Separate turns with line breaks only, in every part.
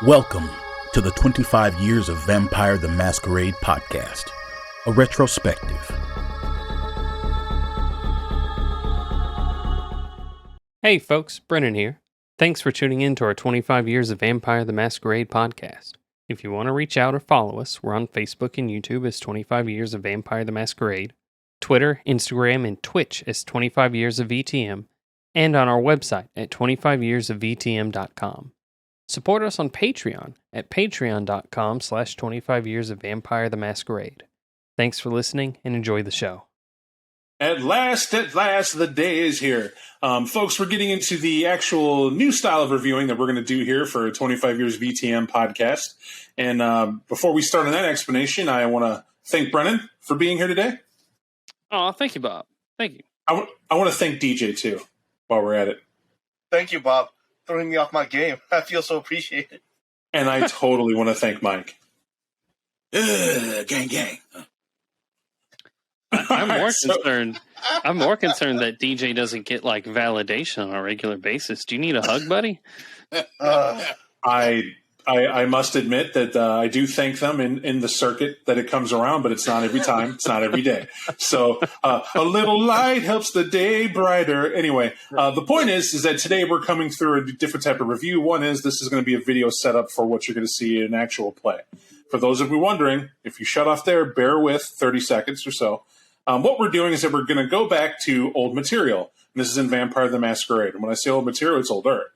Welcome to the 25 Years of Vampire the Masquerade podcast, a retrospective.
Hey folks, Brennan here. Thanks for tuning in to our 25 Years of Vampire the Masquerade podcast. If you want to reach out or follow us, we're on Facebook and YouTube as 25 Years of Vampire the Masquerade, Twitter, Instagram, and Twitch as 25 Years of VTM, and on our website at 25yearsofvtm.com. Support us on Patreon at patreon.com/25 Years of Vampire the Masquerade. Thanks for listening and enjoy the show.
At last, the day is here. Folks, we're getting into the actual new style of reviewing that we're going to do here for 25 Years VTM podcast. And before we start on that explanation, I want to thank Brennan for being here today.
Oh, thank you, Bob. Thank you.
I want to thank DJ, too, while we're at it.
Thank you, Bob. Throwing me off my game. I feel so appreciated.
And I totally want to thank Mike.
Gang.
I'm more concerned that DJ doesn't get like validation on a regular basis. Do you need a hug, buddy?
I must admit that I do thank them in the circuit that it comes around, but it's not every time. It's not every day. So a little light helps the day brighter. Anyway, the point is that today we're coming through a different type of review. One is this is going to be a video setup for what you're going to see in actual play. For those of you wondering, if you shut off there, bear with 30 seconds or so. What we're doing is that we're going to go back to old material. And this is in Vampire the Masquerade. And when I say old material, it's older.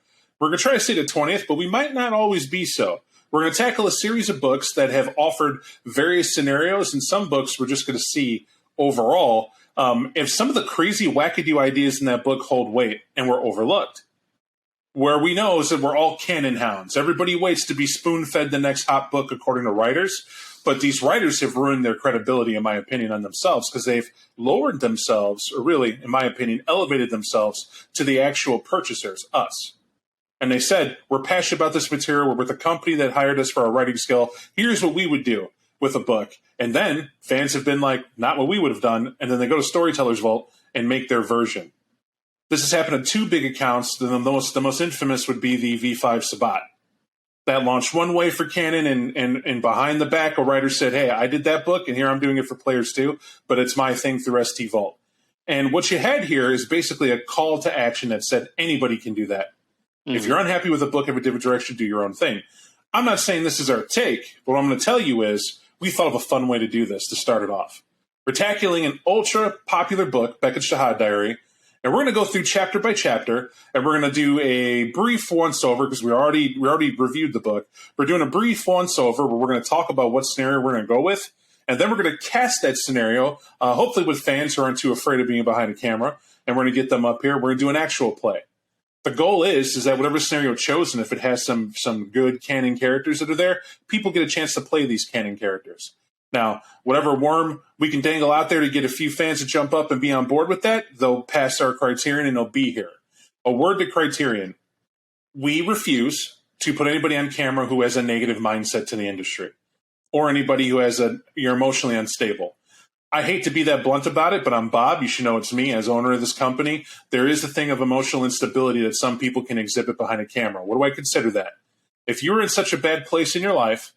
We're going to try to stay to 20th, but we might not always be so. We're going to tackle a series of books that have offered various scenarios, and some books we're just going to see overall if some of the crazy wackadoo ideas in that book hold weight and were overlooked. Where we know is that we're all canon hounds. Everybody waits to be spoon-fed the next hot book according to writers, but these writers have ruined their credibility, in my opinion, on themselves because they've lowered themselves, or really, in my opinion, elevated themselves to the actual purchasers, us. And they said, we're passionate about this material. We're with a company that hired us for our writing skill. Here's what we would do with a book. And then fans have been like, not what we would have done. And then they go to Storyteller's Vault and make their version. This has happened on two big accounts. The most infamous would be the V5 Sabbat. That launched one way for canon, and behind the back, a writer said, hey, I did that book, and here I'm doing it for players too, but it's my thing through ST Vault. And what you had here is basically a call to action that said anybody can do that. If you're unhappy with a book of a different direction, do your own thing. I'm not saying this is our take, but what I'm going to tell you is we thought of a fun way to do this to start it off. We're tackling an ultra-popular book, Beckett's Jyhad Diary, and we're going to go through chapter by chapter, and we're going to do a brief once-over because we already reviewed the book. We're doing a brief once-over where we're going to talk about what scenario we're going to go with, and then we're going to cast that scenario, hopefully with fans who aren't too afraid of being behind a camera, and we're going to get them up here. We're going to do an actual play. The goal is that whatever scenario chosen, if it has some good canon characters that are there, people get a chance to play these canon characters. Now, whatever worm we can dangle out there to get a few fans to jump up and be on board with that, they'll pass our criterion and they'll be here. A word to criterion. We refuse to put anybody on camera who has a negative mindset to the industry or anybody who you're emotionally unstable. I hate to be that blunt about it, but I'm Bob. You should know it's me as owner of this company. There is a thing of emotional instability that some people can exhibit behind a camera. What do I consider that? If you're in such a bad place in your life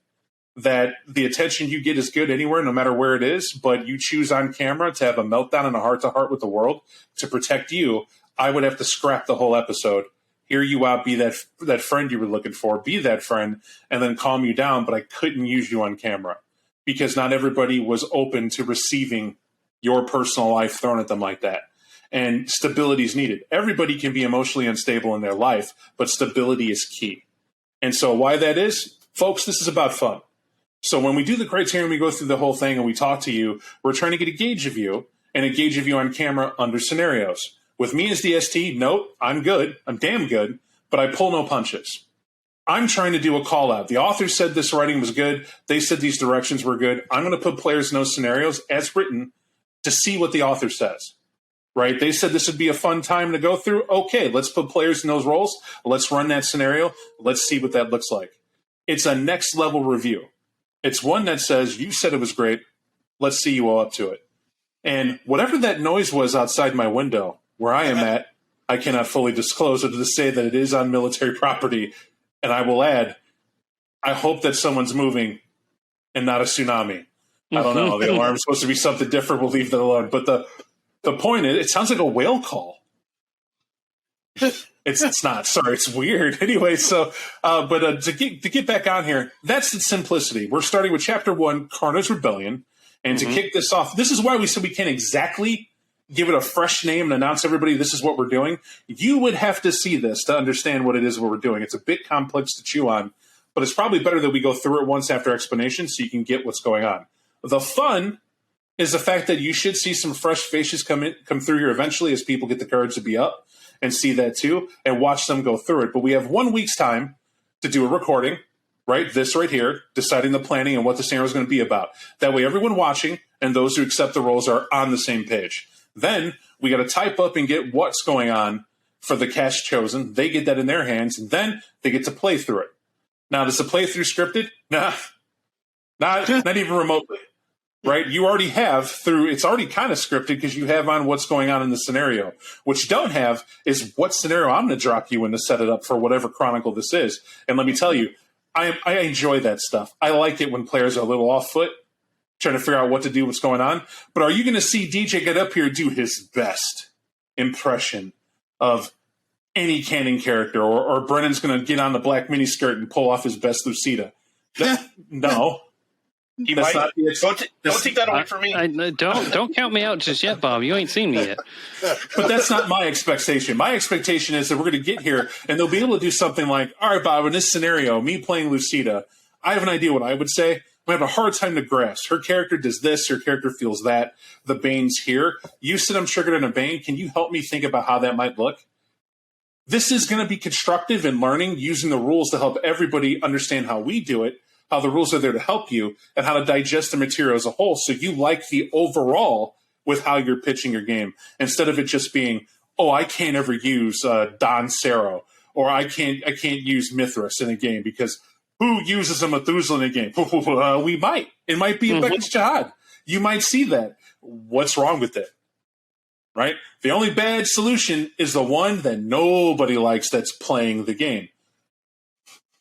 that the attention you get is good anywhere, no matter where it is, but you choose on camera to have a meltdown and a heart-to-heart with the world to protect you, I would have to scrap the whole episode. Hear you out, be that friend you were looking for, be that friend, and then calm you down, but I couldn't use you on camera. Because not everybody was open to receiving your personal life thrown at them like that. And stability is needed. Everybody can be emotionally unstable in their life, but stability is key. And so why that is, folks, this is about fun. So when we do the criterion, we go through the whole thing and we talk to you, we're trying to get a gauge of you and a gauge of you on camera under scenarios. With me as the ST, nope, I'm good. I'm damn good, but I pull no punches. I'm trying to do a call out. The author said this writing was good. They said these directions were good. I'm going to put players in those scenarios as written to see what the author says, right? They said this would be a fun time to go through. Okay, let's put players in those roles. Let's run that scenario. Let's see what that looks like. It's a next level review. It's one that says, you said it was great. Let's see you all up to it. And whatever that noise was outside my window where I am at, I cannot fully disclose, other to say that it is on military property. And I will add, I hope that someone's moving and not a tsunami. I don't know. The alarm's supposed to be something different. We'll leave that alone. But the point is, it sounds like a whale call. It's not. Sorry, it's weird. Anyway, so to get back on here, that's the simplicity. We're starting with Chapter 1, Carna's Rebellion. And to kick this off, this is why we said we can't exactly give it a fresh name and announce everybody this is what we're doing. You would have to see this to understand what it is what we're doing. It's a bit complex to chew on, but it's probably better that we go through it once after explanation so you can get what's going on. The fun is the fact that you should see some fresh faces come through here eventually as people get the courage to be up and see that too and watch them go through it. But we have 1 week's time to do a recording, right? This right here, deciding the planning and what the scenario is going to be about. That way everyone watching and those who accept the roles are on the same page. Then we got to type up and get what's going on for the cast chosen. They get that in their hands, and then they get to play through it. Now, does the playthrough scripted? Nah, not even remotely, right? You already have it's already kind of scripted because you have on what's going on in the scenario. What you don't have is what scenario I'm going to drop you in to set it up for whatever chronicle this is. And let me tell you, I enjoy that stuff. I like it when players are a little off foot, trying to figure out what to do, what's going on. But are you going to see DJ get up here and do his best impression of any canon character, or Brennan's going to get on the black miniskirt and pull off his best Lucida? No.
He might. Don't take that away from me.
Don't count me out just yet, Bob. You ain't seen me yet.
But that's not my expectation. My expectation is that we're going to get here and they'll be able to do something like, all right, Bob, in this scenario, me playing Lucida, I have an idea what I would say. I have a hard time to grasp. Her character does this. Her character feels that. The Bane's here. You said I'm triggered in a Bane. Can you help me think about how that might look? This is going to be constructive in learning, using the rules to help everybody understand how we do it, how the rules are there to help you, and how to digest the material as a whole so you like the overall with how you're pitching your game, instead of it just being, oh, I can't ever use Don Cero, or I can't use Mithras in a game because who uses a Methuselah in a game? We might. It might be Beckett's Jyhad. You might see that. What's wrong with it? Right? The only bad solution is the one that nobody likes that's playing the game.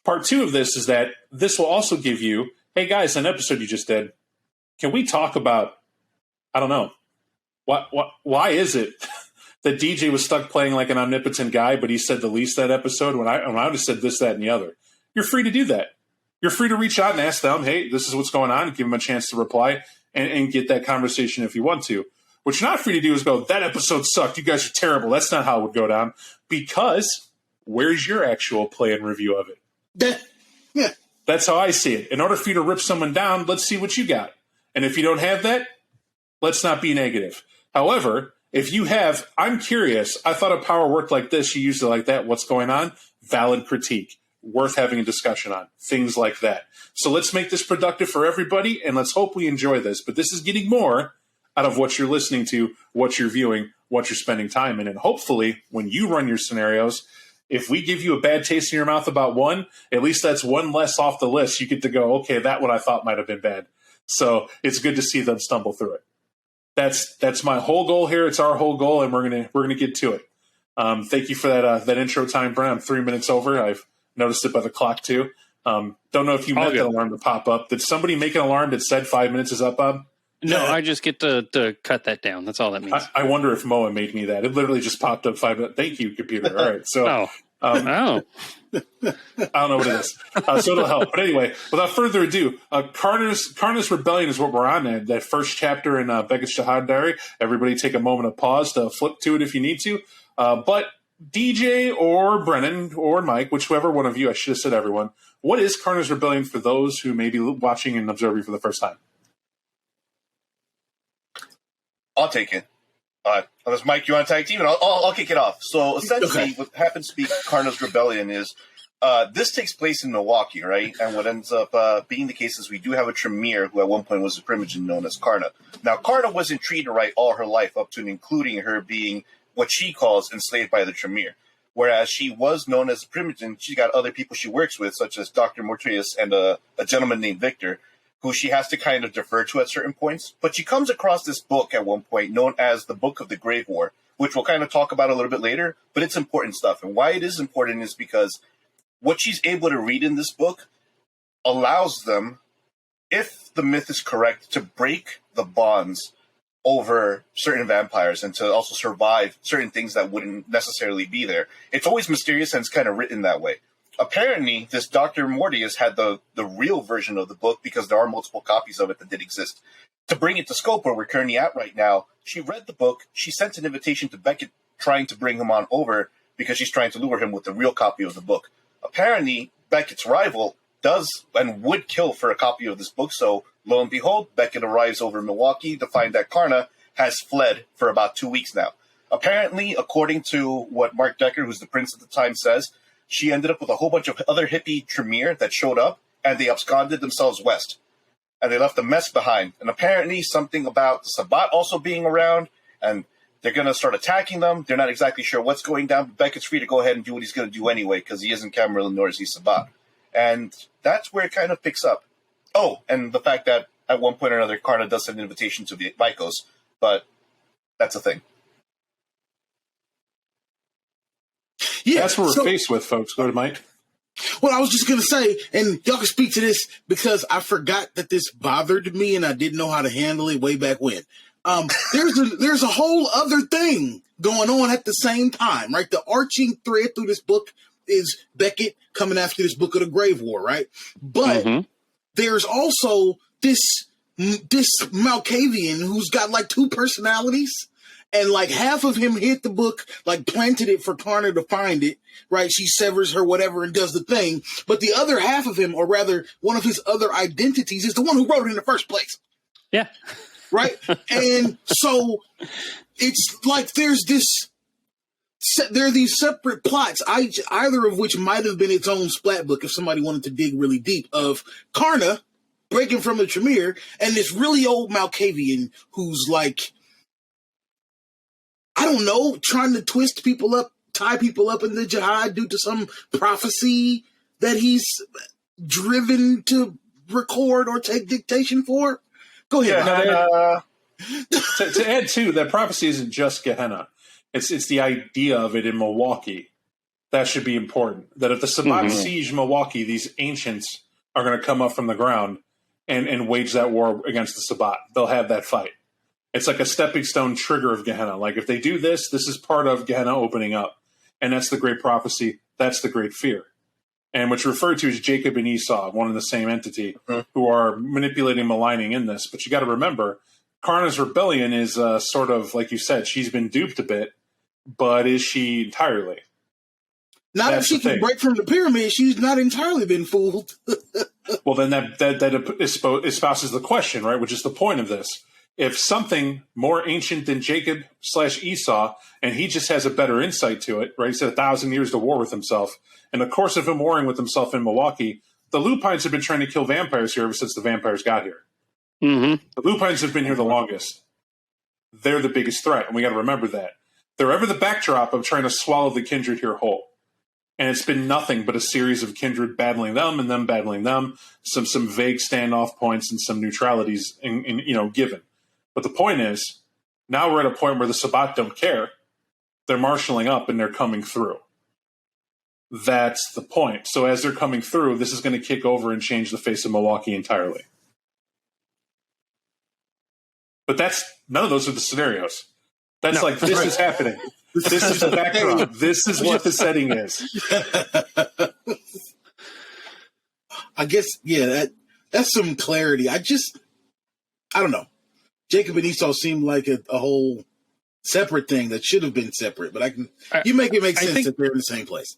Part 2 of this is that this will also give you, hey guys, an episode you just did, can we talk about, I don't know, why is it that DJ was stuck playing like an omnipotent guy, but he said the least that episode when I would have said this, that, and the other? You're free to do that. You're free to reach out and ask them, hey, this is what's going on, and give them a chance to reply and get that conversation if you want to. What you're not free to do is go, that episode sucked. You guys are terrible. That's not how it would go down. Because where's your actual play and review of it?
Yeah.
That's how I see it. In order for you to rip someone down, let's see what you got. And if you don't have that, let's not be negative. However, if you have, I'm curious, I thought a power worked like this, you used it like that, what's going on? Valid critique. Worth having a discussion on. Things like that. So let's make this productive for everybody, and let's hope we enjoy this. But this is getting more out of what you're listening to, what you're viewing, what you're spending time in. And hopefully, when you run your scenarios, if we give you a bad taste in your mouth about one, at least that's one less off the list. You get to go, okay, that one I thought might have been bad. So it's good to see them stumble through it. That's my whole goal here. It's our whole goal, and we're gonna get to it. Thank you for that intro time, Brent. I'm 3 minutes over. I've noticed it by the clock too. Don't know if you meant that alarm to pop up. Did somebody make an alarm that said 5 minutes is up, Bob?
No, I just get to cut that down. That's all that means.
I wonder if Moa made me that. It literally just popped up 5 minutes. Thank you, computer. All right. So, I don't know what it is. So it'll help. But anyway, without further ado, Carna's Rebellion is what we're on. That first chapter in Beckett's Jyhad Diary. Everybody take a moment of pause to flip to it if you need to. But DJ or Brennan or Mike, whichever one of you, I should have said everyone, what is Carna's Rebellion for those who may be watching and observing for the first time?
I'll take it. Unless Mike, you want to tag team, and I'll kick it off. So essentially, what happens to be Carna's Rebellion is this takes place in Milwaukee, right? And what ends up being the case is we do have a Tremere who at one point was a primogen known as Carna. Now, Carna wasn't treated right all her life, up to and including her being what she calls enslaved by the Tremere. Whereas she was known as a primogen, she got other people she works with, such as Dr. Mortrius and a gentleman named Victor, who she has to kind of defer to at certain points. But she comes across this book at one point known as the Book of the Grave War, which we'll kind of talk about a little bit later, but it's important stuff. And why it is important is because what she's able to read in this book allows them, if the myth is correct, to break the bonds over certain vampires and to also survive certain things that wouldn't necessarily be there. It's always mysterious and it's kind of written that way. Apparently, this Dr. Mortius had the real version of the book because there are multiple copies of it that did exist. To bring it to scope where we're currently at right now, she read the book, she sent an invitation to Beckett trying to bring him on over because she's trying to lure him with the real copy of the book. Apparently, Beckett's rival does and would kill for a copy of this book, so lo and behold, Beckett arrives over in Milwaukee to find that Carna has fled for about 2 weeks now. Apparently, according to what Mark Decker, who's the prince at the time, says, she ended up with a whole bunch of other hippie Tremere that showed up, and they absconded themselves west. And they left a mess behind. And apparently something about the Sabbat also being around, and they're going to start attacking them. They're not exactly sure what's going down, but Beckett's free to go ahead and do what he's going to do anyway, because he isn't Cameron nor is he Sabbat. And that's where it kind of picks up. Oh, and the fact that at one point or another, Carna does send an invitation to the Vikos, but that's a thing.
Yeah, that's what we're faced with, folks. Go to Mike.
Well, I was just going to say, and y'all can speak to this because I forgot that this bothered me and I didn't know how to handle it way back when. There's a whole other thing going on at the same time, right? The arching thread through this book is Beckett coming after this Book of the Grave War, right? But there's also this Malkavian who's got like two personalities. And like half of him hit the book, like planted it for Carna to find it, right? She severs her whatever and does the thing. But the other half of him, or rather one of his other identities, is the one who wrote it in the first place.
Yeah.
Right? And so it's like there are these separate plots, either of which might have been its own splat book if somebody wanted to dig really deep, of Carna breaking from the Tremere and this really old Malkavian who's like, I don't know, trying to twist people up, tie people up in the Jyhad due to some prophecy that he's driven to record or take dictation for. Go ahead.
To add to that, prophecy isn't just Gehenna. It's the idea of it in Milwaukee. That should be important. That if the Sabbat siege Milwaukee, these ancients are going to come up from the ground and wage that war against the Sabbat. They'll have that fight. It's like a stepping stone trigger of Gehenna. Like if they do this, this is part of Gehenna opening up. And that's the great prophecy. That's the great fear. And what's referred to as Jacob and Esau, one and the same entity, who are manipulating, maligning in this. But you got to remember, Carna's rebellion is sort of, like you said, she's been duped a bit, but is she entirely?
Not if she can break from the pyramid, she's not entirely been fooled.
Well, then that espouses the question, right, which is the point of this. If something more ancient than Jacob/Esau, and he just has a better insight to it, right? He's had 1,000 years to war with himself. In the course of him warring with himself in Milwaukee, the Lupines have been trying to kill vampires here ever since the vampires got here. The Lupines have been here the longest. They're the biggest threat, and we got to remember that. They're ever the backdrop of trying to swallow the kindred here whole. And it's been nothing but a series of kindred battling them and them battling them, some vague standoff points and some neutralities given. But the point is, now we're at a point where the Sabbat don't care. They're marshaling up and they're coming through. That's the point. So as they're coming through, this is going to kick over and change the face of Milwaukee entirely. But none of those are the scenarios. That's this is happening. This is the backdrop. This is what the setting is.
I guess, yeah, that's some clarity. I don't know. Jacob and Esau seem like a whole separate thing that should have been separate, but you make it make sense that they're in the same place.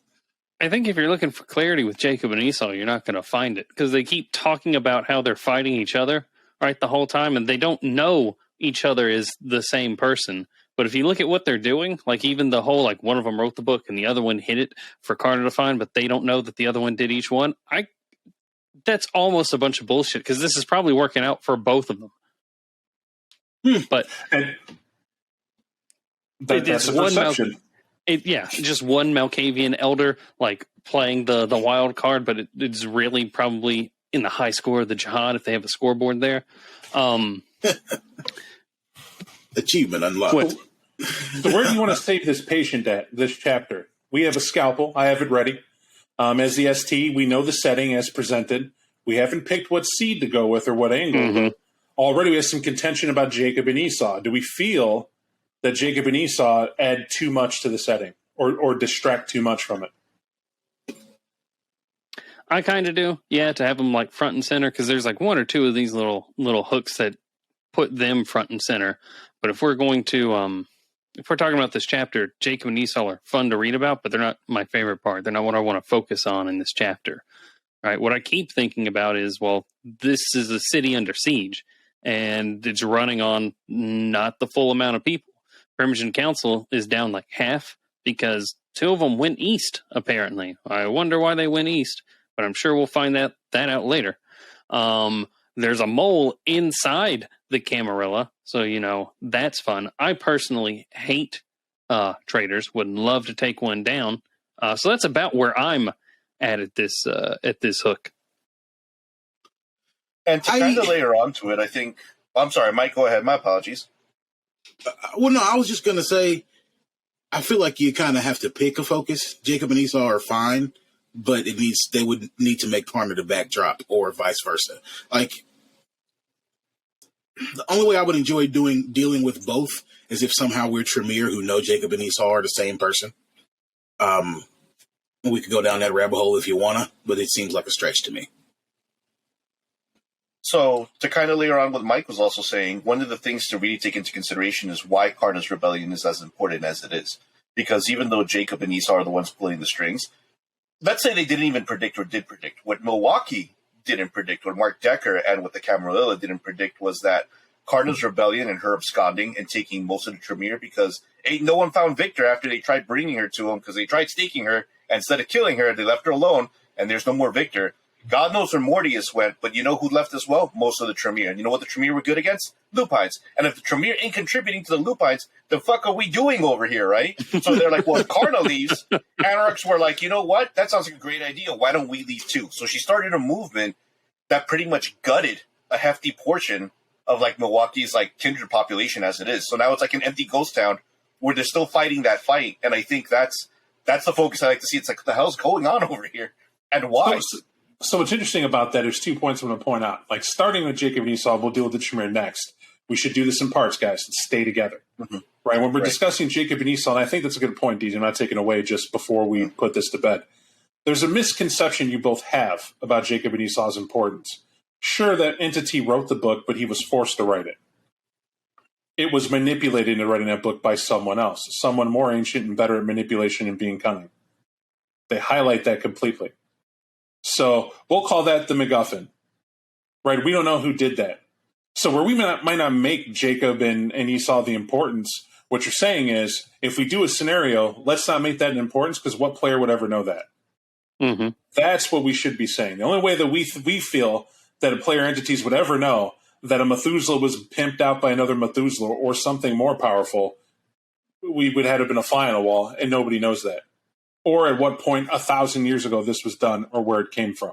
I think if you're looking for clarity with Jacob and Esau, you're not going to find it because they keep talking about how they're fighting each other, right, the whole time, and they don't know each other is the same person. But if you look at what they're doing, like even the whole, like one of them wrote the book and the other one hid it for Carna to find, but they don't know that the other one did each one. That's almost a bunch of bullshit because this is probably working out for both of them. But
that's a perception.
Just one Malkavian elder like playing the wild card, but it's really probably in the high score of the Jyhad if they have a scoreboard there.
Achievement unlocked.
So where do you want to save this patient at this chapter? We have a scalpel. I have it ready. As the ST, we know the setting as presented. We haven't picked what seed to go with or what angle. But already we have some contention about Jacob and Esau. Do we feel that Jacob and Esau add too much to the setting or distract too much from it?
I kind of do, yeah, to have them like front and center, because there's like one or two of these little hooks that put them front and center. But if we're going to, if we're talking about this chapter, Jacob and Esau are fun to read about, but they're not my favorite part. They're not what I want to focus on in this chapter. Right? What I keep thinking about is, well, this is a city under siege, and it's running on not the full amount of people. Bremergen Council is down like half because 2 of them went east, apparently. I wonder why they went east, but I'm sure we'll find that out later. There's a mole inside the Camarilla, so, that's fun. I personally hate traders, would love to take one down. So that's about where I'm at this hook.
And to kind of layer onto it, I think... I'm sorry, Mike, go ahead. My apologies.
Well, no, I was just going to say, I feel like you kind of have to pick a focus. Jacob and Esau are fine, but they would need to make Carna the backdrop or vice versa. Like, the only way I would enjoy dealing with both is if somehow we're Tremere who know Jacob and Esau are the same person. We could go down that rabbit hole if you want to, but it seems like a stretch to me.
So, to kind of layer on what Mike was also saying, one of the things to really take into consideration is why Carna's rebellion is as important as it is. Because even though Jacob and Esau are the ones pulling the strings, let's say they didn't even predict or did predict. What Milwaukee didn't predict, what Mark Decker and what the Camarilla didn't predict was that Carna's rebellion and her absconding and taking most of the Tremere, because no one found Victor after they tried bringing her to him, because they tried staking her, and instead of killing her, they left her alone, and there's no more Victor. God knows where Mortius went, but you know who left as well? Most of the Tremere. And you know what the Tremere were good against? Lupines. And if the Tremere ain't contributing to the Lupines, the fuck are we doing over here, right? So they're like, well, if Carna leaves, Anarchs were like, you know what? That sounds like a great idea. Why don't we leave too? So she started a movement that pretty much gutted a hefty portion of like Milwaukee's like kindred population as it is. So now it's like an empty ghost town where they're still fighting that fight. And I think that's the focus I like to see. It's like, what the hell's going on over here? And why?
So what's interesting about that is 2 points I'm going to point out. Like, starting with Jacob and Esau, we'll deal with the Tremere next. We should do this in parts, guys, and stay together. Mm-hmm. Right? When we're discussing Jacob and Esau, and I think that's a good point, DJ, I'm not taking away just before we put this to bed. There's a misconception you both have about Jacob and Esau's importance. Sure, that entity wrote the book, but he was forced to write it. It was manipulated into writing that book by someone else, someone more ancient and better at manipulation and being cunning. They highlight that completely. So we'll call that the MacGuffin, right? We don't know who did that. So where we might not make Jacob and Esau the importance, what you're saying is, if we do a scenario, let's not make that an importance, because what player would ever know that? Mm-hmm. That's what we should be saying. The only way that we feel that a player entities would ever know that a Methuselah was pimped out by another Methuselah or something more powerful, we would have been a fly on a wall, and nobody knows that. Or at what point 1,000 years ago this was done, or where it came from.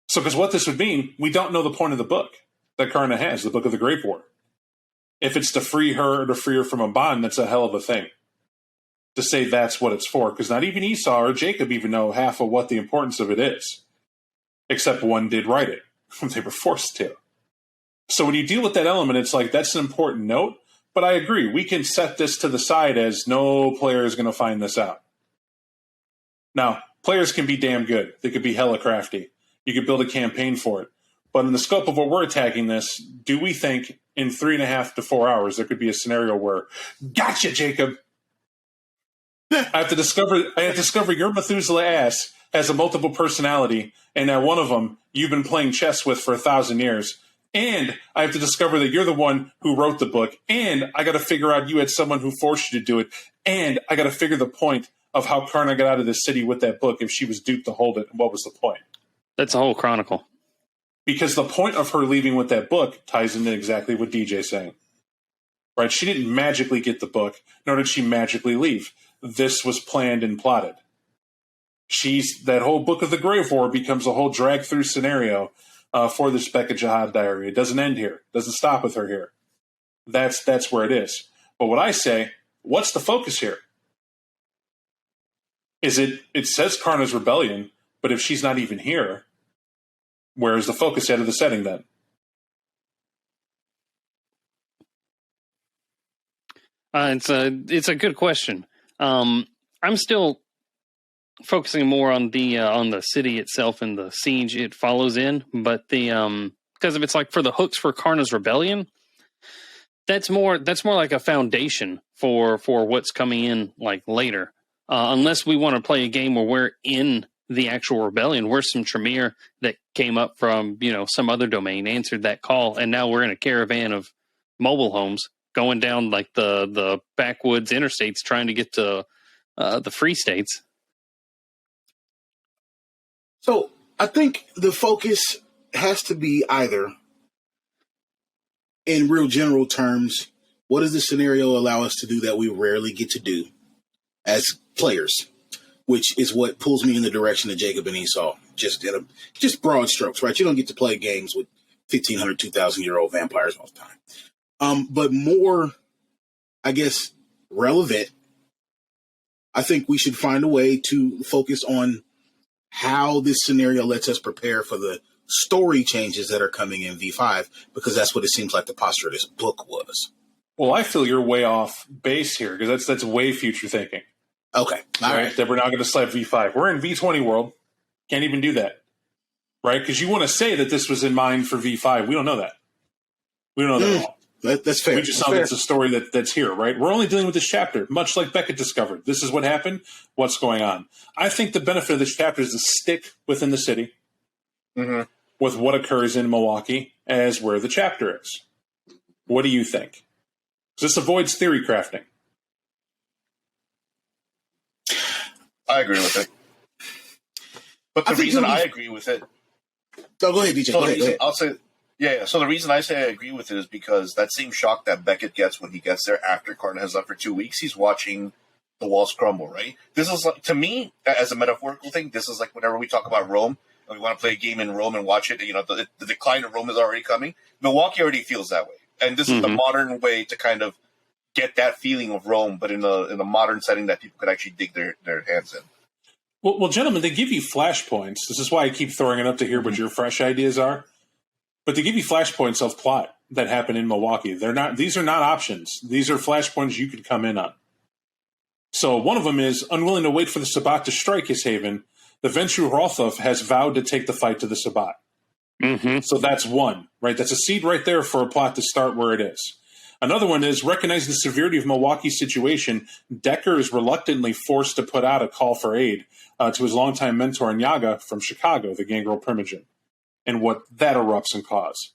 So, because what this would mean, we don't know the point of the book that Carna has, the Book of the Grave War. If it's to free her or to free her from a bond, that's a hell of a thing. To say that's what it's for, because not even Esau or Jacob even know half of what the importance of it is. Except one did write it. They were forced to. So when you deal with that element, it's like, that's an important note, but I agree, we can set this to the side as no player is going to find this out. Now, players can be damn good. They could be hella crafty. You could build a campaign for it. But in the scope of what we're attacking this, do we think in 3.5 to 4 hours there could be a scenario where, gotcha, Jacob! I have to discover your Methuselah ass has a multiple personality, and that one of them you've been playing chess with for 1,000 years. And I have to discover that you're the one who wrote the book. And I got to figure out you had someone who forced you to do it. And I got to figure the point of how Carna got out of the city with that book, if she was duped to hold it, and what was the point?
That's a whole chronicle.
Because the point of her leaving with that book ties into exactly what DJ's saying. Right? She didn't magically get the book, nor did she magically leave. This was planned and plotted. That whole Book of the Grave War becomes a whole drag-through scenario for this Beckett Jyhad diary. It doesn't end here. It doesn't stop with her here. That's where it is. But what I say, what's the focus here? It says Carna's rebellion, but if she's not even here, Where's the focus out of the setting then?
It's a good question. I'm still focusing more on the city itself and the siege it follows in, but because if it's like for the hooks for Carna's rebellion, that's more like a foundation for what's coming in like later. Unless we want to play a game where we're in the actual rebellion, we're some Tremere that came up from some other domain, answered that call, and now we're in a caravan of mobile homes going down like the backwoods interstates trying to get to the free states.
So I think the focus has to be either, in real general terms, what does the scenario allow us to do that we rarely get to do as players, which is what pulls me in the direction of Jacob and Esau, just broad strokes, right? You don't get to play games with 1,500, 2,000-year-old vampires all the time. But more, I guess, relevant, I think we should find a way to focus on how this scenario lets us prepare for the story changes that are coming in V5, because that's what it seems like the posture of this book was.
Well, I feel you're way off base here, because that's way future thinking.
Okay. All right.
That we're not going to slap V5. We're in V20 world. Can't even do that. Right? Because you want to say that this was in mind for V5. We don't know that. We don't know that at all.
That's fair.
We just know that's a story that's here, right? We're only dealing with this chapter, much like Beckett discovered. This is what happened. What's going on? I think the benefit of this chapter is to stick within the city with what occurs in Milwaukee as where the chapter is. What do you think? This avoids theory crafting.
I agree with it. But the reason I agree with it...
go ahead, DJ. Go ahead.
I'll say... Yeah, so the reason I say I agree with it is because that same shock that Beckett gets when he gets there after Carna has left for 2 weeks, he's watching the walls crumble, right? This is like, to me, as a metaphorical thing, this is like whenever we talk about Rome, and we want to play a game in Rome and watch it, the decline of Rome is already coming. Milwaukee already feels that way. And this is the modern way to kind of get that feeling of Rome, but in a modern setting that people could actually dig their hands in.
Well, gentlemen, they give you flashpoints. This is why I keep throwing it up to hear what your fresh ideas are. But they give you flashpoints of plot that happen in Milwaukee. These are not options. These are flashpoints you could come in on. So one of them is, unwilling to wait for the Sabbat to strike his haven, the Ventru Hrothulf has vowed to take the fight to the Sabbat. So that's one, right? That's a seed right there for a plot to start where it is. Another one is, recognizing the severity of Milwaukee's situation, Decker is reluctantly forced to put out a call for aid to his longtime mentor Nyaga from Chicago, the Gangrel Primogen, and what that erupts and cause.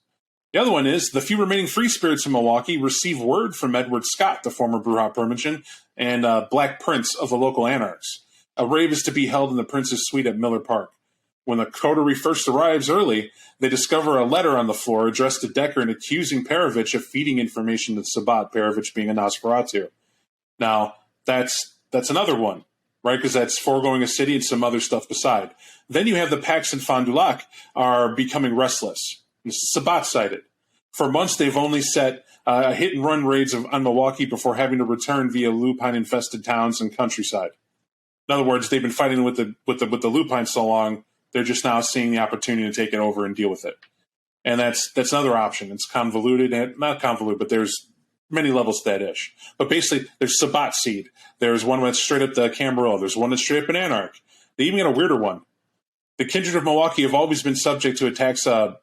The other one is, the few remaining free spirits in Milwaukee receive word from Edward Scott, the former Brujah Primogen, and Black Prince of the local anarchs. A rave is to be held in the Prince's suite at Miller Park. When the coterie first arrives early, they discover a letter on the floor addressed to Decker and accusing Perovich of feeding information to Sabbat, Perovich being a Nosferatu. Now, that's another one, right? Because that's foregoing a city and some other stuff beside. Then you have the Pax and Fond du Lac are becoming restless. This is Sabbat-sided. For months, they've only set hit-and-run raids on Milwaukee before having to return via lupine-infested towns and countryside. In other words, they've been fighting with the lupine so long, they're just now seeing the opportunity to take it over and deal with it. And that's another option. It's convoluted, and not convoluted, but there's many levels to that ish. But basically, there's Sabbat Seed. There's one that's straight up the Camarillo. There's one that's straight up an Anarch. They even got a weirder one. The Kindred of Milwaukee have always been subject to attacks of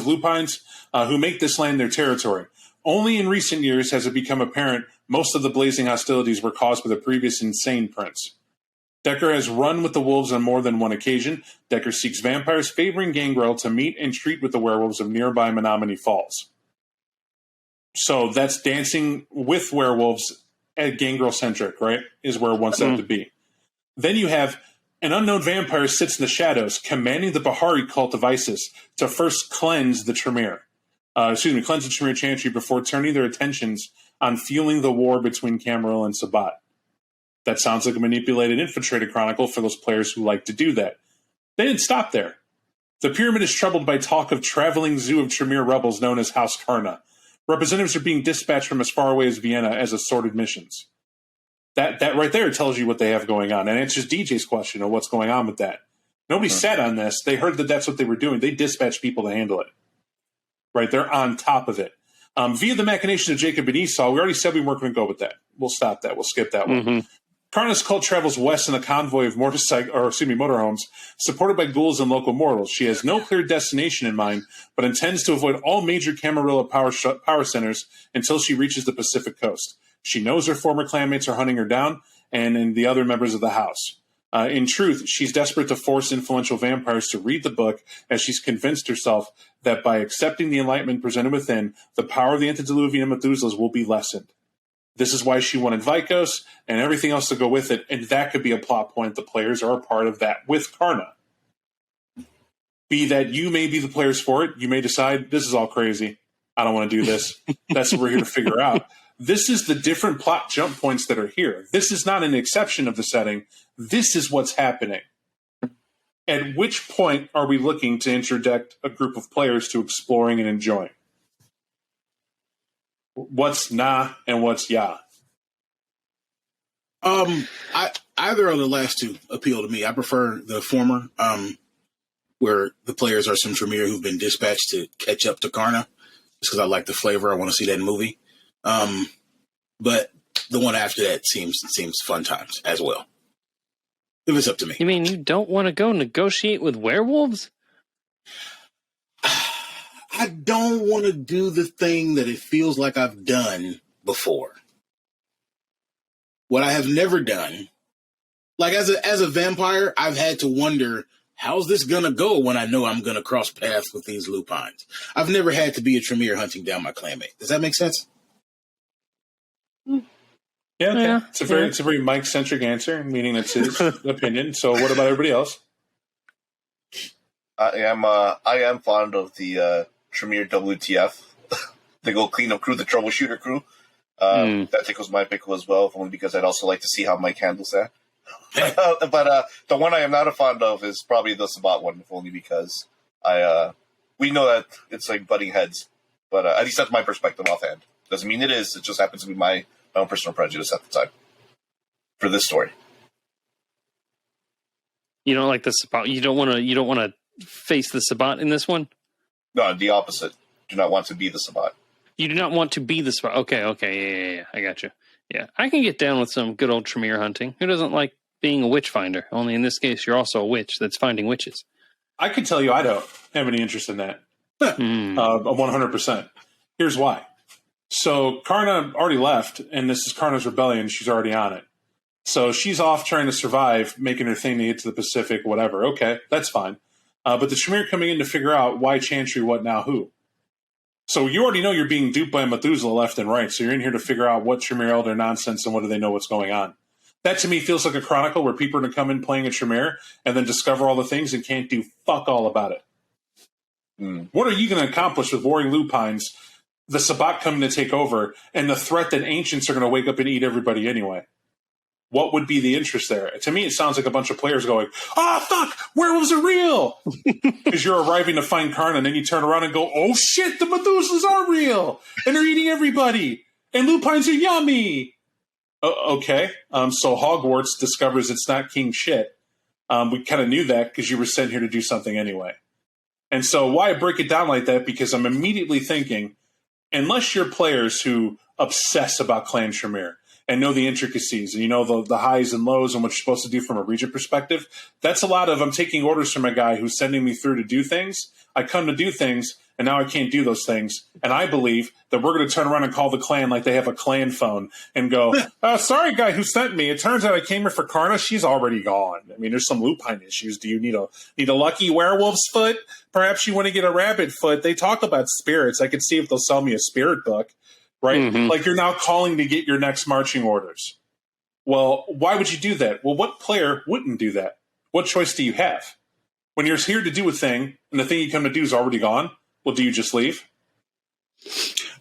lupines who make this land their territory. Only in recent years has it become apparent most of the blazing hostilities were caused by the previous insane prince. Decker has run with the wolves on more than one occasion. Decker seeks vampires favoring Gangrel to meet and treat with the werewolves of nearby Menominee Falls. So that's dancing with werewolves at Gangrel-centric, right, is where it wants that to be. Then you have an unknown vampire sits in the shadows, commanding the Bahari cult of Isis to first cleanse the Tremere. Cleanse the Tremere Chantry before turning their attentions on fueling the war between Camarillo and Sabbat. That sounds like a manipulated infiltrated chronicle for those players who like to do that. They didn't stop there. The pyramid is troubled by talk of traveling zoo of Tremere rebels known as House Carna. Representatives are being dispatched from as far away as Vienna as assorted missions. That right there tells you what they have going on and answers DJ's question of what's going on with that. Nobody sat on this. They heard that that's what they were doing. They dispatched people to handle it. Right? They're on top of it. Via the machination of Jacob and Esau, we already said we weren't going to go with that. We'll stop that. We'll skip that one. Carna's cult travels west in a convoy of motorhomes, supported by ghouls and local mortals. She has no clear destination in mind, but intends to avoid all major Camarilla power centers until she reaches the Pacific coast. She knows her former clanmates are hunting her down, and the other members of the house. In truth, she's desperate to force influential vampires to read the book, as she's convinced herself that by accepting the enlightenment presented within, the power of the antediluvian Methuselahs will be lessened. This is why she wanted Vikos and everything else to go with it, and that could be a plot point. The players are a part of that with Carna. Be that you may be the players for it, you may decide, this is all crazy. I don't want to do this. That's what we're here to figure out. This is the different plot jump points that are here. This is not an exception of the setting. This is what's happening. At which point are we looking to interject a group of players to exploring and enjoying? What's nah and what's yeah?
Either of the last two appeal to me. I prefer the former, where the players are some Tremere who've been dispatched to catch up to Carna, just because I like the flavor. I want to see that movie. But the one after that seems fun times as well. If it's up to me.
You mean you don't want to go negotiate with werewolves?
I don't want to do the thing that it feels like I've done before. What I have never done, like as a vampire, I've had to wonder, how's this gonna go when I know I'm gonna cross paths with these lupines? I've never had to be a Tremere hunting down my clanmate. Does that make sense?
Yeah, okay. Yeah, it's a very Mike-centric answer, meaning that's his opinion. So what about everybody else?
I am fond of the Tremere WTF, the go clean up crew, the troubleshooter crew. That tickles my pickle as well, only because I'd also like to see how Mike handles that. But the one I am not a fond of is probably the Sabat one, only because we know that it's like butting heads. But at least that's my perspective offhand. Doesn't mean it is. It just happens to be my own personal prejudice at the time for this story.
You don't like the Sabat. You don't want to face the Sabat in this one.
No, the opposite. Do not want to be the Sabat.
You do not want to be the Sabat. Okay, yeah, I got you. Yeah, I can get down with some good old Tremere hunting. Who doesn't like being a witch finder? Only in this case, you're also a witch that's finding witches.
I can tell you I don't have any interest in that. 100%. Here's why. So Carna already left, and this is Carna's rebellion. She's already on it. So she's off trying to survive, making her thing to get to the Pacific, whatever. Okay, that's fine. But the Tremere coming in to figure out why Chantry, what now, who. So you already know you're being duped by Methuselah left and right. So you're in here to figure out what Tremere Elder nonsense and what do they know what's going on. That to me feels like a Chronicle where people are going to come in playing a Tremere and then discover all the things and can't do fuck all about it. What are you going to accomplish with warring lupines, the Sabat coming to take over, and the threat that ancients are going to wake up and eat everybody anyway? What would be the interest there? To me, it sounds like a bunch of players going, fuck, werewolves are real! Because you're arriving to find Carna, and then you turn around and go, oh shit, the Methuselahs are real! And they're eating everybody! And lupines are yummy! Okay, so Hogwarts discovers it's not king shit. We kind of knew that because you were sent here to do something anyway. And so why I break it down like that, because I'm immediately thinking, unless you're players who obsess about Clan Tremere and know the intricacies and you know the highs and lows and what you're supposed to do from a regent perspective, that's a lot of I'm taking orders from a guy who's sending me through to do things. I come to do things, and now I can't do those things. And I believe that we're going to turn around and call the clan like they have a clan phone and go, sorry, guy who sent me. It turns out I came here for Carna. She's already gone. I mean, there's some lupine issues. Do you need a lucky werewolf's foot? Perhaps you want to get a rabbit foot. They talk about spirits. I could see if they'll sell me a spirit book. Right? Mm-hmm. Like you're now calling to get your next marching orders. Well, why would you do that? Well, what player wouldn't do that? What choice do you have? When you're here to do a thing and the thing you come to do is already gone, well, do you just leave?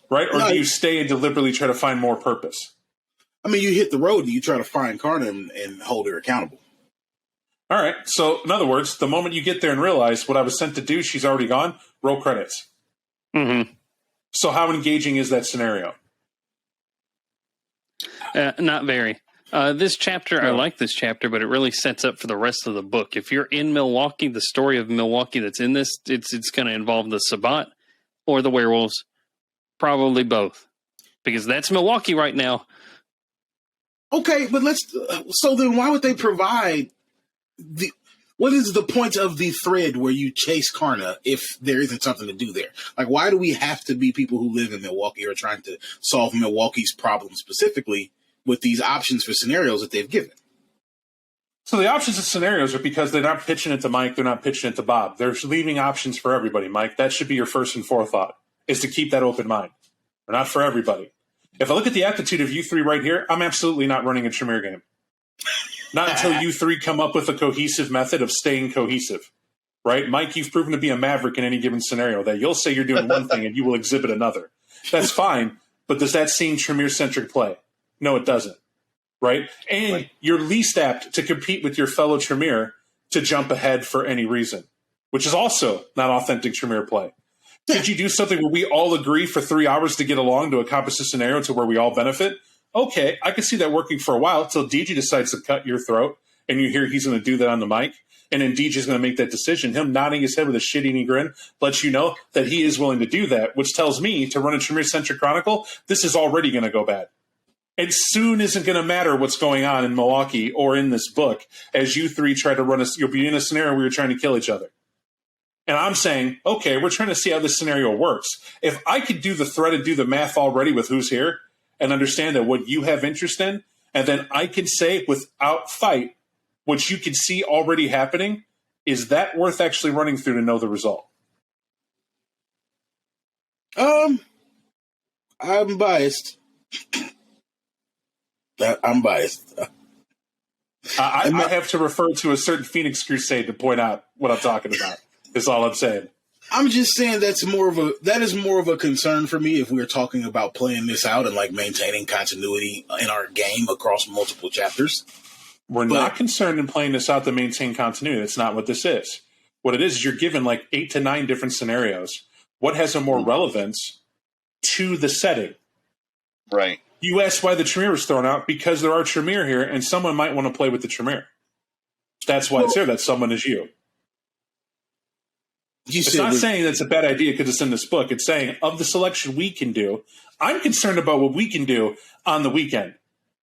Right? Or do you stay and deliberately try to find more purpose?
I mean, you hit the road and you try to find Carna and hold her accountable.
All right. So, in other words, the moment you get there and realize what I was sent to do, she's already gone, roll credits.
Mm-hmm.
So how engaging is that scenario?
Not very. This chapter, I like this chapter, but it really sets up for the rest of the book. If you're in Milwaukee, the story of Milwaukee that's in this, it's going to involve the Sabbat or the werewolves. Probably both. Because that's Milwaukee right now.
Okay, but so then why would they provide what is the point of the thread where you chase Carna if there isn't something to do there? Like, why do we have to be people who live in Milwaukee or trying to solve Milwaukee's problems specifically with these options for scenarios that they've given?
So the options and scenarios are because they're not pitching it to Mike, they're not pitching it to Bob. They're leaving options for everybody, Mike. That should be your first and forethought, is to keep that open mind. They're not for everybody. If I look at the aptitude of you three right here, I'm absolutely not running a Tremere game. Not until you three come up with a cohesive method of staying cohesive, right? Mike, you've proven to be a maverick in any given scenario, that you'll say you're doing one thing and you will exhibit another. That's fine, but does that seem Tremere-centric play? No, it doesn't, right? And you're least apt to compete with your fellow Tremere to jump ahead for any reason, which is also not authentic Tremere play. Could you do something where we all agree for 3 hours to get along to accomplish a scenario to where we all benefit? Okay, I can see that working for a while until DJ decides to cut your throat and you hear he's going to do that on the mic. And then DJ's going to make that decision. Him nodding his head with a shit-eating grin lets you know that he is willing to do that, which tells me to run a Tremere-centric Chronicle, this is already going to go bad. It soon isn't going to matter what's going on in Milwaukee or in this book as you three try to run you'll be in a scenario where you're trying to kill each other. And I'm saying, okay, we're trying to see how this scenario works. If I could do the thread and do the math already with who's here and understand that what you have interest in, and then I can say without fight what you can see already happening, is that worth actually running through to know the result?
I'm biased. I'm biased.
I have to refer to a certain Phoenix Crusade to point out what I'm talking about. Is all I'm saying.
I'm just saying that is more of a concern for me if we're talking about playing this out and like maintaining continuity in our game across multiple chapters.
We're not concerned in playing this out to maintain continuity. That's not what this is. What it is you're given like 8 to 9 different scenarios. What has a more relevance to the setting?
Right.
You asked why the Tremere was thrown out because there are Tremere here and someone might want to play with the Tremere. That's why it's here. That someone is you. It's not saying that's a bad idea because it's in this book. It's saying of the selection we can do, I'm concerned about what we can do on the weekend,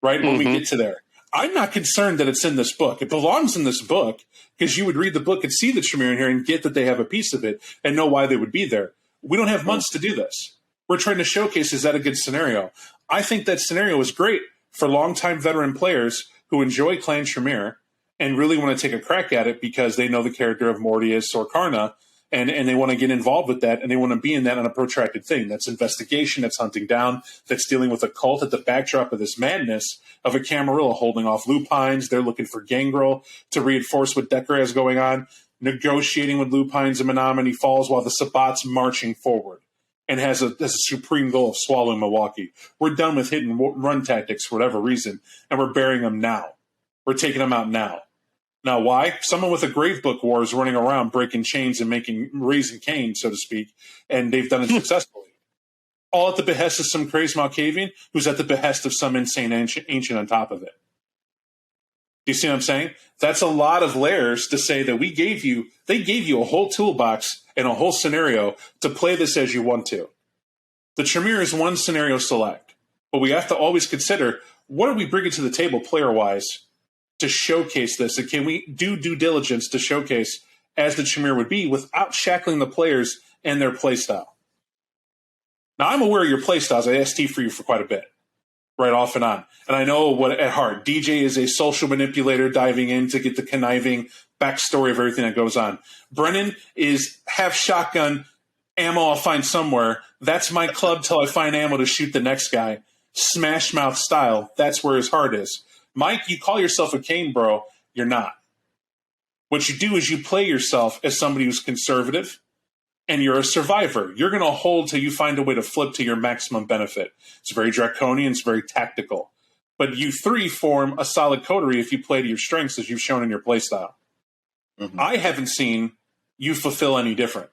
right? When we get to there. I'm not concerned that it's in this book. It belongs in this book because you would read the book and see the Tremere in here and get that they have a piece of it and know why they would be there. We don't have months to do this. We're trying to showcase, is that a good scenario? I think that scenario is great for longtime veteran players who enjoy Clan Tremere and really want to take a crack at it because they know the character of Mortius or Carna. And they want to get involved with that, and they want to be in that on a protracted thing. That's investigation, that's hunting down, that's dealing with a cult at the backdrop of this madness of a Camarilla holding off lupines. They're looking for Gangrel to reinforce what Decker has going on, negotiating with lupines and Menominee Falls while the Sabbat's marching forward and has a supreme goal of swallowing Milwaukee. We're done with hit and run tactics for whatever reason, and we're burying them now. We're taking them out now. Now, why? Someone with a Gravebook War is running around breaking chains and raising Cain, so to speak, and they've done it successfully. All at the behest of some crazed Malkavian who's at the behest of some insane ancient on top of it. Do you see what I'm saying? That's a lot of layers to say that they gave you a whole toolbox and a whole scenario to play this as you want to. The Tremere is one scenario select, but we have to always consider, what are we bringing to the table player-wise to showcase this, and can we do due diligence to showcase as the Tremere would be without shackling the players and their playstyle? Now, I'm aware of your playstyles. I ST for you for quite a bit, right off and on. And I know what at heart, DJ is a social manipulator diving in to get the conniving backstory of everything that goes on. Brennan is half shotgun, ammo I'll find somewhere. That's my club till I find ammo to shoot the next guy. Smash mouth style. That's where his heart is. Mike, you call yourself a Cain bro. You're not. What you do is you play yourself as somebody who's conservative, and you're a survivor. You're going to hold till you find a way to flip to your maximum benefit. It's very draconian. It's very tactical. But you three form a solid coterie if you play to your strengths, as you've shown in your playstyle. I haven't seen you fulfill any different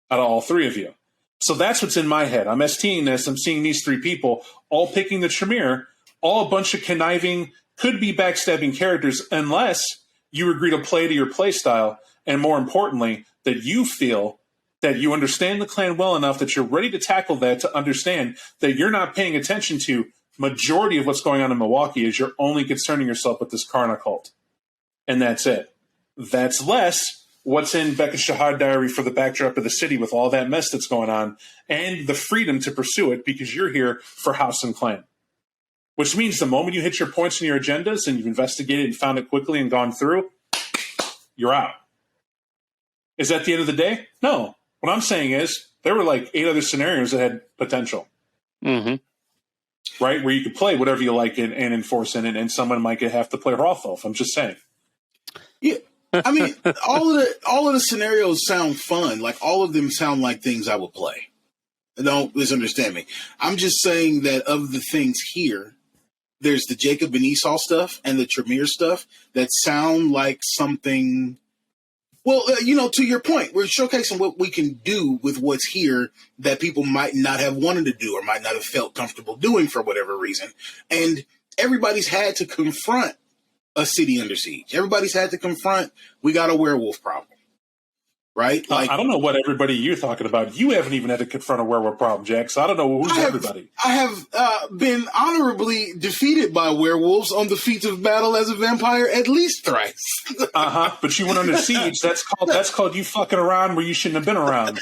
out of all three of you. So that's what's in my head. I'm STing this. I'm seeing these three people all picking the Tremere, all a bunch of conniving could be backstabbing characters unless you agree to play to your play style, and more importantly, that you feel that you understand the clan well enough that you're ready to tackle that, to understand that you're not paying attention to majority of what's going on in Milwaukee, is you're only concerning yourself with this Carna cult. And that's it. That's less what's in Beckett's Jyhad diary for the backdrop of the city with all that mess that's going on, and the freedom to pursue it because you're here for house and clan. Which means the moment you hit your points and your agendas and you've investigated and found it quickly and gone through, you're out. Is that the end of the day? No. What I'm saying is there were like 8 other scenarios that had potential.
Mm-hmm.
Right? Where you could play whatever you like and enforce in it, and someone might have to play Hrothulf. I'm just saying.
Yeah. I mean, all of the scenarios sound fun. Like, all of them sound like things I would play. Don't misunderstand me. I'm just saying that of the things here, there's the Jacob and Esau stuff and the Tremere stuff that sound like something. Well, to your point, we're showcasing what we can do with what's here that people might not have wanted to do or might not have felt comfortable doing for whatever reason. And everybody's had to confront a city under siege. Everybody's had to confront, we got a werewolf problem. Right? Like,
I don't know what everybody you're talking about. You haven't even had to confront a werewolf problem, Jack. So I don't know who's everybody.
I have been honorably defeated by werewolves on the feats of battle as a vampire at least thrice.
But you went under siege. That's called you fucking around where you shouldn't have been around.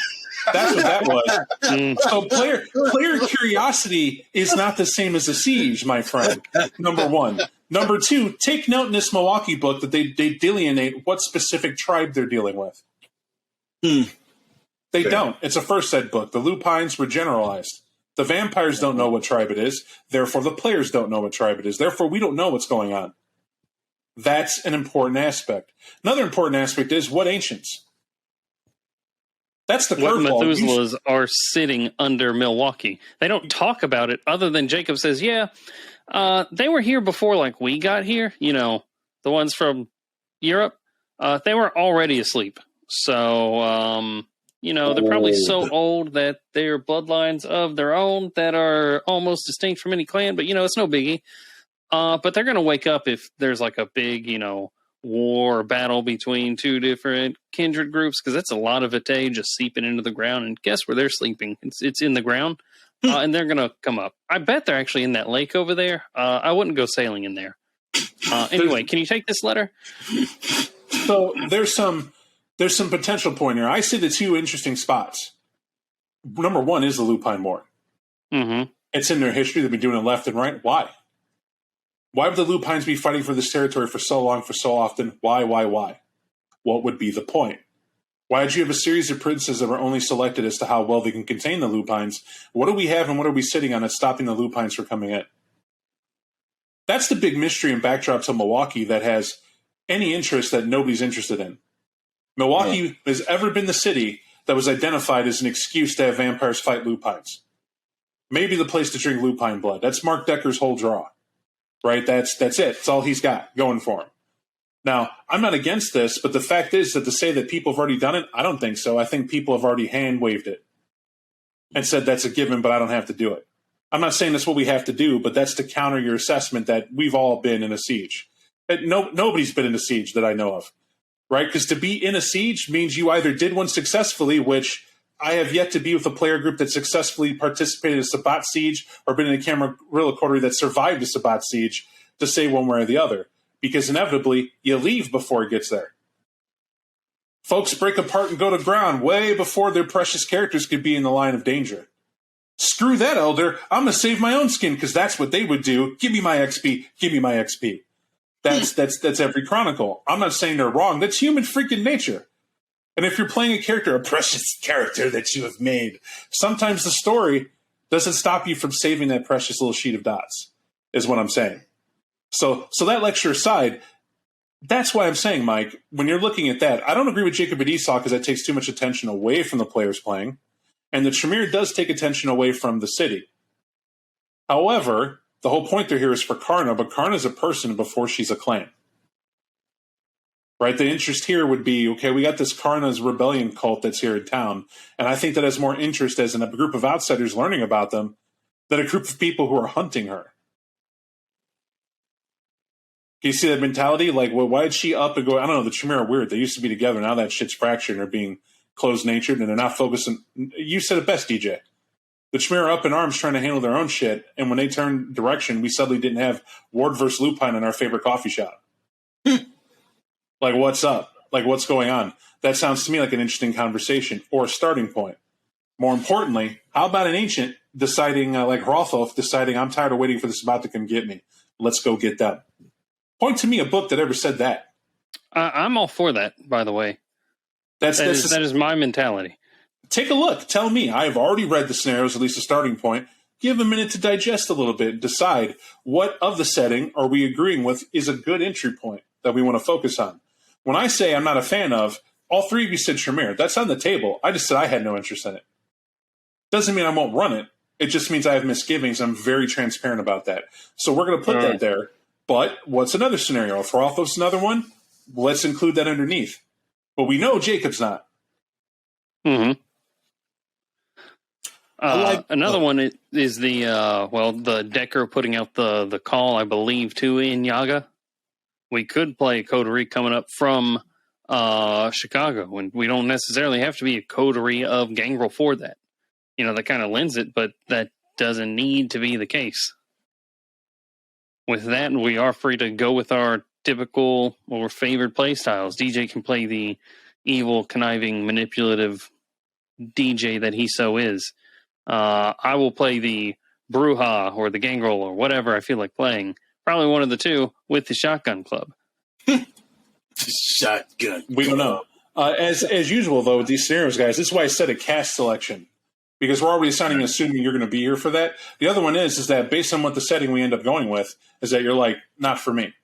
That's what that was. So player curiosity is not the same as a siege, my friend. Number one. Number two, take note in this Milwaukee book that they delineate what specific tribe they're dealing with. They don't. It's a first ed book. The lupines were generalized. The vampires don't know what tribe it is. Therefore, the players don't know what tribe it is. Therefore, we don't know what's going on. That's an important aspect. Another important aspect is what ancients. That's the curveball.
What Methuselahs are sitting under Milwaukee. They don't talk about it other than Jacob says, they were here before like we got here. The ones from Europe, they were already asleep. So, they're probably so old that they're bloodlines of their own that are almost distinct from any clan, but, it's no biggie. But they're going to wake up if there's like a big, war or battle between two different kindred groups, because that's a lot of Vitae just seeping into the ground. And guess where they're sleeping? It's in the ground, and they're going to come up. I bet they're actually in that lake over there. I wouldn't go sailing in there. Anyway, can you take this letter?
So there's some potential point here. I see the two interesting spots. Number one is the Lupine War.
Mm-hmm.
It's in their history. They've been doing it left and right. Why? Why would the Lupines be fighting for this territory for so long, for so often? Why? What would be the point? Why did you have a series of princes that were only selected as to how well they can contain the Lupines? What do we have and what are we sitting on that's stopping the Lupines from coming in? That's the big mystery and backdrop to Milwaukee that has any interest that nobody's interested in. Milwaukee has ever been the city that was identified as an excuse to have vampires fight lupines. Maybe the place to drink lupine blood. That's Mark Decker's whole draw, right? That's it. That's all he's got going for him. Now, I'm not against this, but the fact is that to say that people have already done it, I don't think so. I think people have already hand-waved it and said that's a given, but I don't have to do it. I'm not saying that's what we have to do, but that's to counter your assessment that we've all been in a siege. Nobody's been in a siege that I know of. Right? Because to be in a siege means you either did one successfully, which I have yet to be with a player group that successfully participated in a Sabbat siege or been in a Camarilla coterie that survived a Sabbat siege to say one way or the other. Because inevitably, you leave before it gets there. Folks break apart and go to ground way before their precious characters could be in the line of danger. Screw that, Elder. I'm going to save my own skin because that's what they would do. Give me my XP. Give me my XP. That's every chronicle. I'm not saying they're wrong. That's human freaking nature. And if you're playing a character, a precious character that you have made, sometimes the story doesn't stop you from saving that precious little sheet of dots, is what I'm saying. So that lecture aside, that's why I'm saying, Mike, when you're looking at that, I don't agree with Jacob and Esau because that takes too much attention away from the players playing. And the Tremere does take attention away from the city. However, the whole point there here is for Carna, but Carna's a person before she's a clan. Right? The interest here would be, okay, we got this Carna's rebellion cult that's here in town, and I think that has more interest as in a group of outsiders learning about them than a group of people who are hunting her. Can you see that mentality? Like, well, why did she up and go? I don't know. The Tremere are weird. They used to be together. Now that shit's fractured and are being closed-natured, and they're not focusing. You said it best, DJ. The Tremere are up in arms trying to handle their own shit, and when they turned direction, we suddenly didn't have Ward versus Lupine in our favorite coffee shop. Like, what's up? Like, what's going on? That sounds to me like an interesting conversation or a starting point. More importantly, how about an ancient deciding, like Hrolthof, deciding, I'm tired of waiting for this about to come get me. Let's go get them. Point to me a book that ever said that.
I'm all for that, by the way. That is my mentality.
Take a look. Tell me. I have already read the scenarios, at least a starting point. Give a minute to digest a little bit. Decide what of the setting are we agreeing with is a good entry point that we want to focus on. When I say I'm not a fan of, all three of you said Tremere. That's on the table. I just said I had no interest in it. Doesn't mean I won't run it. It just means I have misgivings. I'm very transparent about that. So we're going to put that there. But what's another scenario? If Hrolthof's another one, let's include that underneath. But we know Jacob's not.
Mm-hmm. Another one is the Decker putting out the call, I believe, too, in Yaga. We could play a coterie coming up from Chicago, and we don't necessarily have to be a coterie of Gangrel for that. You know, that kind of lends it, but that doesn't need to be the case. With that, we are free to go with our typical or favored play styles. DJ can play the evil, conniving, manipulative DJ that he so is. I will play the Bruja or the Gangrel or whatever I feel like playing. Probably one of the two with the Shotgun Club.
Shotgun.
We don't know. As usual, though, with these scenarios, guys, this is why I said a cast selection. Because we're already assigning and assuming you're going to be here for that. The other one is that based on what the setting we end up going with, is that you're like, not for me.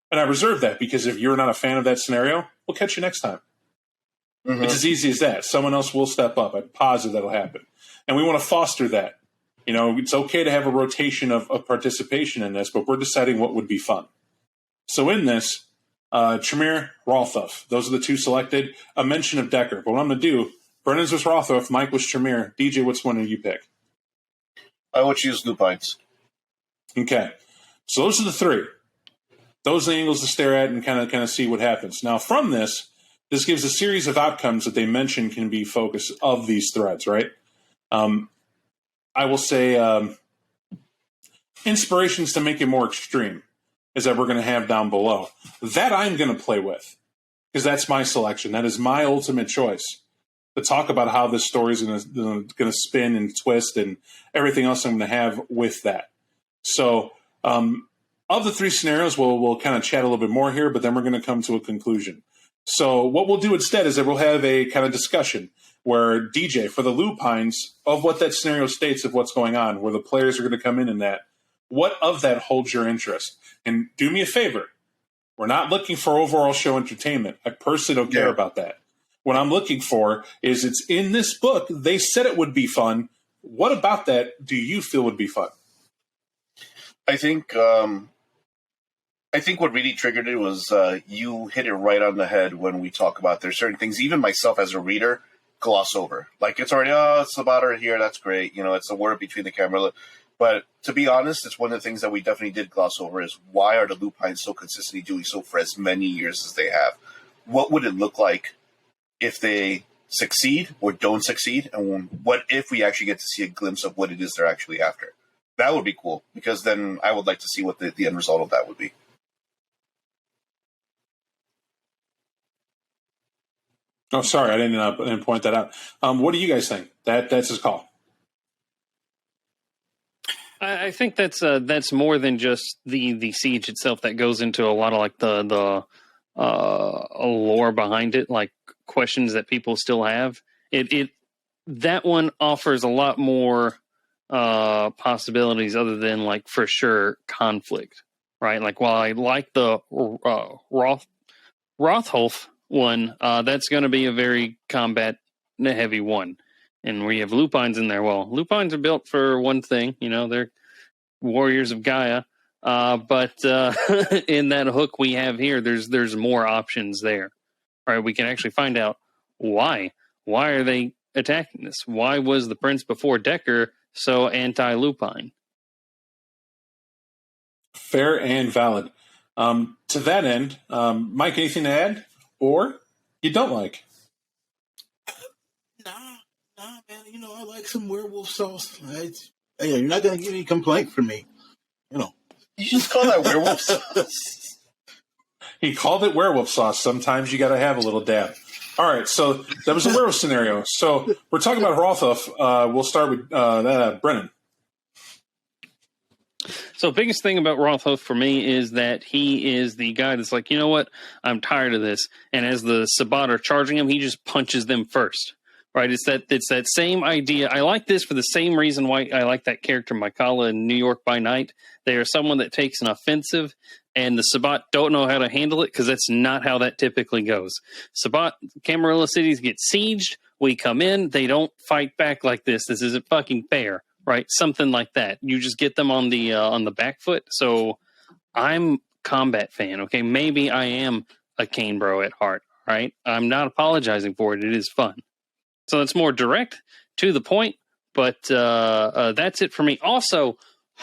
And I reserve that because if you're not a fan of that scenario, we'll catch you next time. Mm-hmm. It's as easy as that. Someone else will step up. I'm positive that'll happen. And we want to foster that. You know, it's okay to have a rotation of participation in this, but we're deciding what would be fun. So in this, Tremere, Hrolthof, those are the two selected. A mention of Decker. But what I'm going to do, Brennan's was Hrolthof, Mike was Tremere. DJ, which one do you pick?
I would choose Lupines.
Okay. So those are the three. Those are the angles to stare at and kind of see what happens. Now, from this gives a series of outcomes that they mention can be focus of these threads, right? I will say inspirations to make it more extreme is that we're going to have down below. That I'm going to play with because that's my selection. That is my ultimate choice to talk about how this story is going to spin and twist and everything else I'm going to have with that. So of the three scenarios, we'll kind of chat a little bit more here, but then we're going to come to a conclusion. So what we'll do instead is that we'll have a kind of discussion where DJ, for the Lupines, of what that scenario states of what's going on, where the players are going to come in that, what of that holds your interest? And do me a favor. We're not looking for overall show entertainment. I personally don't care about that. What I'm looking for is it's in this book. They said it would be fun. What about that do you feel would be fun?
I think what really triggered it was you hit it right on the head when we talk about there's certain things, even myself as a reader, gloss over. Like it's already, it's about her here, that's great. You know, it's a word between the camera. But to be honest, it's one of the things that we definitely did gloss over is why are the Lupines so consistently doing so for as many years as they have? What would it look like if they succeed or don't succeed? And what if we actually get to see a glimpse of what it is they're actually after? That would be cool because then I would like to see what the end result of that would be.
Oh, sorry, I didn't point that out. What do you guys think? That's his call.
I think that's more than just the siege itself. That goes into a lot of like the lore behind it, like questions that people still have. That one offers a lot more possibilities other than like for sure conflict, right? Like while I like the Hrolthof one, that's going to be a very combat heavy one. And we have Lupines in there. Well, Lupines are built for one thing, you know, they're warriors of Gaia. But in that hook we have here, there's more options there. All right, we can actually find out why. Why are they attacking this? Why was the prince before Decker so anti-Lupine?
Fair and valid. To that end, Mike, anything to add or you don't like?
Nah, man. You know, I like some werewolf sauce. Hey, you're not gonna get any complaint from me. You know,
You just call that werewolf sauce?
He called it werewolf sauce. Sometimes you got to have a little dab. All right, so that was a werewolf scenario. So we're talking about Rothoff. We'll start with Brennan.
So biggest thing about Rothoff for me is that he is the guy that's like, you know what? I'm tired of this. And as the Sabbat are charging him, he just punches them first. Right? It's that same idea. I like this for the same reason why I like that character Mykala in New York by Night. They are someone that takes an offensive, and the Sabbat don't know how to handle it because that's not how that typically goes. Sabbat, Camarilla cities get sieged. We come in. They don't fight back like this. This isn't fucking fair. Right, something like that. You just get them on the back foot. So I'm combat fan. Okay, maybe I am a Kane bro at heart. Right, I'm not apologizing for it. It is fun. So it's more direct, to the point. But that's it for me. Also,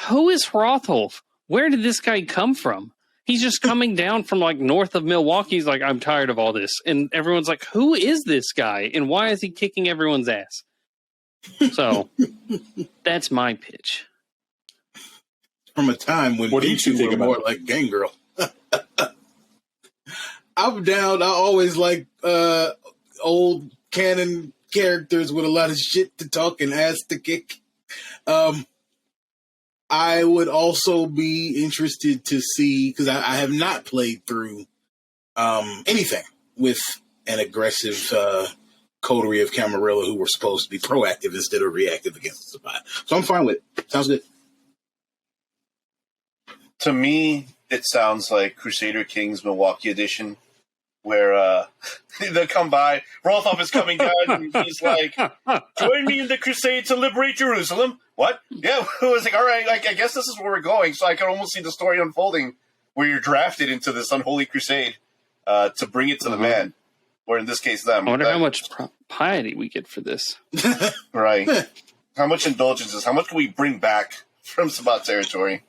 who is Rotholf? Where did this guy come from? He's just coming down from like north of Milwaukee. He's like, I'm tired of all this, and everyone's like, who is this guy, and why is he kicking everyone's ass? So that's my pitch.
From a time when
what do you two think
were
about
more
it?
like Gang Girl. I'm down. I always like old canon characters with a lot of shit to talk and ass to kick. I would also be interested to see, because I have not played through anything with an aggressive coterie of Camarilla who were supposed to be proactive instead of reactive against the Sabbat. So I'm fine with it. Sounds good.
To me, it sounds like Crusader Kings Milwaukee edition, where they come by, Rothoff is coming down, and he's like, join me in the crusade to liberate Jerusalem. What? Yeah, it was like, all right, like, I guess this is where we're going. So I can almost see the story unfolding where you're drafted into this unholy crusade to bring it to the man. Or in this case, them.
I wonder how much piety we get for this.
Right. How much indulgences? How much can we bring back from Sabbat territory?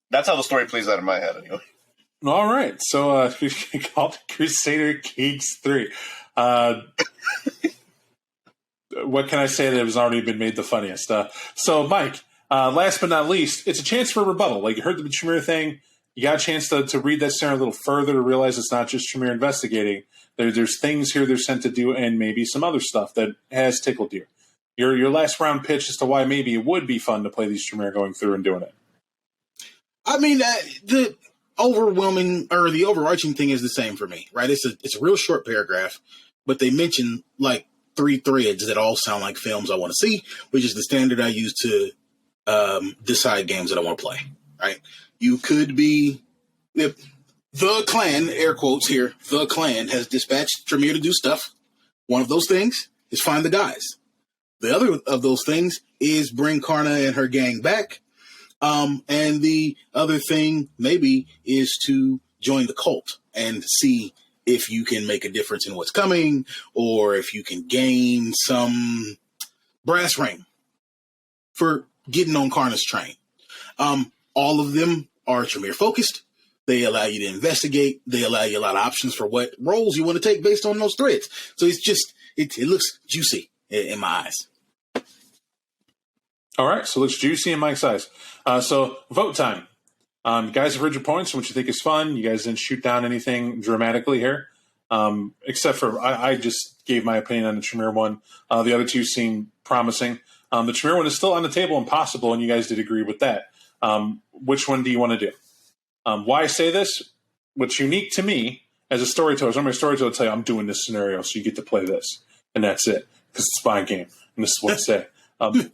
That's how the story plays out in my head, anyway.
All right, so we called it Crusader Kings 3. What can I say that has already been made the funniest? So, Mike, last but not least, it's a chance for a rebuttal. Like, you heard the Tremere thing. You got a chance to read that scenario a little further to realize it's not just Tremere investigating. There's things here they're sent to do and maybe some other stuff that has tickled you. Your last round pitch as to why maybe it would be fun to play these Tremere going through and doing it.
I mean, the overwhelming or the overarching thing is the same for me, right? It's a real short paragraph, but they mention like 3 threads that all sound like films I want to see, which is the standard I use to decide games that I want to play, right? You could be the clan, air quotes here, the clan has dispatched Tremere to do stuff. One of those things is find the guys. The other of those things is bring Carna and her gang back. And the other thing maybe is to join the cult and see if you can make a difference in what's coming, or if you can gain some brass ring for getting on Carna's train. All of them are Tremere focused. They allow you to investigate. They allow you a lot of options for what roles you want to take based on those threads. So it's just, it looks juicy in my eyes.
All right, so it looks juicy in Mike's eyes. So vote time. You guys have heard your points, what you think is fun. You guys didn't shoot down anything dramatically here, except for I just gave my opinion on the Tremere one. The other two seem promising. The Tremere one is still on the table and possible, and you guys did agree with that. Which one do you want to do? Why I say this? What's unique to me as a storyteller, I'm a storyteller to tell you I'm doing this scenario, so you get to play this, and that's it, because it's my game, and this is what I say.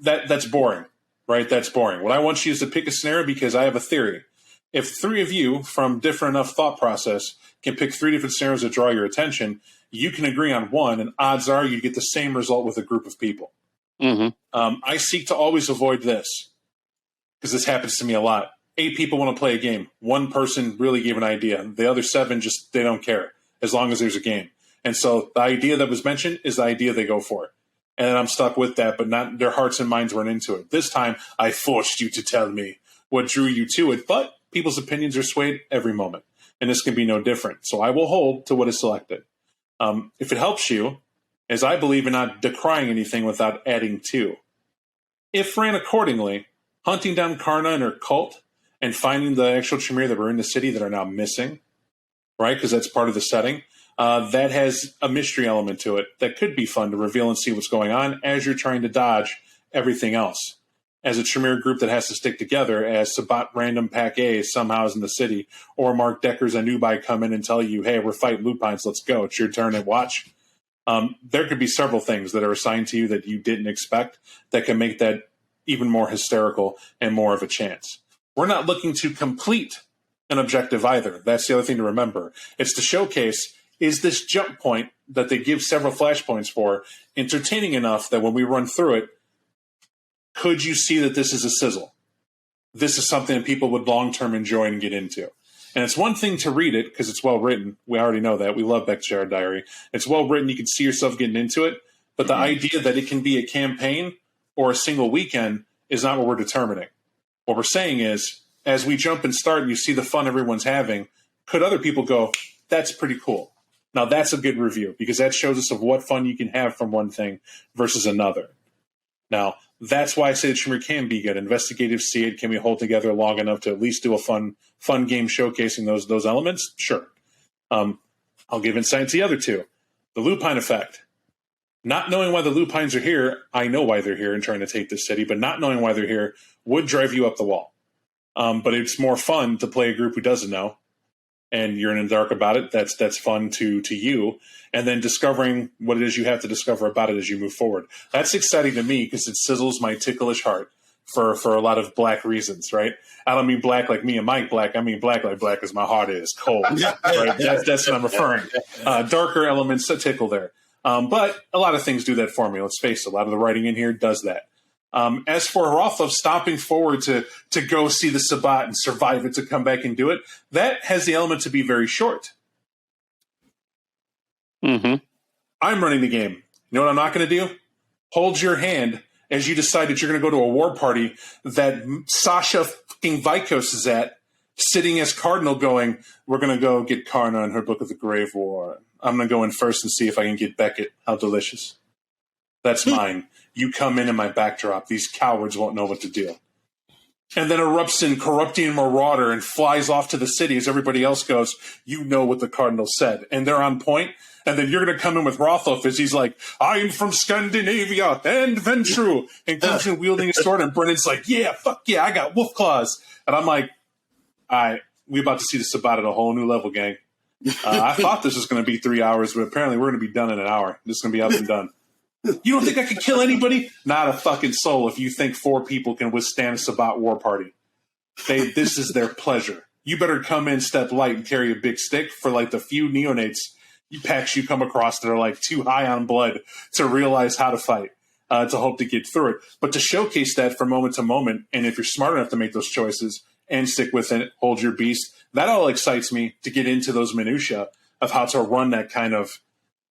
That's boring, right? That's boring. What I want you is to pick a scenario because I have a theory. If 3 of you from different enough thought process can pick 3 different scenarios that draw your attention, you can agree on one, and odds are you get the same result with a group of people.
Mm-hmm.
I seek to always avoid this because this happens to me a lot. 8 people want to play a game. 1 person really gave an idea. The other 7 just, they don't care as long as there's a game. And so the idea that was mentioned is the idea they go for. And I'm stuck with that, but not their hearts and minds weren't into it. This time, I forced you to tell me what drew you to it, but people's opinions are swayed every moment, and this can be no different. So I will hold to what is selected. If it helps you, as I believe in not decrying anything without adding to, if ran accordingly, hunting down Carna and her cult and finding the actual Tremere that were in the city that are now missing, right? Because that's part of the setting. That has a mystery element to it that could be fun to reveal and see what's going on as you're trying to dodge everything else. As a Tremere group that has to stick together, as Sabat Random Pack A somehow is in the city, or Mark Decker's Anubai come in and tell you, hey, we're fighting lupines, let's go, it's your turn and watch. There could be several things that are assigned to you that you didn't expect that can make that even more hysterical and more of a chance. We're not looking to complete an objective either. That's the other thing to remember. It's to showcase, is this jump point that they give several flashpoints for entertaining enough that when we run through it, could you see that this is a sizzle? This is something that people would long-term enjoy and get into. And it's one thing to read it because it's well written. We already know that. We love Beckett's Jyhad Diary. It's well written. You can see yourself getting into it. But the idea that it can be a campaign or a single weekend is not what we're determining. What we're saying is, as we jump and start and you see the fun everyone's having, could other people go, that's pretty cool. Now that's a good review because that shows us of what fun you can have from one thing versus another. Now, that's why I say the Tremere can be good. Investigative, see it. Can we hold together long enough to at least do a fun game showcasing those elements? Sure. I'll give insight to the other two. The lupine effect. Not knowing why the lupines are here, I know why they're here and trying to take this city, but not knowing why they're here would drive you up the wall. But it's more fun to play a group who doesn't know, and you're in the dark about it. That's fun to you. And then discovering what it is you have to discover about it as you move forward. That's exciting to me because it sizzles my ticklish heart for a lot of black reasons, right? I don't mean black like me and Mike Black. I mean black like black as my heart is cold. Right? That's what I'm referring. Darker elements that tickle there. But a lot of things do that for me. Let's face it. A lot of the writing in here does that. As for Rothov stomping forward to go see the Sabat and survive it to come back and do it, that has the element to be very short.
Mm-hmm.
I'm running the game. You know what I'm not going to do? Hold your hand as you decide that you're going to go to a war party that Sasha fucking Vikos is at, sitting as Cardinal going, we're going to go get Carna in her Book of the Grave War. I'm going to go in first and see if I can get Beckett. How delicious. That's mine. You come in my backdrop. These cowards won't know what to do. And then erupts in corrupting marauder and flies off to the city as everybody else goes, you know what the Cardinal said. And they're on point. And then you're going to come in with Rothov as he's like, I'm from Scandinavia and Ventru. And comes in wielding a sword. And Brennan's like, yeah, fuck yeah, I got wolf claws. And I'm like, all right, we about to see the Sabat at a whole new level, gang. I thought this was going to be 3 hours, but apparently we're going to be done in an hour. This is going to be up and done. You don't think I could kill anybody? Not a fucking soul if you think 4 people can withstand a Sabat war party. This is their pleasure. You better come in, step light, and carry a big stick for like the few neonates packs you come across that are like too high on blood to realize how to fight, to hope to get through it. But to showcase that from moment to moment, and if you're smart enough to make those choices and stick with it, hold your beast, that all excites me to get into those minutia of how to run that kind of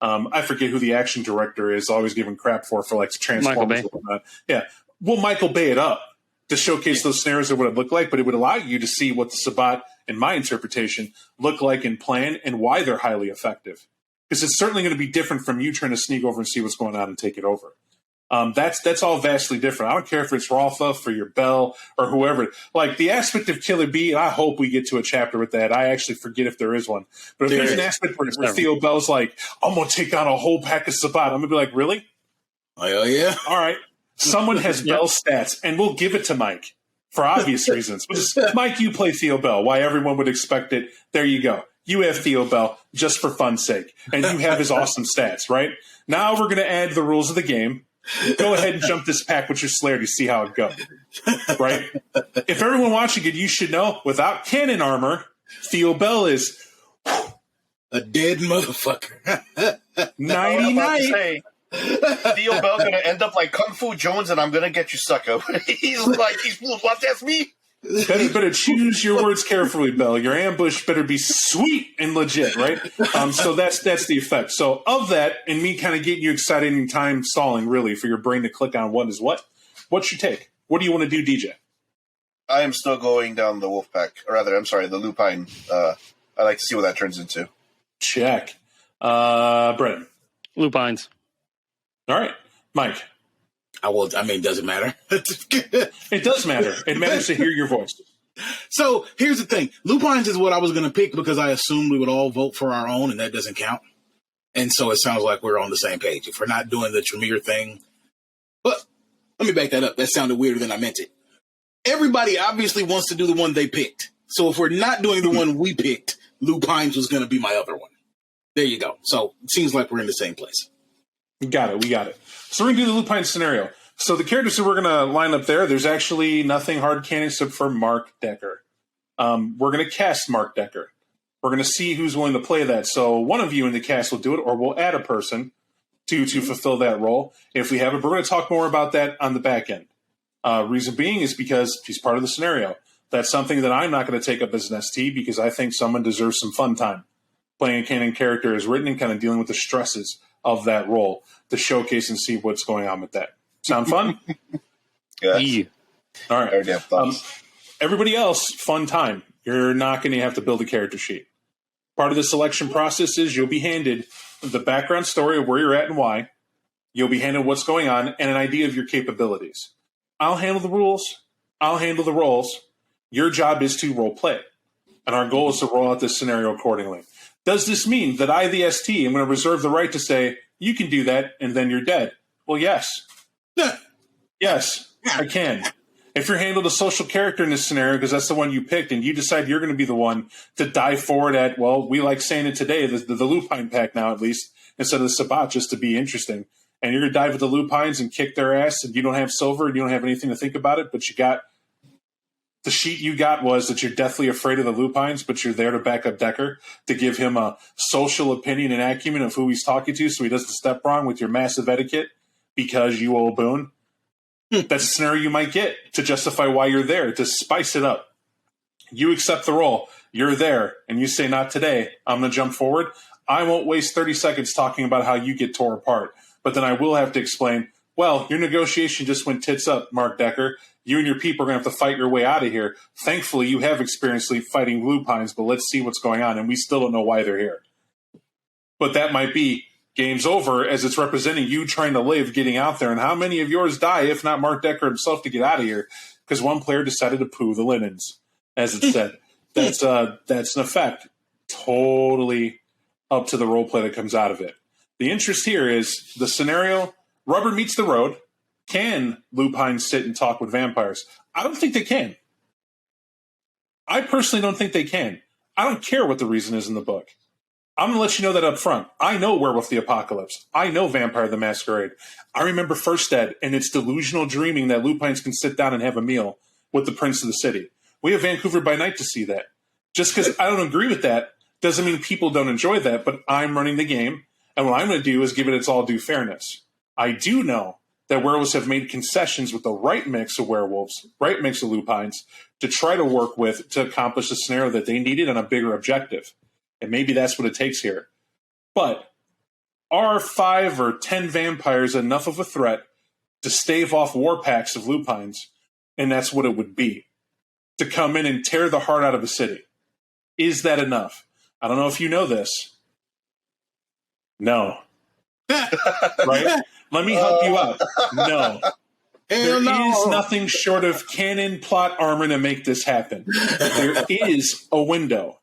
I forget who the action director is, always giving crap for like Transformers. Yeah. We'll Michael Bay it up to showcase those scenarios of what it looked like, but it would allow you to see what the Sabat, in my interpretation, look like in plan and why they're highly effective. Because it's certainly going to be different from you trying to sneak over and see what's going on and take it over. That's all vastly different. I don't care if it's Rothov or your Bell or whoever. Like the aspect of Killer Bee, and I hope we get to a chapter with that. I actually forget if there is one. But if there's an aspect where Theo Bell's like, I'm going to take on a whole pack of Sabat, I'm going to be like, really?
Oh, yeah.
All right. Someone has Bell stats, and we'll give it to Mike for obvious reasons. Mike, you play Theo Bell. Why everyone would expect it. There you go. You have Theo Bell just for fun's sake, and you have his awesome stats, right? Now we're going to add the rules of the game. Go ahead and jump this pack with your Slayer to see how it goes, right? If everyone watching it, you should know, without cannon armor, Theo Bell is
a dead motherfucker.
99.
Theo Bell going to end up like Kung Fu Jones, and I'm going to get you, sucker. He's like, what? That's me.
Better choose your words carefully, Bell. Your ambush better be sweet and legit, right? So that's the effect. So of that, and me kind of getting you excited and time stalling, really, for your brain to click on what is what. What's your take? What do you want to do, DJ?
I am still going down the wolf pack, or rather, I'm sorry, the lupine. I like to see what that turns into.
Check. Brennan.
Lupines.
All right. Mike.
It doesn't matter.
It does matter. It matters to hear your voice.
So here's the thing. Lupines is what I was going to pick because I assumed we would all vote for our own, and that doesn't count. And so it sounds like we're on the same page. If we're not doing the Tremere thing. But let me back that up. That sounded weirder than I meant it. Everybody obviously wants to do the one they picked. So if we're not doing the one we picked, Lupines was going to be my other one. There you go. So it seems like we're in the same place.
We got it. So we're going to do the Lupine scenario. So the characters that we're going to line up there's actually nothing hard canon except for Mark Decker. We're going to cast Mark Decker. We're going to see who's willing to play that. So one of you in the cast will do it, or we'll add a person to fulfill that role. If we have it, we're going to talk more about that on the back end. Reason being is because he's part of the scenario. That's something that I'm not going to take up as an ST because I think someone deserves some fun time playing a canon character as written and kind of dealing with the stresses of that role to showcase and see what's going on with that. Sound fun?
Yeah.
All right. Everybody else, fun time. You're not going to have to build a character sheet. Part of the selection process is you'll be handed the background story of where you're at and why. You'll be handed what's going on and an idea of your capabilities. I'll handle the rules. I'll handle the roles. Your job is to role play. And our goal is to roll out this scenario accordingly. Does this mean that I, the ST, am going to reserve the right to say, you can do that, and then you're dead? Well, yes. Yes, I can. If you're handled a social character in this scenario, because that's the one you picked, and you decide you're going to be the one to dive forward at, well, we like saying it today, the Lupine pack now at least, instead of the Sabbat, just to be interesting. And you're going to dive with the Lupines and kick their ass, and you don't have silver, and you don't have anything to think about it, but you got the sheet you got was that you're deathly afraid of the Lupines, but you're there to back up Decker to give him a social opinion and acumen of who he's talking to so he doesn't step wrong with your massive etiquette because you owe a boon. That's a scenario you might get to justify why you're there, to spice it up. You accept the role. You're there, and you say, not today. I'm going to jump forward. I won't waste 30 seconds talking about how you get tore apart, but then I will have to explain, well, your negotiation just went tits up, Mark Decker. You and your people are going to have to fight your way out of here. Thankfully, you have experience fighting Lupines, but let's see what's going on, and we still don't know why they're here. But that might be game's over as it's representing you trying to live, getting out there, and how many of yours die, if not Mark Decker himself, to get out of here because one player decided to poo the linens, as it said. That's an effect. Totally up to the role play that comes out of it. The interest here is the scenario, rubber meets the road. Can Lupines sit and talk with vampires? I don't think they can. I personally don't think they can. I don't care what the reason is in the book. I'm going to let you know that up front. I know Werewolf the Apocalypse. I know Vampire the Masquerade. I remember First Ed and its delusional dreaming that Lupines can sit down and have a meal with the Prince of the City. We have Vancouver by Night to see that. Just because I don't agree with that doesn't mean people don't enjoy that, but I'm running the game, and what I'm going to do is give it its all due fairness. I do know that werewolves have made concessions with the right mix of werewolves, right mix of lupines, to try to work with to accomplish the scenario that they needed on a bigger objective. And maybe that's what it takes here. But are 5 or 10 vampires enough of a threat to stave off war packs of lupines? And that's what it would be. To come in and tear the heart out of a city. Is that enough? I don't know if you know this. No. Right? Let me help you out. No. There is nothing short of canon plot armor to make this happen. There is a window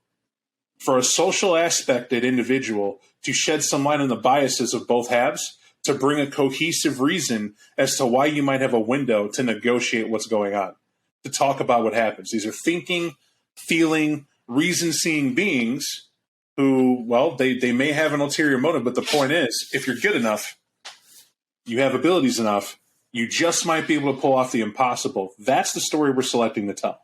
for a social aspected individual to shed some light on the biases of both halves, to bring a cohesive reason as to why you might have a window to negotiate what's going on, to talk about what happens. These are thinking, feeling, reason-seeing beings who, well, they may have an ulterior motive, but the point is, if you're good enough, you have abilities enough, you just might be able to pull off the impossible. That's the story we're selecting to tell.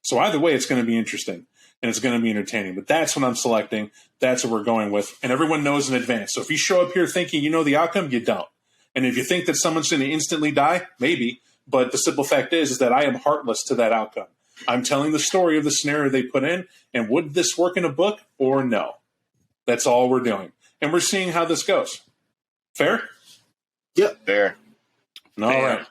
So either way, it's going to be interesting and it's going to be entertaining. But that's what I'm selecting. That's what we're going with. And everyone knows in advance. So if you show up here thinking you know the outcome, you don't. And if you think that someone's going to instantly die, maybe. But the simple fact is that I am heartless to that outcome. I'm telling the story of the scenario they put in. And would this work in a book or no? That's all we're doing. And we're seeing how this goes. Fair?
Yep.
Fair.
All right.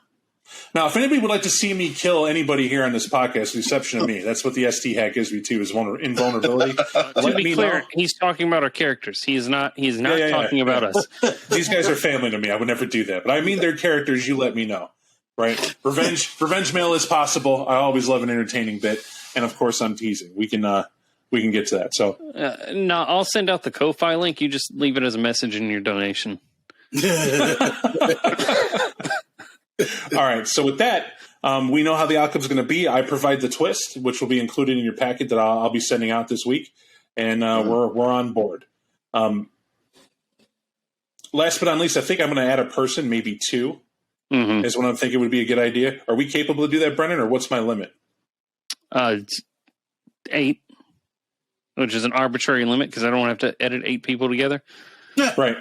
Now, if anybody would like to see me kill anybody here on this podcast, with the exception of me, that's what the ST hack gives me too, is invulnerability.
To be clear, he's talking about our characters. He's not talking about us.
These guys are family to me. I would never do that. But I mean their characters, you let me know. Right? Revenge mail is possible. I always love an entertaining bit. And of course I'm teasing. We can get to that. So
no, I'll send out the Ko-Fi link. You just leave it as a message in your donation.
All right. So with that, we know how the outcome is going to be. I provide the twist, which will be included in your packet that I'll be sending out this week, and we're on board. Last but not least, I think I'm going to add a person, maybe two, is what I'm thinking would be a good idea. Are we capable to do that, Brennan, or what's my limit?
8, which is an arbitrary limit because I don't have to edit 8 people together.
Right.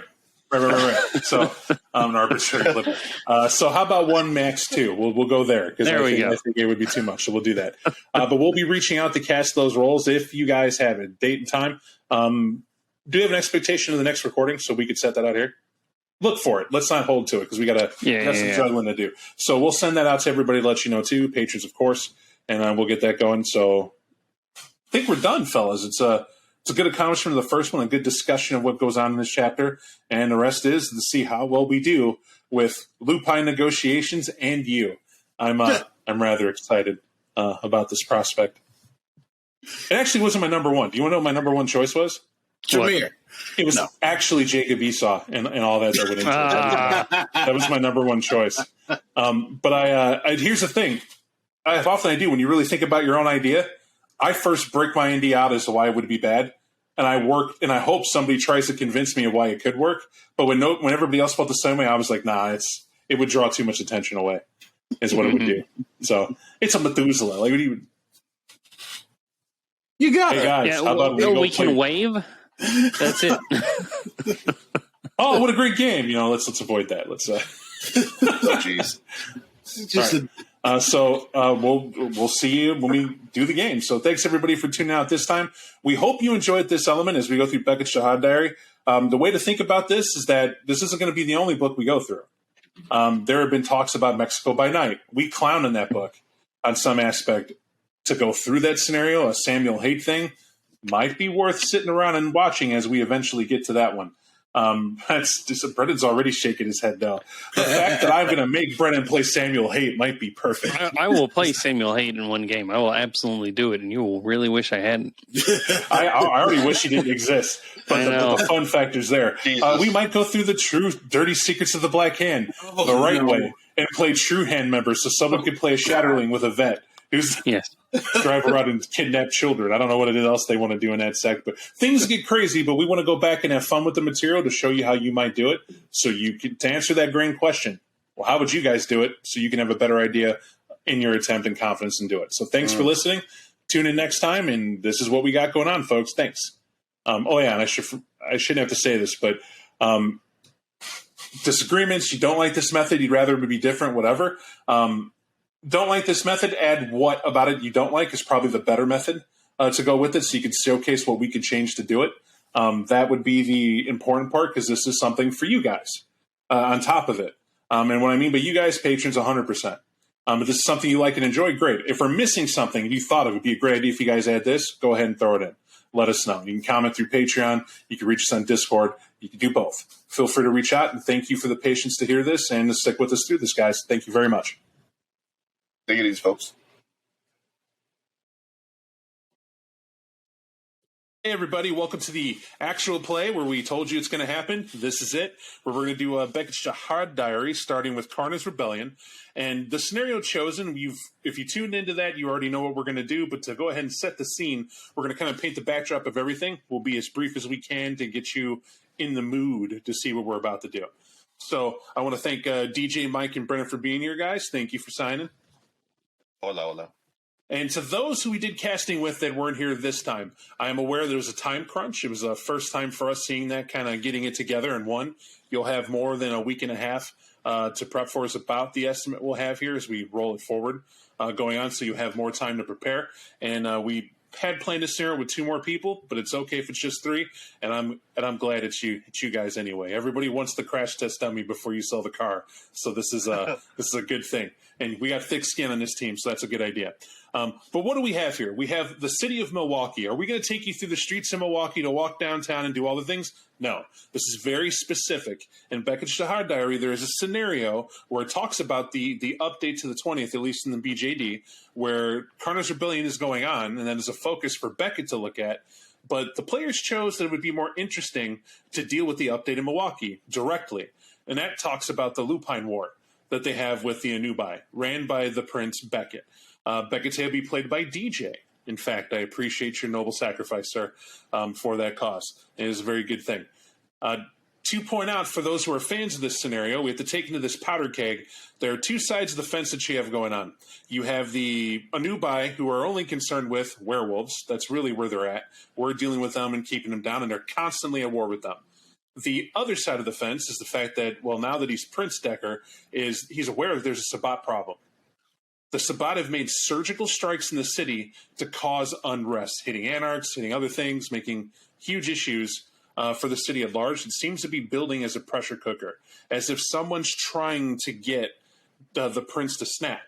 So an arbitrary limit. So how about 1 max 2? We'll go there because I think it would be too much. So we'll do that. But we'll be reaching out to cast those roles if you guys have a date and time. Do you have an expectation of the next recording so we could set that out here? Look for it. Let's not hold to it because we got some juggling to do. So we'll send that out to everybody to let you know too, patrons of course, and we'll get that going. So I think we're done, fellas. It's a good accomplishment of the first one, a good discussion of what goes on in this chapter, and the rest is to see how well we do with lupine negotiations and you. I'm rather excited about this prospect. It actually wasn't my number one. Do you want to know what my number one choice was?
Jameer.
It was actually Jacob Esau and all that went into it. That was my number one choice. But I here's the thing. I do when you really think about your own idea. I first break my idea out as to why it would be bad, and I hope somebody tries to convince me of why it could work. But when everybody else felt the same way, I was like, nah, it would draw too much attention away, is what it would do. So it's a Methuselah. Like,
you got
hey
it.
guys,
Yeah,
how about
we can wave? That's it.
Oh, what a great game! Let's avoid that. Let's.
Jeez.
We'll see you when we do the game. So thanks everybody for tuning out this time. We hope you enjoyed this element as we go through Beckett's Jyhad Diary. The way to think about this is that this isn't going to be the only book we go through. There have been talks about Mexico by Night. We clown in that book on some aspect. To go through that scenario, a Samuel Haight thing, might be worth sitting around and watching as we eventually get to that one. Brennan's already shaking his head, though. The fact that I'm going to make Brennan play Samuel Haight might be perfect.
I will play Samuel Haight in one game. I will absolutely do it, and you will really wish I hadn't.
I already wish he didn't exist, but the fun factor's there. We might go through the true dirty secrets of the Black Hand the right way and play true hand members so someone could play a Shatterling with a vet who's drive around and kidnap children. I don't know what it is else they want to do in that sect, but things get crazy. But we want to go back and have fun with the material to show you how you might do it. So to answer that grand question, well, how would you guys do it? So you can have a better idea in your attempt and confidence and do it. So thanks for listening. Tune in next time, and this is what we got going on, folks. Thanks. And I shouldn't have to say this, but disagreements. You don't like this method. You'd rather it be different. Whatever. Don't like this method, add what about it you don't like is probably the better method to go with it so you can showcase what we could change to do it. That would be the important part because this is something for you guys on top of it. And what I mean by you guys, patrons, 100%. If this is something you like and enjoy, great. If we're missing something and you thought it would be a great idea if you guys add this, go ahead and throw it in. Let us know. You can comment through Patreon. You can reach us on Discord. You can do both. Feel free to reach out, and thank you for the patience to hear this and to stick with us through this, guys. Thank you very much.
Take it easy, folks.
Hey, everybody. Welcome to the actual play where we told you it's going to happen. This is it. Where we're going to do Beckett's Jyhad Diary, starting with Carna's Rebellion. And the scenario chosen, if you tuned into that, you already know what we're going to do. But to go ahead and set the scene, we're going to kind of paint the backdrop of everything. We'll be as brief as we can to get you in the mood to see what we're about to do. So I want to thank DJ, Mike, and Brennan for being here, guys. Thank you for signing.
Hola.
And to those who we did casting with that weren't here this time, I am aware there was a time crunch. It was the first time for us seeing that, kind of getting it together in one. You'll have more than a week and a half to prep for us about the estimate we'll have here as we roll it forward going on, so you have more time to prepare. And we had planned a scenario with 2 more people, but it's okay if it's just 3. And I'm glad it's you guys anyway. Everybody wants the crash test dummy before you sell the car, so this is a good thing. And we got thick skin on this team, so that's a good idea. But what do we have here? We have the city of Milwaukee. Are we going to take you through the streets of Milwaukee to walk downtown and do all the things? No. This is very specific. In Beckett's Jyhad diary, there is a scenario where it talks about the update to the 20th, at least in the BJD, where Carna's Rebellion is going on, and that is a focus for Beckett to look at. But the players chose that it would be more interesting to deal with the update in Milwaukee directly. And that talks about the Lupine War that they have with the Anubai, ran by the Prince Beckett. Beckett's will be played by DJ. In fact, I appreciate your noble sacrifice, sir, for that cause. It is a very good thing. To point out, for those who are fans of this scenario, we have to take into this powder keg. There are 2 sides of the fence that you have going on. You have the Anubai, who are only concerned with werewolves. That's really where they're at. We're dealing with them and keeping them down, and they're constantly at war with them. The other side of the fence is the fact that, well, now that he's Prince Decker, he's aware that there's a Sabbat problem. The Sabbat have made surgical strikes in the city to cause unrest, hitting anarchs, hitting other things, making huge issues for the city at large. It seems to be building as a pressure cooker, as if someone's trying to get the prince to snap,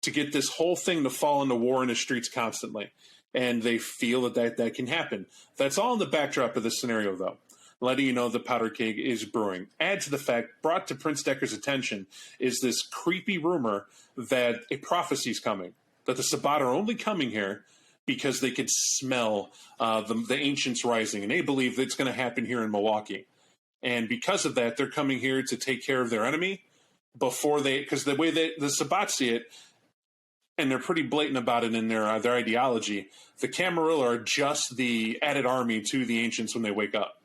to get this whole thing to fall into war in the streets constantly. And they feel that can happen. That's all in the backdrop of this scenario, though. Letting you know the powder keg is brewing. Add to the fact, brought to Prince Decker's attention, is this creepy rumor that a prophecy is coming, that the Sabbat are only coming here because they could smell the ancients rising, and they believe that it's going to happen here in Milwaukee. And because of that, they're coming here to take care of their enemy because the way the Sabbat see it, and they're pretty blatant about it in their ideology, the Camarilla are just the added army to the ancients when they wake up.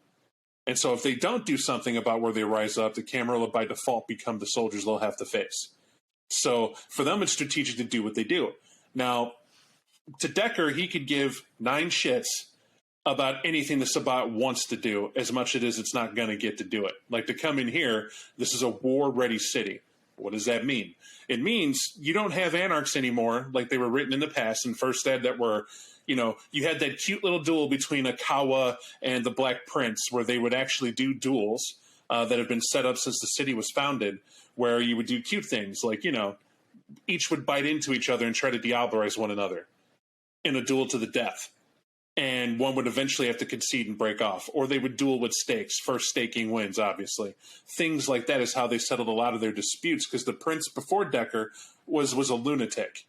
And so if they don't do something about where they rise up, the Camarilla by default become the soldiers they'll have to face. So for them, it's strategic to do what they do. Now, to Decker, he could give 9 shits about anything the Sabbat wants to do, as much as it's not going to get to do it. Like, to come in here, this is a war-ready city. What does that mean? It means you don't have anarchs anymore like they were written in the past in First Ed that were, you had that cute little duel between Akawa and the Black Prince where they would actually do duels that have been set up since the city was founded, where you would do cute things like, each would bite into each other and try to diabolarize one another in a duel to the death. And one would eventually have to concede and break off. Or they would duel with stakes. First staking wins, obviously. Things like that is how they settled a lot of their disputes, because the prince before Decker was a lunatic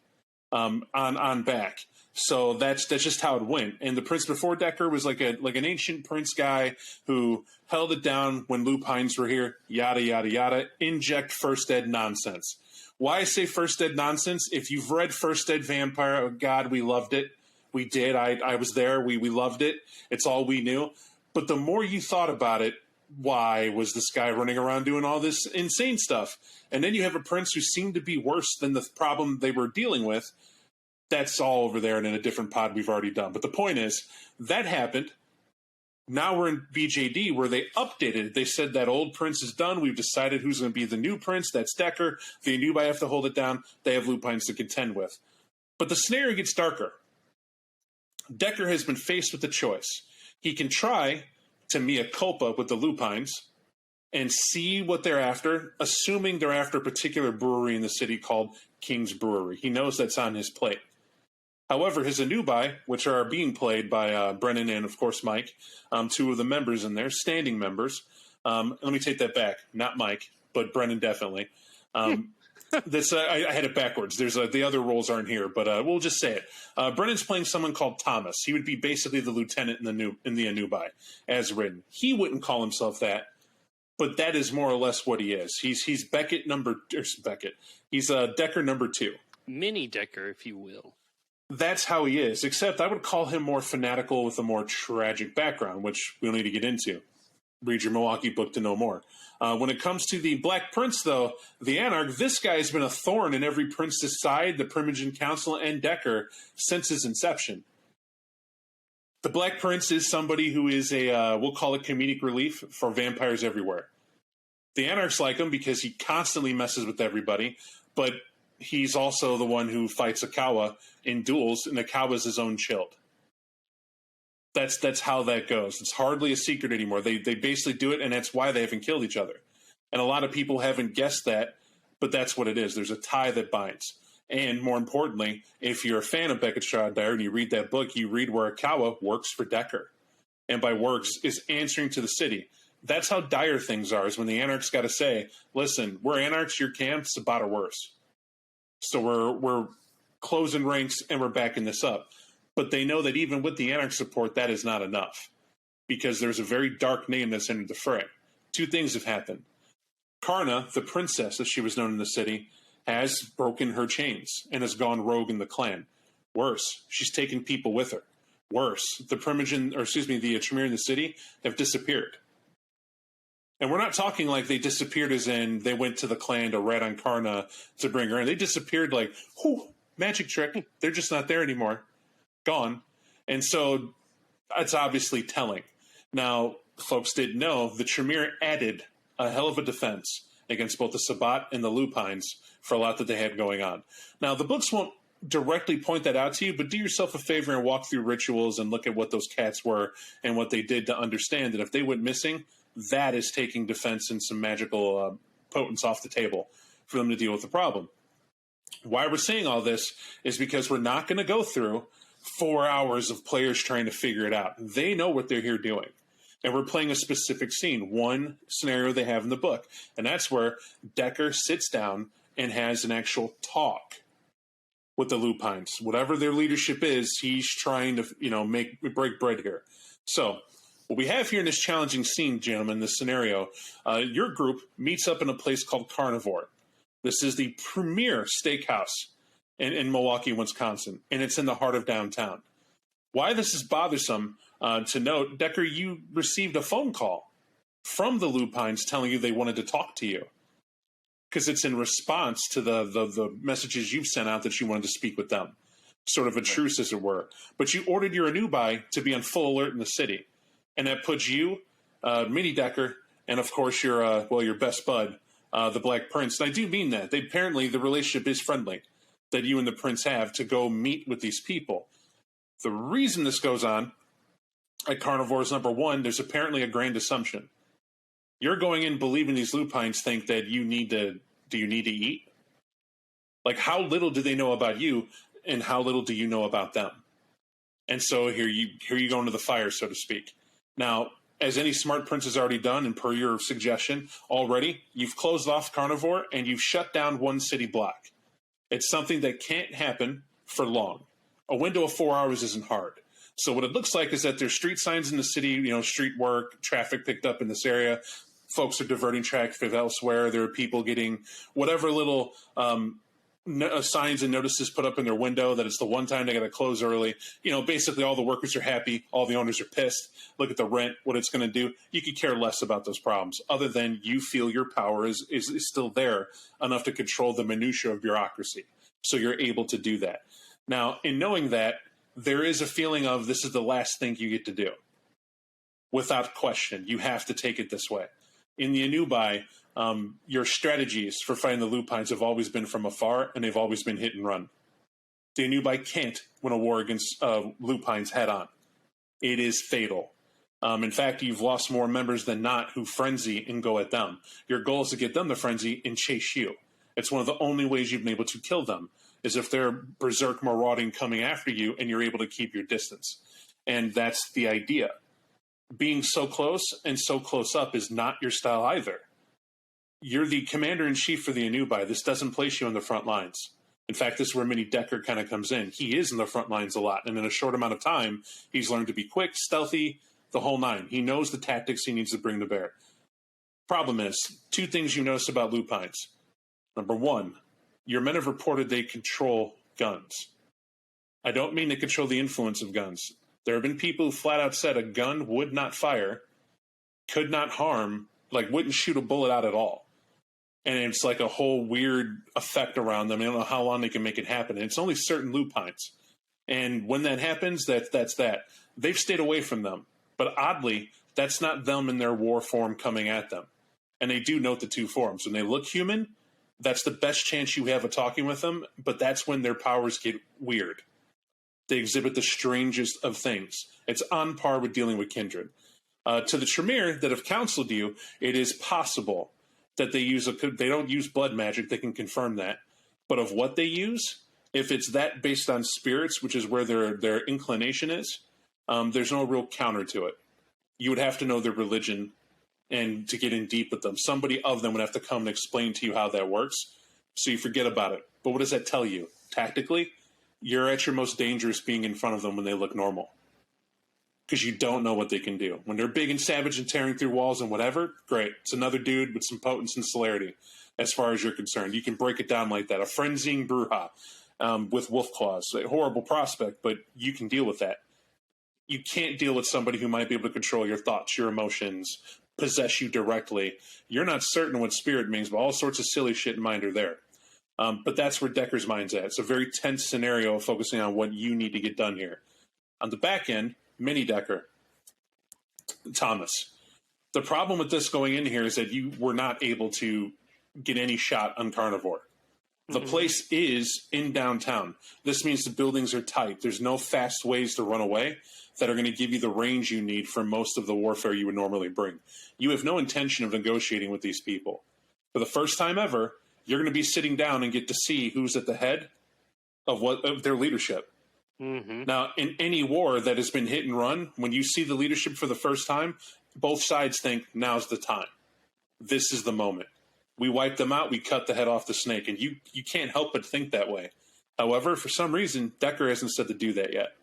on back. So that's just how it went. And the prince before Decker was like an ancient prince guy who held it down when lupines were here, yada, yada, yada. Inject First Ed nonsense. Why I say First Ed nonsense? If you've read First Ed Vampire, oh God, we loved it. We did. I was there. We loved it. It's all we knew. But the more you thought about it, why was this guy running around doing all this insane stuff? And then you have a prince who seemed to be worse than the problem they were dealing with. That's all over there and in a different pod we've already done. But the point is, that happened. Now we're in BJD where they updated it. They said that old prince is done. We've decided who's going to be the new prince. That's Decker. The Anubai have to hold it down. They have lupines to contend with. But the scenario gets darker. Decker has been faced with a choice. He can try to mea culpa with the lupines and see what they're after, assuming they're after a particular brewery in the city called King's Brewery. He knows that's on his plate. However, his Anubai, which are being played by Brennan and, of course, Mike, 2 of the members in there, standing members. Let me take that back. Not Mike, but Brennan definitely. I had it backwards. There's the other roles aren't here, but we'll just say it. Brennan's playing someone called Thomas. He would be basically the lieutenant in the Anubai, as written. He wouldn't call himself that, but that is more or less what he is. He's Beckett. He's Decker number 2,
Mini Decker, if you will.
That's how he is. Except I would call him more fanatical with a more tragic background, which we'll need to get into. Read your Milwaukee book to know more. When it comes to the Black Prince, though, the Anarch, this guy has been a thorn in every prince's side, the Primogen Council, and Decker since his inception. The Black Prince is somebody who is we'll call it comedic relief for vampires everywhere. The Anarchs like him because he constantly messes with everybody, but he's also the one who fights Akawa in duels, and Akawa's his own child. That's how that goes. It's hardly a secret anymore. They basically do it, and that's why they haven't killed each other. And a lot of people haven't guessed that, but that's what it is. There's a tie that binds. And more importantly, if you're a fan of Beckett Strahd Dyer and you read that book, you read where Akawa works for Decker. And by works is answering to the city. That's how dire things are, is when the Anarchs got to say, listen, we're Anarchs, your camp's about or worse. So we're closing ranks and we're backing this up. But they know that even with the Anarch support, that is not enough. Because there's a very dark name that's entered the fray. Two things have happened. Carna, the princess, as she was known in the city, has broken her chains and has gone rogue in the clan. Worse, she's taken people with her. Worse, the Tremere in the city have disappeared. And we're not talking like they disappeared as in they went to the clan to rat on Carna to bring her in. They disappeared like, whew, magic trick. They're just not there anymore. Gone. And so that's obviously telling. Now, folks didn't know, the Tremere added a hell of a defense against both the Sabbat and the Lupines for a lot that they had going on. Now, the books won't directly point that out to you, but do yourself a favor and walk through rituals and look at what those cats were and what they did to understand that if they went missing, that is taking defense and some magical potence off the table for them to deal with the problem. Why we're saying all this is because we're not going to go through 4 hours of players trying to figure it out. They know what they're here doing. And we're playing a specific scene, one scenario they have in the book. And that's where Decker sits down and has an actual talk with the Lupines. Whatever their leadership is, he's trying to, break bread here. So what we have here in this challenging scene, gentlemen, this scenario, your group meets up in a place called Carnivore. This is the premier steakhouse in Milwaukee, Wisconsin, and it's in the heart of downtown. Why this is bothersome to note, Decker, you received a phone call from the Lupines telling you they wanted to talk to you because it's in response to the messages you've sent out that you wanted to speak with them, sort of a truce, as it were. But you ordered your Anubai to be on full alert in the city, and that puts you, Mini Decker, and of course your best bud, the Black Prince. And I do mean that. Apparently the relationship is friendly that you and the Prince have to go meet with these people. The reason this goes on at Carnivore is, number one, there's apparently a grand assumption. You're going in believing these Lupines think that do you need to eat? Like, how little do they know about you and how little do you know about them? And so here you go into the fire, so to speak. Now, as any smart prince has already done, and per your suggestion already, you've closed off Carnivore and you've shut down one city block. It's something that can't happen for long. A window of 4 hours isn't hard. So what it looks like is that there's street signs in the city, street work, traffic picked up in this area. Folks are diverting traffic elsewhere. There are people getting whatever little signs and notices put up in their window that it's the one time they got to close early. Basically all the workers are happy. All the owners are pissed. Look at the rent, what it's going to do. You could care less about those problems other than you feel your power is still there enough to control the minutia of bureaucracy. So you're able to do that. Now, in knowing that, there is a feeling of this is the last thing you get to do. Without question, you have to take it this way. In the Anubai, your strategies for fighting the Lupines have always been from afar, and they've always been hit and run. The Anubai can't win a war against Lupines head on. It is fatal. In fact, you've lost more members than not who frenzy and go at them. Your goal is to get them to frenzy and chase you. It's one of the only ways you've been able to kill them, is if they're berserk marauding coming after you and you're able to keep your distance. And that's the idea. Being so close and so close up is not your style either. You're the commander-in-chief for the Anubai. This doesn't place you on the front lines. In fact, this is where Mini Decker kind of comes in. He is in the front lines a lot, and in a short amount of time, he's learned to be quick, stealthy, the whole nine. He knows the tactics he needs to bring to bear. Problem is, two things you notice about Lupines. Number one, your men have reported they control guns. I don't mean they control the influence of guns. There have been people who flat out said a gun would not fire, could not harm, wouldn't shoot a bullet out at all. And it's like a whole weird effect around them. I don't know how long they can make it happen. And it's only certain Lupines. And when that happens, that's that. They've stayed away from them. But oddly, that's not them in their war form coming at them. And they do note the two forms. When they look human, that's the best chance you have of talking with them, but that's when their powers get weird. They exhibit the strangest of things. It's on par with dealing with kindred. To the Tremere that have counseled you, it is possible that they don't use blood magic. They can confirm that. But of what they use, if it's that based on spirits, which is where their inclination is, there's no real counter to it. You would have to know their religion and to get in deep with them. Somebody of them would have to come and explain to you how that works, so you forget about it. But what does that tell you? Tactically, you're at your most dangerous being in front of them when they look normal. Because you don't know what they can do. When they're big and savage and tearing through walls and whatever, great. It's another dude with some potence and celerity, as far as you're concerned. You can break it down like that. A frenzying Bruja with wolf claws. A horrible prospect, but you can deal with that. You can't deal with somebody who might be able to control your thoughts, your emotions, possess you directly. You're not certain what spirit means, but all sorts of silly shit in mind are there. But that's where Decker's mind's at. It's a very tense scenario focusing on what you need to get done here. On the back end, Mini Decker, Thomas. The problem with this going in here is that you were not able to get any shot on Carnivore. The place is in downtown. This means the buildings are tight. There's no fast ways to run away that are going to give you the range you need for most of the warfare you would normally bring. You have no intention of negotiating with these people. For the first time ever, you're going to be sitting down and get to see who's at the head of their leadership. Now, in any war that has been hit and run, when you see the leadership for the first time, both sides think, now's the time. This is the moment. We wipe them out, we cut the head off the snake, and you can't help but think that way. However, for some reason, Decker hasn't said to do that yet.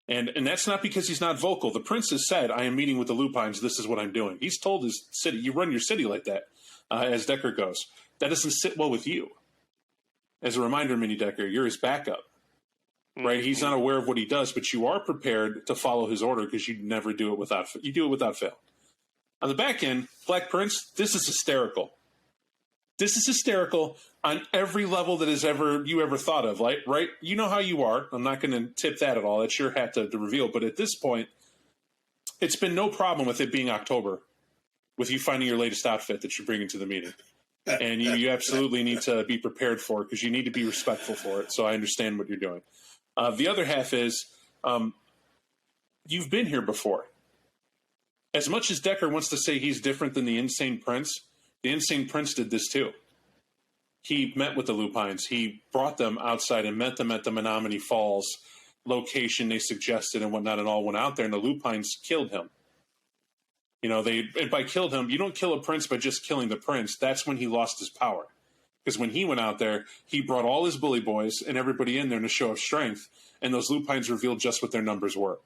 And that's not because he's not vocal. The prince has said, I am meeting with the Lupines, this is what I'm doing. He's told his city, you run your city like that, as Decker goes. That doesn't sit well with you. As a reminder, Mini Decker, you're his backup. Right? He's not aware of what he does, but you are prepared to follow his order because you never do it without fail. On the back end, Black Prince, this is hysterical. This is hysterical on every level that you ever thought of, right? You know how you are. I'm not going to tip that at all. That's your hat to reveal. But at this point, it's been no problem with it being October, with you finding your latest outfit that you're bringing to the meeting. And you absolutely need to be prepared for it because you need to be respectful for it. So I understand what you're doing. The other half is you've been here before. As much as Decker wants to say he's different than the Insane Prince did this too. He met with the Lupines. He brought them outside and met them at the Menominee Falls location they suggested and whatnot, and all went out there, and the Lupines killed him. And by killed him, you don't kill a prince by just killing the prince. That's when he lost his power. Because when he went out there, he brought all his bully boys and everybody in there in a show of strength, and those Lupines revealed just what their numbers were.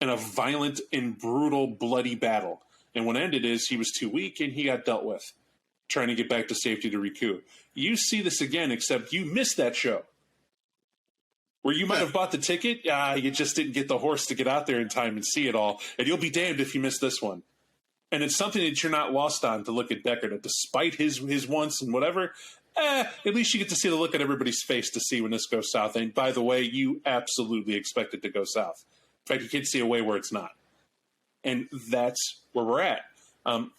In a violent and brutal, bloody battle. And what ended is he was too weak and he got dealt with, trying to get back to safety to recoup. You see this again, except you missed that show. Where you might have bought the ticket, you just didn't get the horse to get out there in time and see it all, and you'll be damned if you miss this one. And it's something that you're not lost on to look at Decker, that despite his wants and whatever, at least you get to see the look at everybody's face to see when this goes south. And by the way, you absolutely expect it to go south. In fact, you can't see a way where it's not. And that's where we're at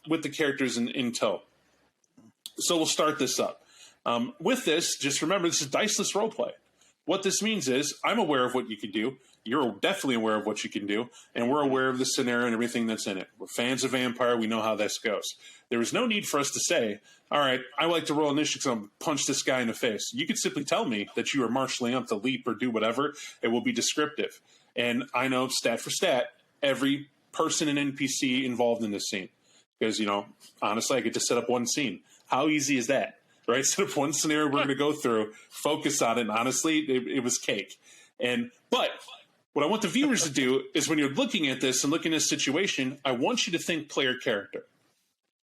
with the characters in tow. So we'll start this up. With this, just remember, this is diceless roleplay. What this means is I'm aware of what you can do. You're definitely aware of what you can do. And we're aware of the scenario and everything that's in it. We're fans of Vampire. We know how this goes. There is no need for us to say, all right, I like to roll initiative, so I'm going to punch this guy in the face. You could simply tell me that you are marshaling up to leap or do whatever. It will be descriptive. And I know stat for stat, every person and NPC involved in this scene. Because, honestly, I get to set up one scene. How easy is that? Right? Set up one scenario we're going to go through, focus on it, and honestly, it was cake. But what I want the viewers to do is when you're looking at this and looking at this situation, I want you to think player character.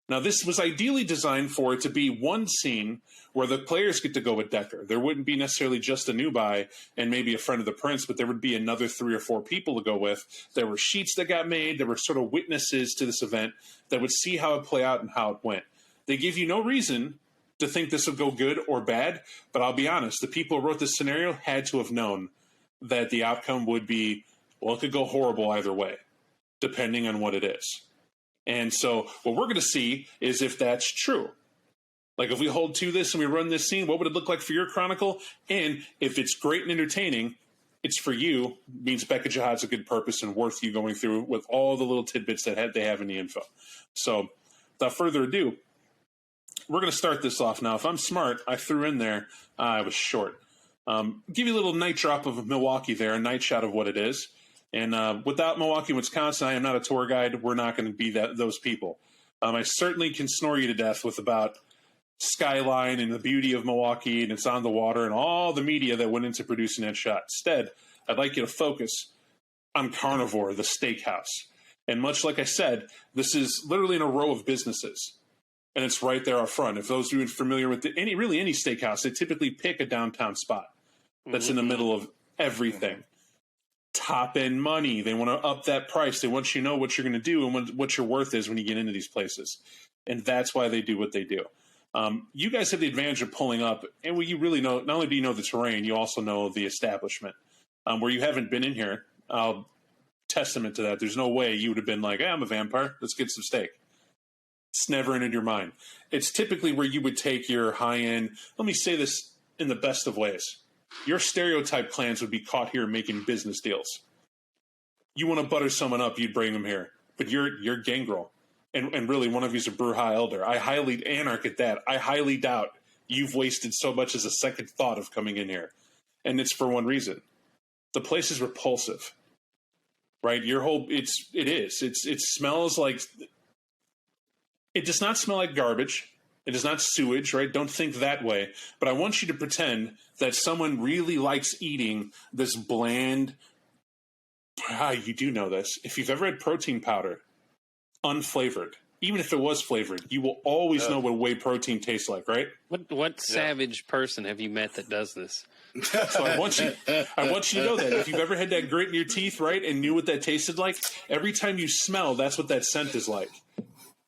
Now, this was ideally designed for it to be one scene where the players get to go with Decker. There wouldn't be necessarily just a newbie and maybe a friend of the prince, but there would be another 3 or 4 people to go with. There were sheets that got made. There were sort of witnesses to this event that would see how it play out and how it went. They give you no reason to think this would go good or bad, but I'll be honest, the people who wrote this scenario had to have known that the outcome would be, well, it could go horrible either way, depending on what it is. And so what we're going to see is if that's true. Like if we hold to this and we run this scene, what would it look like for your chronicle? And if it's great and entertaining, it's for you means Beckett Jyhad's a good purpose and worth you going through with all the little tidbits that they have in the info. So without further ado, we're going to start this off now. If I'm smart, I threw in there, I was short. Give you a little night drop of Milwaukee there, a night shot of what it is. And without Milwaukee, Wisconsin, I am not a tour guide. We're not going to be those people. I certainly can snore you to death with about skyline and the beauty of Milwaukee, and it's on the water and all the media that went into producing that shot. Instead, I'd like you to focus on Carnivore, the steakhouse. And much like I said, this is literally in a row of businesses, and it's right there up front. If those of you are familiar with any steakhouse, they typically pick a downtown spot that's in the middle of everything. Top end money. They want to up that price. They want you to know what you're going to do and what your worth is when you get into these places. And that's why they do what they do. You guys have the advantage of pulling up, and you really know, not only do you know the terrain, you also know the establishment. Where you haven't been in here, I'll testament to that. There's no way you would have been like, hey, I'm a vampire. Let's get some steak. It's never entered your mind. It's typically where you would take your high-end, let me say this in the best of ways. Your stereotype clans would be caught here making business deals. You want to butter someone up, you'd bring them here. But you're gangrel. And really, one of you's a Bruja Elder. I highly anarch at that. I highly doubt you've wasted so much as a second thought of coming in here. And it's for one reason. The place is repulsive. Right? It smells like, it does not smell like garbage. It is not sewage, right? Don't think that way. But I want you to pretend that someone really likes eating this bland, you do know this. If you've ever had protein powder, unflavored, even if it was flavored, you will always know what whey protein tastes like, right?
What savage person have you met that does this?
So I want you to know that. If you've ever had that grit in your teeth, right, and knew what that tasted like, every time you smell, that's what that scent is like.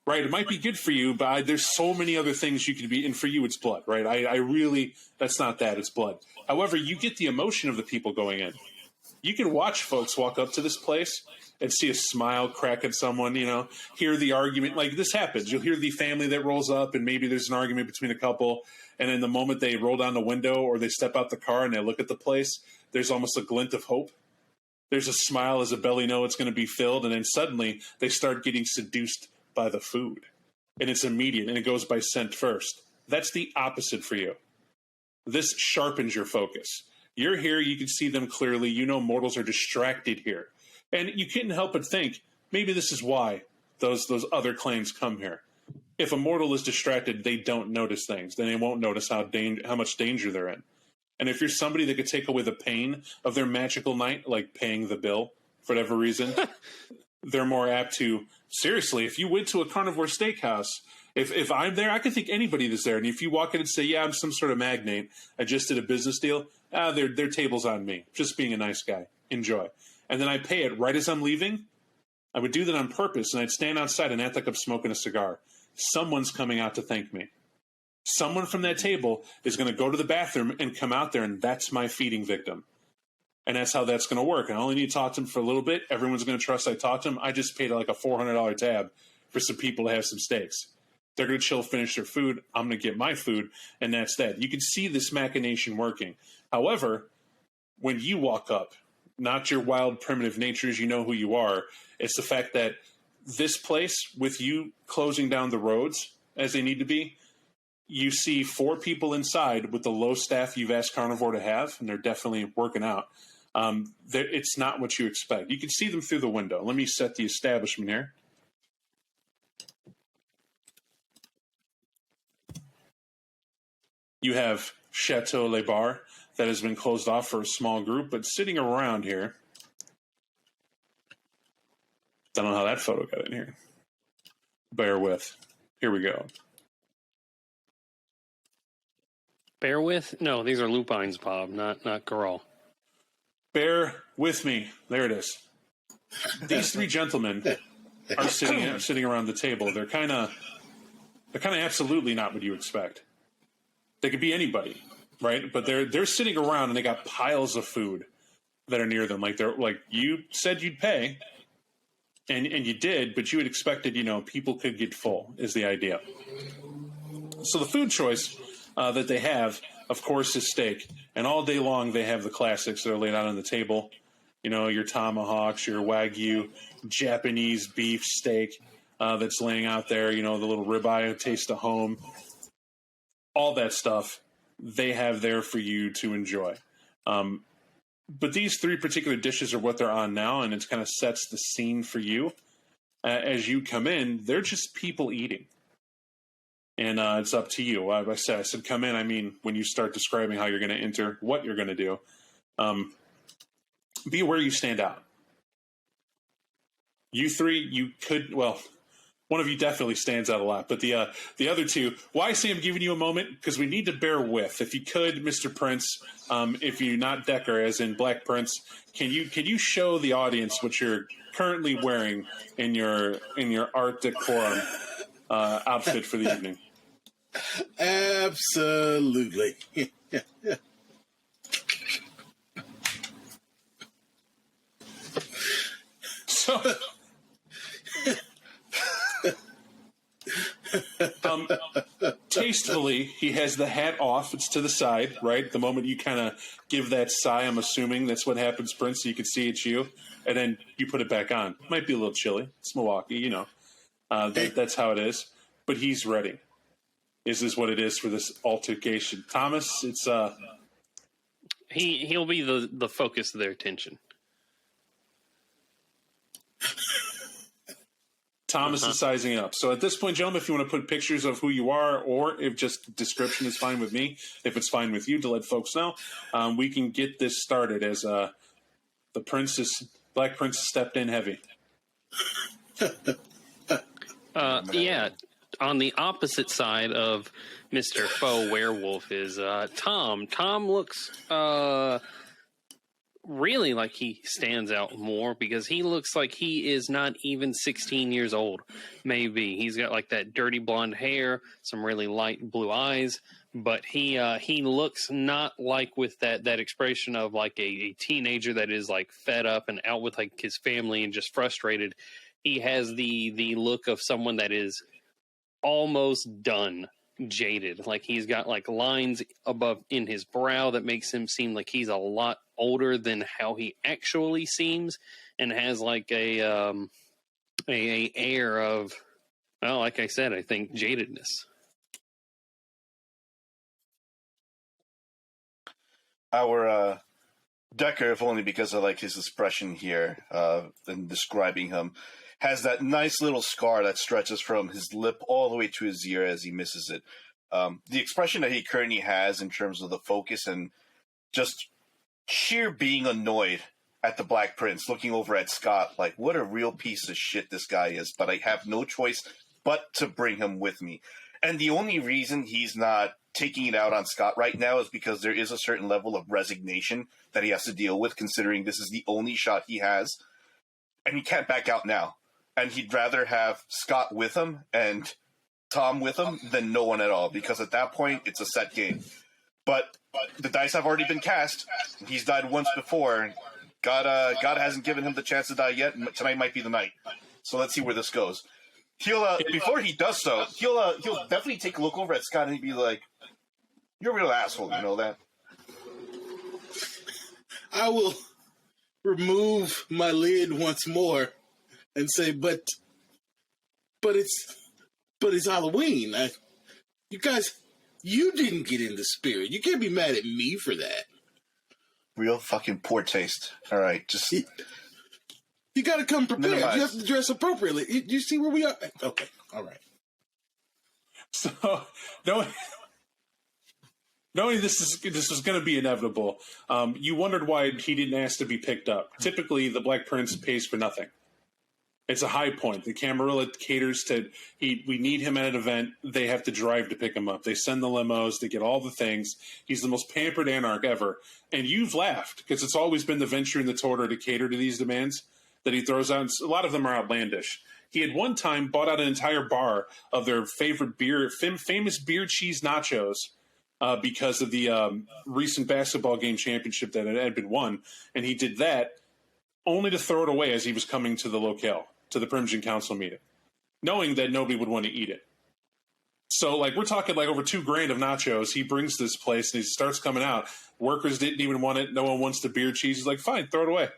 Right, it might be good for you, but there's so many other things you could be, and for you it's blood, right? I really, that's not that, it's blood. However, you get the emotion of the people going in. You can watch folks walk up to this place and see a smile crack at someone, hear the argument. Like this happens. You'll hear the family that rolls up, and maybe there's an argument between a couple, and then the moment they roll down the window or they step out the car and they look at the place, there's almost a glint of hope. There's a smile as a belly know it's going to be filled, and then suddenly they start getting seduced by the food, and it's immediate, and it goes by scent first. That's the opposite for you. This sharpens your focus. You're here, you can see them clearly, mortals are distracted here, and you couldn't help but think maybe this is why those other clans come here. If a mortal is distracted, they don't notice things, then they won't notice how much danger they're in. And if you're somebody that could take away the pain of their magical night, like paying the bill for whatever reason, they're more apt to, seriously, if you went to a carnivore steakhouse, if I'm there, I could think anybody that's there. And if you walk in and say, yeah, I'm some sort of magnate, I just did a business deal, their table's on me. Just being a nice guy. Enjoy. And then I pay it right as I'm leaving. I would do that on purpose, and I'd stand outside and act like I'm smoking a cigar. Someone's coming out to thank me. Someone from that table is going to go to the bathroom and come out there, and that's my feeding victim. And that's how that's going to work. And I only need to talk to them for a little bit. Everyone's going to trust I talked to them. I just paid like a $400 tab for some people to have some steaks. They're going to chill, finish their food. I'm going to get my food, and that's that. You can see this machination working. However, when you walk up, not your wild, primitive natures, you know who you are. It's the fact that this place, with you closing down the roads as they need to be, you see 4 people inside with the low staff you've asked Carnivore to have, and they're definitely working out. It's not what you expect. You can see them through the window. Let me set the establishment here. You have Chateau Le Bar that has been closed off for a small group, but sitting around here. Don't know how that photo got in here. Bear with. Here we go.
Bear with? No, these are lupines, Bob, not Girl.
Bear with me. There it is. These 3 gentlemen are sitting around the table. They're kind of absolutely not what you expect. They could be anybody, right? But they're sitting around and they got piles of food that are near them. Like you said you'd pay, and you did, but you had expected, people could get full is the idea. So the food choice that they have, of course, is steak. And all day long, they have the classics that are laid out on the table. You know, your tomahawks, your Wagyu, Japanese beef steak that's laying out there. You know, the little ribeye, a taste of home. All that stuff they have there for you to enjoy. But these three particular dishes are what they're on now, and it kind of sets the scene for you. As you come in, they're just people eating. And it's up to you. I said come in. I mean, when you start describing how you're going to enter, what you're going to do, be aware you stand out. You three, you could, well, one of you definitely stands out a lot. But the other two, why I say I'm giving you a moment? Because we need to bear with. If you could, Mr. Prince, if you're not Decker, as in Black Prince, can you show the audience what you're currently wearing in your art decorum outfit for the evening?
Absolutely.
So, tastefully, he has the hat off. It's to the side, right? The moment you kind of give that sigh, I'm assuming that's what happens, Prince, so you can see it's you. And then you put it back on. Might be a little chilly. It's Milwaukee, you know. That's how it is. But he's ready. This is what it is for this altercation. Thomas, it's...
He'll be the focus of their attention.
Thomas is sizing up. So at this point, gentlemen, if you want to put pictures of who you are, or if just description is fine with me, if it's fine with you to let folks know, we can get this started as the Black Prince stepped in heavy.
Yeah. On the opposite side of Mr. Faux Werewolf is Tom. Tom looks really like he stands out more because he looks like he is not even 16 years old. Maybe he's got like that dirty blonde hair, some really light blue eyes, but he looks not like with that expression of like a teenager that is like fed up and out with like his family and just frustrated. He has the look of someone that is almost done, jaded. Like he's got like lines above in his brow that makes him seem like he's a lot older than how he actually seems, and has like a air of, well, like I said, I think jadedness.
Our Decker, if only because I like his expression here in describing him, has that nice little scar that stretches from his lip all the way to his ear as he misses it. The expression that he currently has in terms of the focus and just sheer being annoyed at the Black Prince, looking over at Scott like, what a real piece of shit this guy is, but I have no choice but to bring him with me. And the only reason he's not taking it out on Scott right now is because there is a certain level of resignation that he has to deal with, considering this is the only shot he has, and he can't back out now. And he'd rather have Scott with him and Tom with him than no one at all, because at that point, it's a set game. But the dice have already been cast. He's died once before. God hasn't given him the chance to die yet, and tonight might be the night. So let's see where this goes. He'll before he does so, he'll definitely take a look over at Scott and he'd be like, "You're a real asshole, you know that?"
I will remove my lid once more and say, but it's Halloween. You guys, you didn't get in the spirit. You can't be mad at me for that.
Real fucking poor taste. All right, just
you got to come prepared.
Minimize.
You have to dress appropriately. You see where we are? Okay, all right.
So knowing this was going to be inevitable, you wondered why he didn't ask to be picked up. Typically, the Black Prince pays for nothing. It's a high point. The Camarilla caters to, we need him at an event. They have to drive to pick him up. They send the limos. They get all the things. He's the most pampered anarch ever. And you've laughed because it's always been the venture and the tortor to cater to these demands that he throws out. A lot of them are outlandish. He had one time bought out an entire bar of their favorite beer, famous beer cheese nachos, because of the recent basketball game championship that had been won. And he did that only to throw it away as he was coming to the locale, to the Primgen Council meeting, knowing that nobody would want to eat it. So, like, we're talking like over $2,000 of nachos. He brings this place and he starts coming out. Workers didn't even want it. No one wants the beer cheese. He's like, fine, throw it away.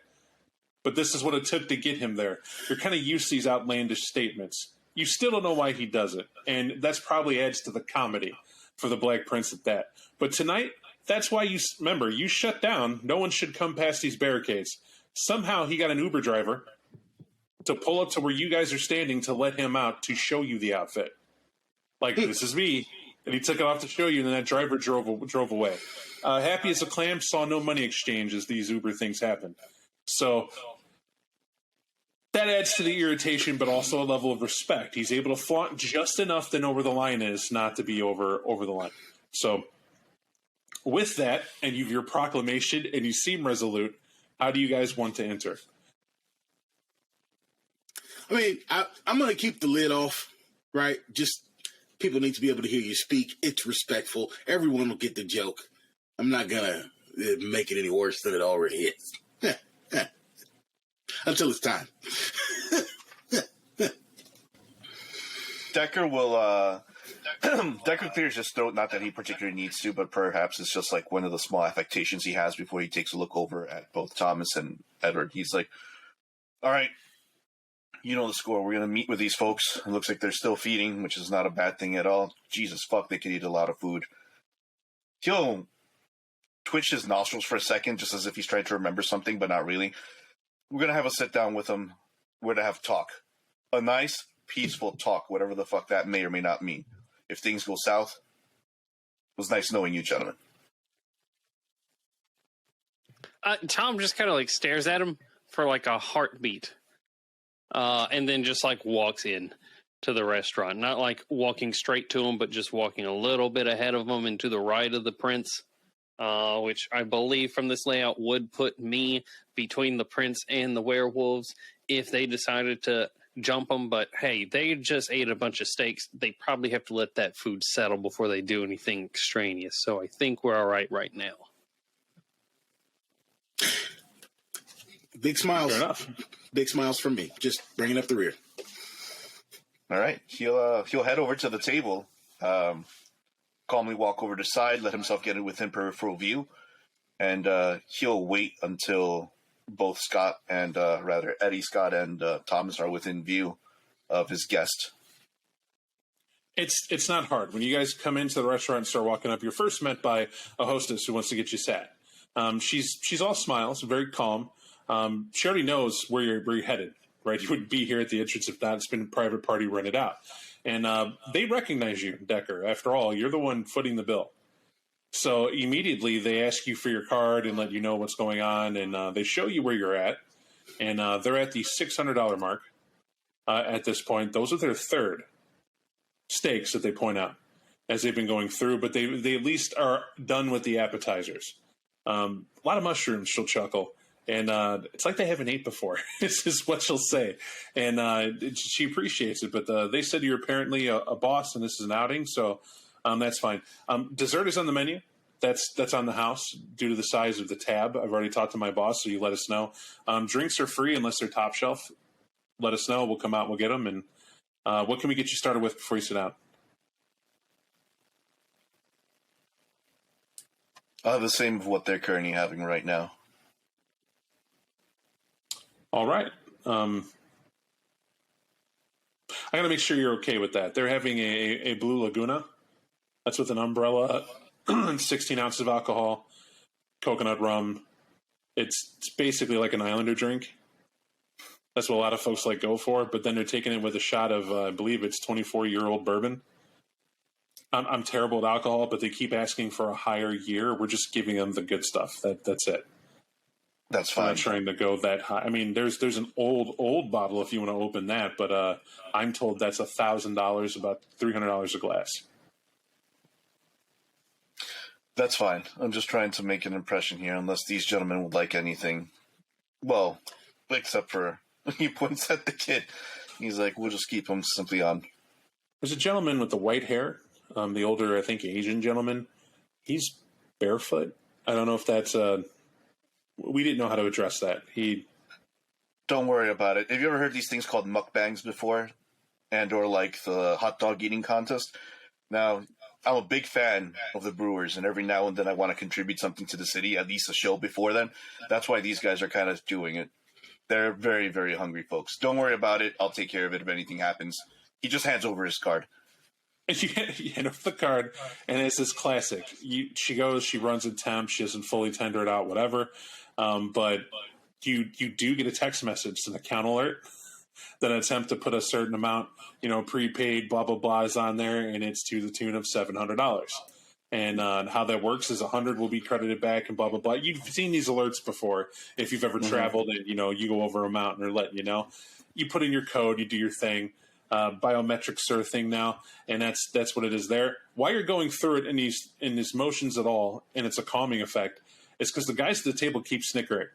But this is what it took to get him there. You're kind of used to these outlandish statements. You still don't know why he does it. And that's probably adds to the comedy for the Black Prince at that. But tonight, that's why you remember, you shut down. No one should come past these barricades. Somehow he got an Uber driver to pull up to where you guys are standing to let him out to show you the outfit. Like, this is me. And he took it off to show you, and then that driver drove away. Happy as a clam, saw no money exchange as these Uber things happened. So that adds to the irritation, but also a level of respect. He's able to flaunt just enough to know where the line is, not to be over the line. So with that, and you've your proclamation, and you seem resolute, how do you guys want to enter?
I mean, I'm going to keep the lid off, right? Just people need to be able to hear you speak. It's respectful. Everyone will get the joke. I'm not going to make it any worse than it already is. Until it's time.
Decker will Decker clears his throat, not that he particularly needs to, but perhaps it's just like one of the small affectations he has before he takes a look over at both Thomas and Edward. He's like, all right, you know the score. We're going to meet with these folks. It looks like they're still feeding, which is not a bad thing at all. Jesus fuck, they could eat a lot of food. He'll twitch his nostrils for a second, just as if he's trying to remember something, but not really. We're going to have a sit down with them. We're going to have talk. A nice, peaceful talk, whatever the fuck that may or may not mean. If things go south, it was nice knowing you, gentlemen.
Tom just kind of like stares at him for like a heartbeat. And then just like walks in to the restaurant. Not like walking straight to him, but just walking a little bit ahead of him and to the right of the prince. Which I believe from this layout would put me between the prince and the werewolves if they decided to jump them. But hey, they just ate a bunch of steaks. They probably have to let that food settle before they do anything extraneous. So I think we're all right now.
Big smiles. Fair enough. Big smiles from me. Just bringing up the rear.
All right. He'll head over to the table, calmly walk over to the side, let himself get it within peripheral view, and he'll wait until both Scott and Eddie Scott and Thomas are within view of his guest.
It's not hard. When you guys come into the restaurant and start walking up, you're first met by a hostess who wants to get you sat. She's all smiles, very calm. She already knows where you're headed, right? You wouldn't be here at the entrance if not. It's been a private party rented out. And they recognize you, Decker. After all, you're the one footing the bill. So immediately they ask you for your card and let you know what's going on. And they show you where you're at. And they're at the $600 mark at this point. Those are their third steaks that they point out as they've been going through. But they at least are done with the appetizers. A lot of mushrooms, she'll chuckle. And it's like they haven't ate before. This is what she'll say. And she appreciates it. But they said you're apparently a boss and this is an outing. So that's fine. Dessert is on the menu. That's on the house due to the size of the tab. I've already talked to my boss, so you let us know. Drinks are free unless they're top shelf. Let us know. We'll come out. We'll get them. And what can we get you started with before you sit down?
The same of what they're currently having right now.
All right. I got to make sure you're okay with that. They're having a Blue Laguna. That's with an umbrella, 16 ounces of alcohol, coconut rum. It's basically like an Islander drink. That's what a lot of folks like go for. But then they're taking it with a shot of, I believe it's 24-year-old bourbon. I'm terrible at alcohol, but they keep asking for a higher year. We're just giving them the good stuff. That's it.
That's fine.
I'm not trying to go that high. I mean, there's an old bottle if you want to open that, but I'm told that's $1,000, about $300 a glass.
That's fine. I'm just trying to make an impression here, unless these gentlemen would like anything. Well, except for he points at the kid. He's like, we'll just keep him simply on.
There's a gentleman with the white hair, the older, I think, Asian gentleman. He's barefoot. I don't know if that's we didn't know how to address that.
Don't worry about it. Have you ever heard these things called mukbangs before? And or like the hot dog eating contest? Now, I'm a big fan of the Brewers, and every now and then I want to contribute something to the city, at least a show before then. That's why these guys are kind of doing it. They're very, very hungry folks. Don't worry about it. I'll take care of it if anything happens. He just hands over his card.
And you hand over the card, and it's this classic. She goes, she runs a temp, she doesn't fully tender it out, whatever. But you do get a text message, an account alert, that an attempt to put a certain amount, prepaid, blah, blah, blah is on there, and it's to the tune of $700. And how that works is 100 will be credited back and blah, blah, blah. You've seen these alerts before. If you've ever traveled and, you go over a mountain or letting you know. You put in your code, you do your thing. Biometric sort of thing now, and that's what it is there. Why you're going through it in these motions at all, and it's a calming effect, is because the guys at the table keep snickering.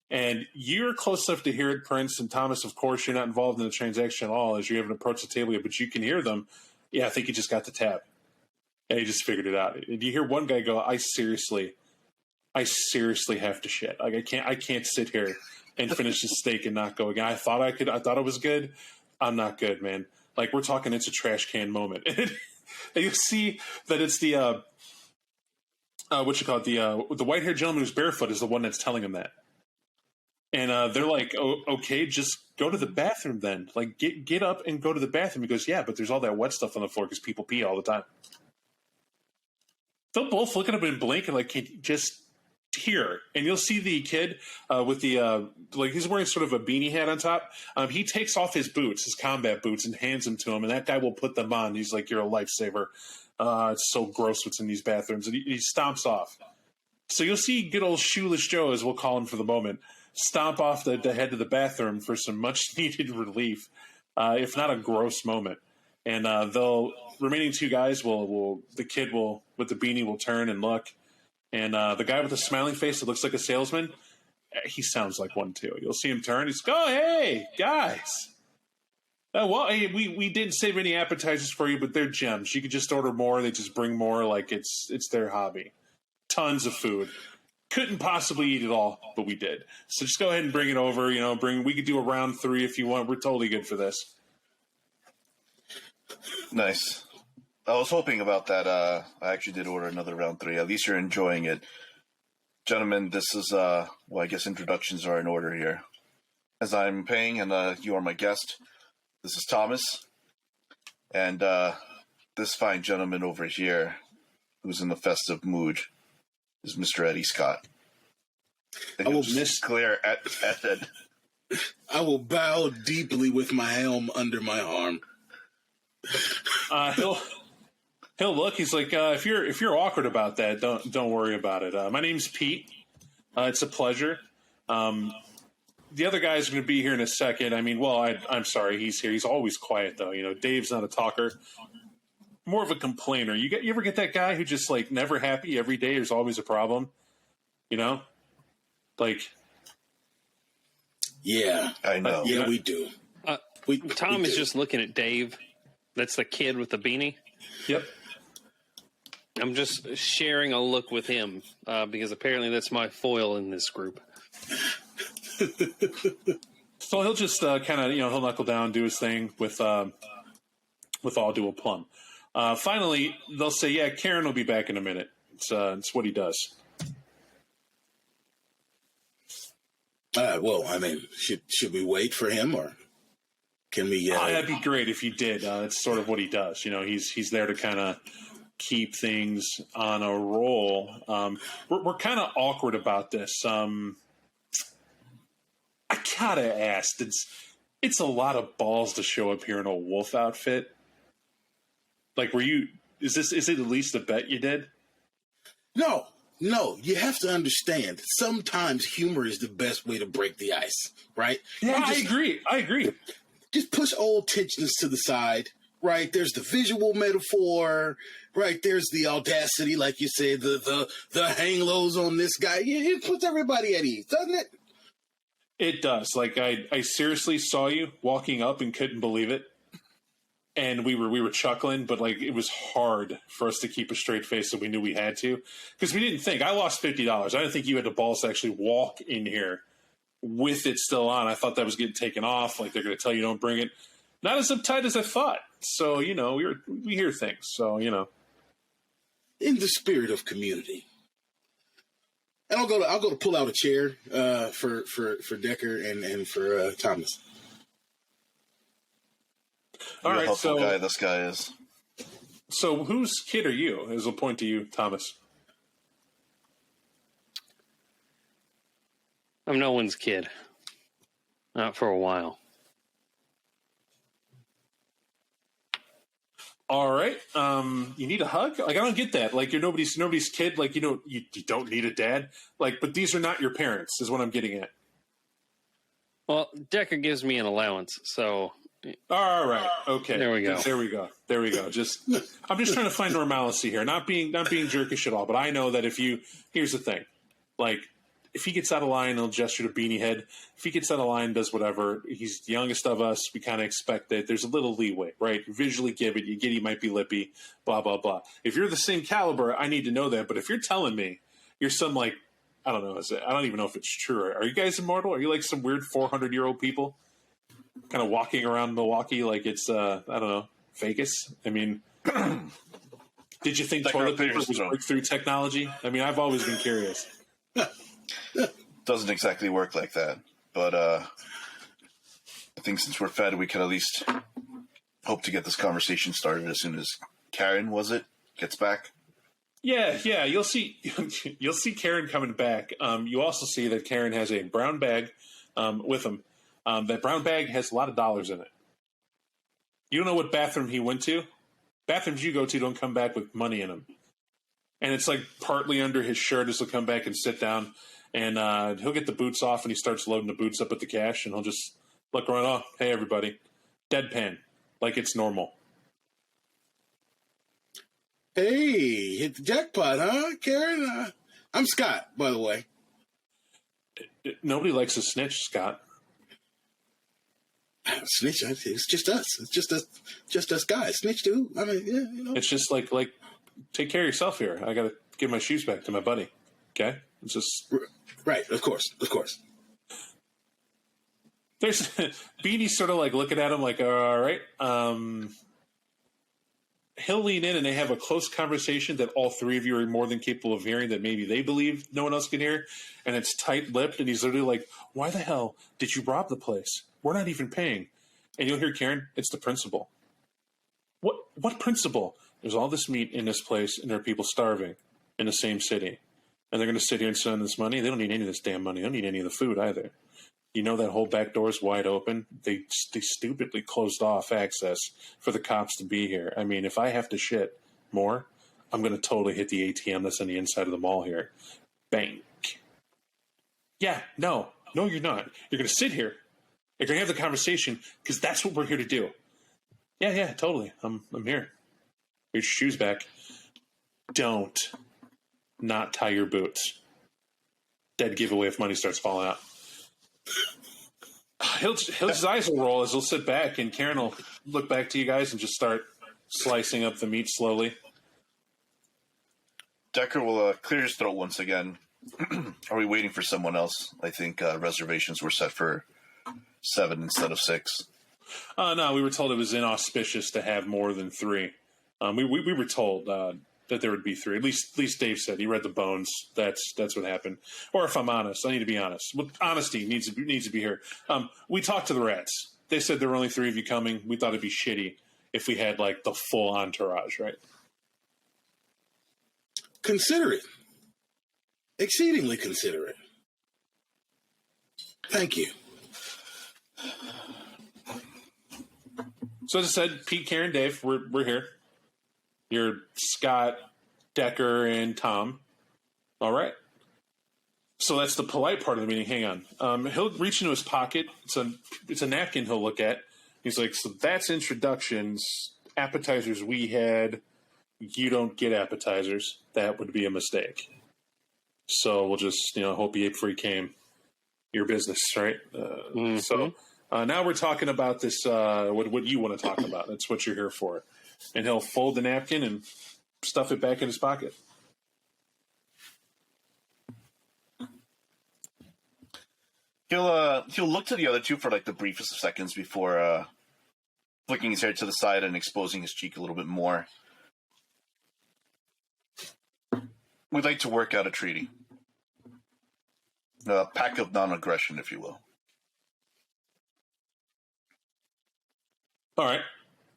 And you're close enough to hear it, Prince and Thomas. Of course, you're not involved in the transaction at all as you haven't approached the table yet, but you can hear them. Yeah, I think you just got the tab. And you just figured it out. And you hear one guy go, I seriously have to shit. Like I can't sit here and finish the steak and not go again. I thought I could. I thought it was good. I'm not good, man. Like, we're talking, it's a trash can moment. And you see that it's the, the white-haired gentleman who's barefoot is the one that's telling him that. And they're like, oh, okay, just go to the bathroom then. Like, get up and go to the bathroom. He goes, yeah, but there's all that wet stuff on the floor because people pee all the time. They'll both look at him and blink and, like, can you just here, and you'll see the kid with the he's wearing sort of a beanie hat on top. He takes off his boots, his combat boots, and hands them to him, and that guy will put them on. He's like, you're a lifesaver. It's so gross what's in these bathrooms, and he stomps off. So you'll see good old Shoeless Joe, as we'll call him for the moment, stomp off the head to the bathroom for some much needed relief, if not a gross moment. And the remaining two guys the kid will with the beanie will turn and look. And the guy with the smiling face that looks like a salesman, he sounds like one too. You'll see him turn. He's like, oh, hey, guys. Hey, we didn't save any appetizers for you, but they're gems. You could just order more. They just bring more like it's their hobby. Tons of food. Couldn't possibly eat it all, but we did. So just go ahead and bring it over. We could do a round 3 if you want. We're totally good for this.
Nice. I was hoping about that. I actually did order another round 3. At least you're enjoying it. Gentlemen, this is, I guess introductions are in order here. As I'm paying and you are my guest, this is Thomas. And this fine gentleman over here, who's in the festive mood, is Mr. Eddie Scott.
I will
glare at Ed.
I will bow deeply with my helm under my arm.
He'll look. He's like, if you're awkward about that, don't worry about it. My name's Pete. It's a pleasure. The other guy's going to be here in a second. I'm sorry, he's here. He's always quiet though. Dave's not a talker. More of a complainer. You ever get that guy who just like never happy every day? There's always a problem. Like.
Yeah,
I know.
Yeah, we do.
Tom is just looking at Dave. That's the kid with the beanie.
Yep.
I'm just sharing a look with him because apparently that's my foil in this group.
So he'll just kind of, he'll knuckle down, do his thing with all due aplomb. Finally, they'll say, yeah, Karen will be back in a minute. It's what he does.
Should we wait for him or can we?
That'd be great if you did. It's sort of what he does. He's there to kind of keep things on a roll. We're kind of awkward about this. I gotta ask. It's a lot of balls to show up here in a wolf outfit. Like, is it at least a bet you did?
No, you have to understand. Sometimes humor is the best way to break the ice, right?
Yeah, I agree.
Just push old tensions to the side, right? There's the visual metaphor, right? There's the audacity, like you said, the hang lows on this guy. It puts everybody at ease, doesn't it?
It does. Like, I seriously saw you walking up and couldn't believe it. And we were chuckling, but like it was hard for us to keep a straight face, so we knew we had to, because we didn't think. I lost $50. I didn't think you had the balls to actually walk in here with it still on. I thought that was getting taken off. Like they're going to tell you don't bring it. Not as uptight as I thought. So, we hear things. So,
In the spirit of community. And I'll go to pull out a chair for Decker and for Thomas.
All right,
helpful guy this guy is.
So whose kid are you? As a point to you, Thomas.
I'm no one's kid. Not for a while.
All right. You need a hug? Like, I don't get that. Like, you're nobody's kid. Like, you don't need a dad. Like, but these are not your parents, is what I'm getting at.
Well, Decker gives me an allowance, so.
All right. Okay.
There we go.
There we go. I'm just trying to find normalcy here. Not being jerkish at all. But I know that here's the thing. Like, if he gets out of line, he'll gesture to Beanie Head. If he gets out of line, does whatever. He's the youngest of us. We kind of expect that there's a little leeway, right? Visually give it. You get he might be lippy, blah, blah, blah. If you're the same caliber, I need to know that. But if you're telling me you're some, like, I don't know. I don't even know if it's true. Are you guys immortal? Are you like some weird 400-year-old people kind of walking around Milwaukee like it's, I don't know, Vegas? I mean, did you think toilet paper was breakthrough technology? I mean, I've always been curious.
Doesn't exactly work like that, but I think since we're fed, we can at least hope to get this conversation started as soon as Karen gets back.
Yeah, you'll see Karen coming back. You also see that Karen has a brown bag with him. That brown bag has a lot of dollars in it. You don't know what bathroom he went to. Bathrooms you go to don't come back with money in them. And it's like partly under his shirt as he'll come back and sit down. And he'll get the boots off and he starts loading the boots up with the cash. And he'll just look around. Oh, hey, everybody. Deadpan. Like it's normal.
Hey, hit the jackpot, huh, Karen? I'm Scott, by the way.
Nobody likes a snitch, Scott.
Snitch? It's just us. It's just us guys. Snitch too. I mean, yeah,
It's just like take care of yourself here. I got to give my shoes back to my buddy. Okay? It's just...
Right, of course.
There's Beanie's sort of like looking at him like, all right. He'll lean in and they have a close conversation that all three of you are more than capable of hearing that maybe they believe no one else can hear. And it's tight-lipped and he's literally like, why the hell did you rob the place? We're not even paying. And you'll hear Karen, it's the principal. What principal? There's all this meat in this place and there are people starving in the same city. And they're going to sit here and spend this money. They don't need any of this damn money. They don't need any of the food either. You know that whole back door is wide open. They stupidly closed off access for the cops to be here. I mean, if I have to shit more, I'm going to totally hit the ATM that's on the inside of the mall here. Bank. Yeah, no, you're not. You're going to sit here. You're going to have the conversation because that's what we're here to do. Yeah, totally. I'm here. Get your shoes back. Don't not tie your boots. Dead giveaway if money starts falling out. His eyes will roll as he'll sit back, and Karen will look back to you guys and just start slicing up the meat slowly.
Decker will clear his throat once again. Are we waiting for someone else? I think reservations were set for 7 instead of 6.
No, we were told it was inauspicious to have more than 3. We were told that there would be 3. At least Dave said he read the bones. That's what happened. Or if I'm honest, I need to be honest. Well, honesty needs to be here. We talked to the rats. They said there were only 3 of you coming. We thought it'd be shitty if we had like the full entourage, right?
Considerate. Exceedingly considerate. Thank you.
So as I said, Pete, Karen, Dave, we're here. You're Scott, Decker, and Tom. All right. So that's the polite part of the meeting. Hang on. He'll reach into his pocket. It's a napkin he'll look at. He's like, so that's introductions. Appetizers we had. You don't get appetizers. That would be a mistake. So we'll just, hope you ate before you came. Your business, right? So now we're talking about this, what you want to talk about. That's what you're here for. And he'll fold the napkin and stuff it back in his pocket.
He'll look to the other two for like the briefest of seconds before flicking his hair to the side and exposing his cheek a little bit more. We'd like to work out a treaty. A pact of non-aggression, if you will.
All right.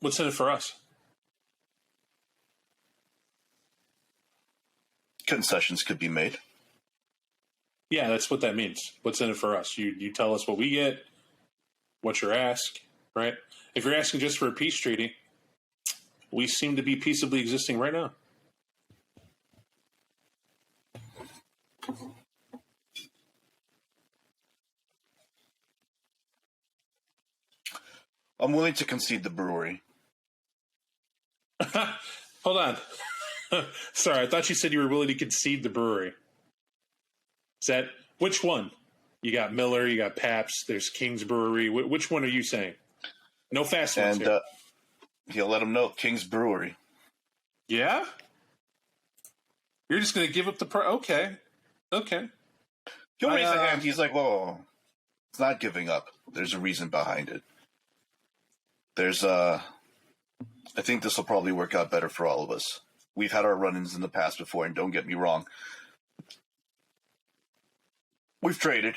What's in it for us?
Concessions could be made.
Yeah, that's what that means. What's in it for us? You tell us what we get, what's your ask, right? If you're asking just for a peace treaty, we seem to be peaceably existing right now.
I'm willing to concede the brewery.
Hold on. Sorry, I thought you said you were willing to concede the brewery. Is that which one? You got Miller, you got Pabst, there's King's Brewery. Which one are you saying? No fast ones here.
He'll let him know, King's Brewery.
Yeah? You're just going to give up the price? Okay.
He'll raise a hand. He's like, whoa, it's not giving up. There's a reason behind it. I think this will probably work out better for all of us. We've had our run-ins in the past before, and don't get me wrong. We've traded.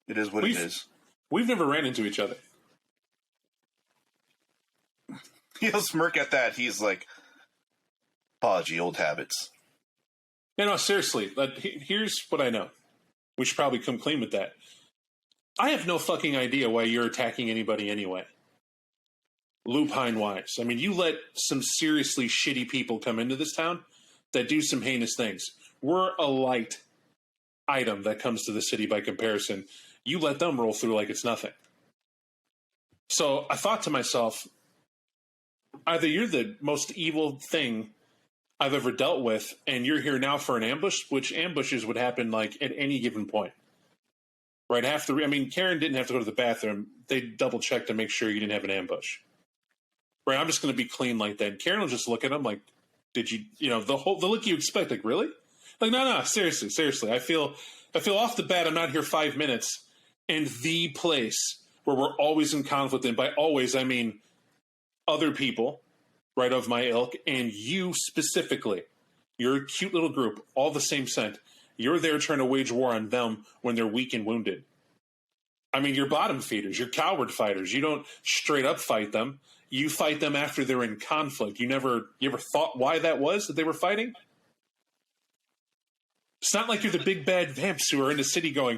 It is what it is.
We've never ran into each other.
He'll smirk at that. He's like, apology, old habits.
No, seriously. Here's what I know. We should probably come clean with that. I have no fucking idea why you're attacking anybody anyway. Lupine-wise. I mean, you let some seriously shitty people come into this town that do some heinous things. We're a light item that comes to the city by comparison. You let them roll through like it's nothing. So I thought to myself, either you're the most evil thing I've ever dealt with, and you're here now for an ambush, which ambushes would happen like at any given point. Right after, Karen didn't have to go to the bathroom. They double checked to make sure you didn't have an ambush. Right, I'm just going to be clean like that. And Karen will just look at him like, did you, the look you expect, like, really? Like, no, seriously. I feel off the bat I'm not here 5 minutes in the place where we're always in conflict. And by always, I mean other people, right, of my ilk, and you specifically. You're a cute little group, all the same scent. You're there trying to wage war on them when they're weak and wounded. I mean, you're bottom feeders. You're coward fighters. You don't straight up fight them. You fight them after they're in conflict. You ever thought why that was that they were fighting? It's not like you're the big bad vamps who are in the city going,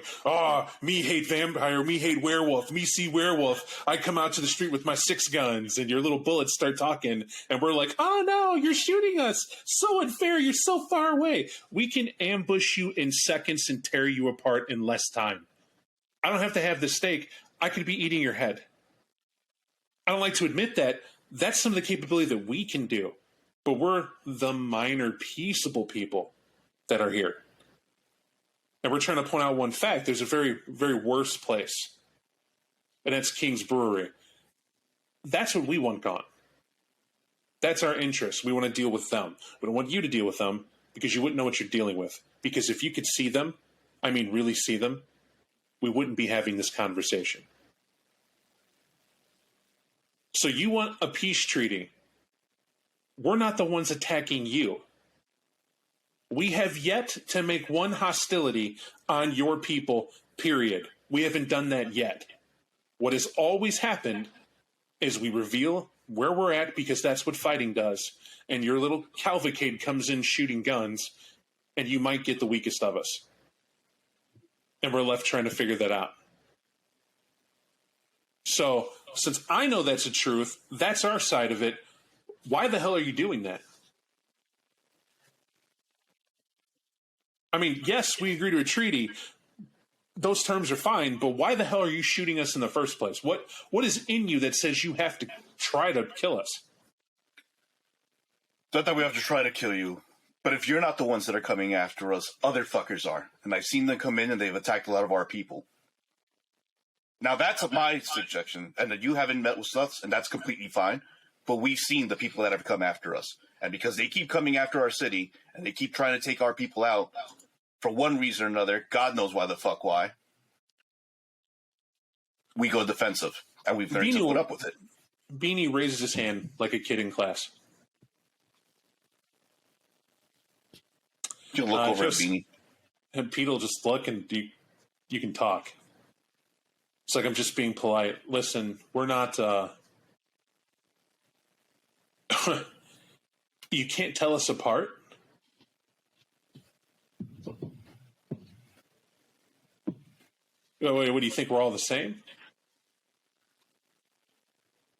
me hate vampire, me hate werewolf, me see werewolf. I come out to the street with my 6 guns and your little bullets start talking. And we're like, oh no, you're shooting us. So unfair. You're so far away. We can ambush you in seconds and tear you apart in less time. I don't have to have the steak. I could be eating your head. I don't like to admit that. That's some of the capability that we can do. But we're the minor, peaceable people that are here. And we're trying to point out one fact. There's a very, very worse place. And that's King's Brewery. That's what we want gone. That's our interest. We want to deal with them. We don't want you to deal with them because you wouldn't know what you're dealing with. Because if you could see them, really see them, we wouldn't be having this conversation. So you want a peace treaty. We're not the ones attacking you. We have yet to make one hostility on your people, period. We haven't done that yet. What has always happened is we reveal where we're at because that's what fighting does. And your little cavalcade comes in shooting guns, and you might get the weakest of us. And we're left trying to figure that out. So, since I know that's the truth, that's our side of it, why the hell are you doing that? Yes, we agree to a treaty. Those terms are fine, but why the hell are you shooting us in the first place? What is in you that says you have to try to kill us?
Not that we have to try to kill you, but if you're not the ones that are coming after us, other fuckers are. And I've seen them come in and they've attacked a lot of our people. Now, that's my suggestion, and that you haven't met with us, and that's completely fine. But we've seen the people that have come after us. And because they keep coming after our city, and they keep trying to take our people out, for one reason or another, God knows why the fuck why, we go defensive. And we've learned to put up with it.
Beanie raises his hand like a kid in class.
You look over at Beanie.
And Pete will just look and you can talk. It's like, I'm just being polite. Listen, we're not... you can't tell us apart? Wait, what do you think? We're all the same?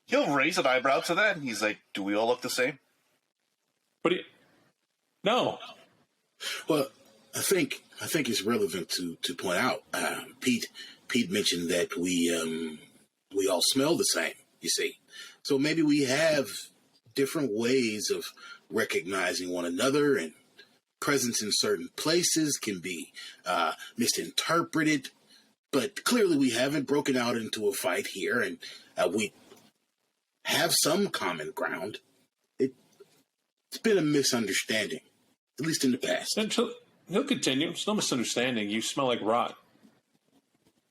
He'll raise an eyebrow to that, and he's like, do we all look the same?
But no.
Well, I think it's relevant to point out. Pete mentioned that we all smell the same. You see, so maybe we have different ways of recognizing one another, and presence in certain places can be misinterpreted. But clearly, we haven't broken out into a fight here, and we have some common ground. It's been a misunderstanding, at least in the past.
And he'll continue. It's no misunderstanding. You smell like rot.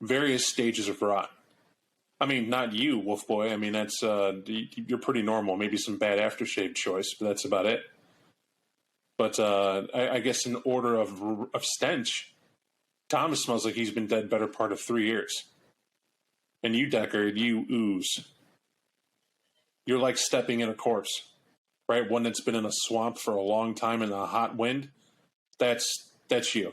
Various stages of rot. I mean, not you, Wolf Boy. I mean, that's you're pretty normal. Maybe some bad aftershave choice, but that's about it. But I guess in order of stench, Thomas smells like he's been dead better part of 3 years. And you, Deckard, you ooze. You're like stepping in a corpse, right? One that's been in a swamp for a long time in a hot wind. That's you.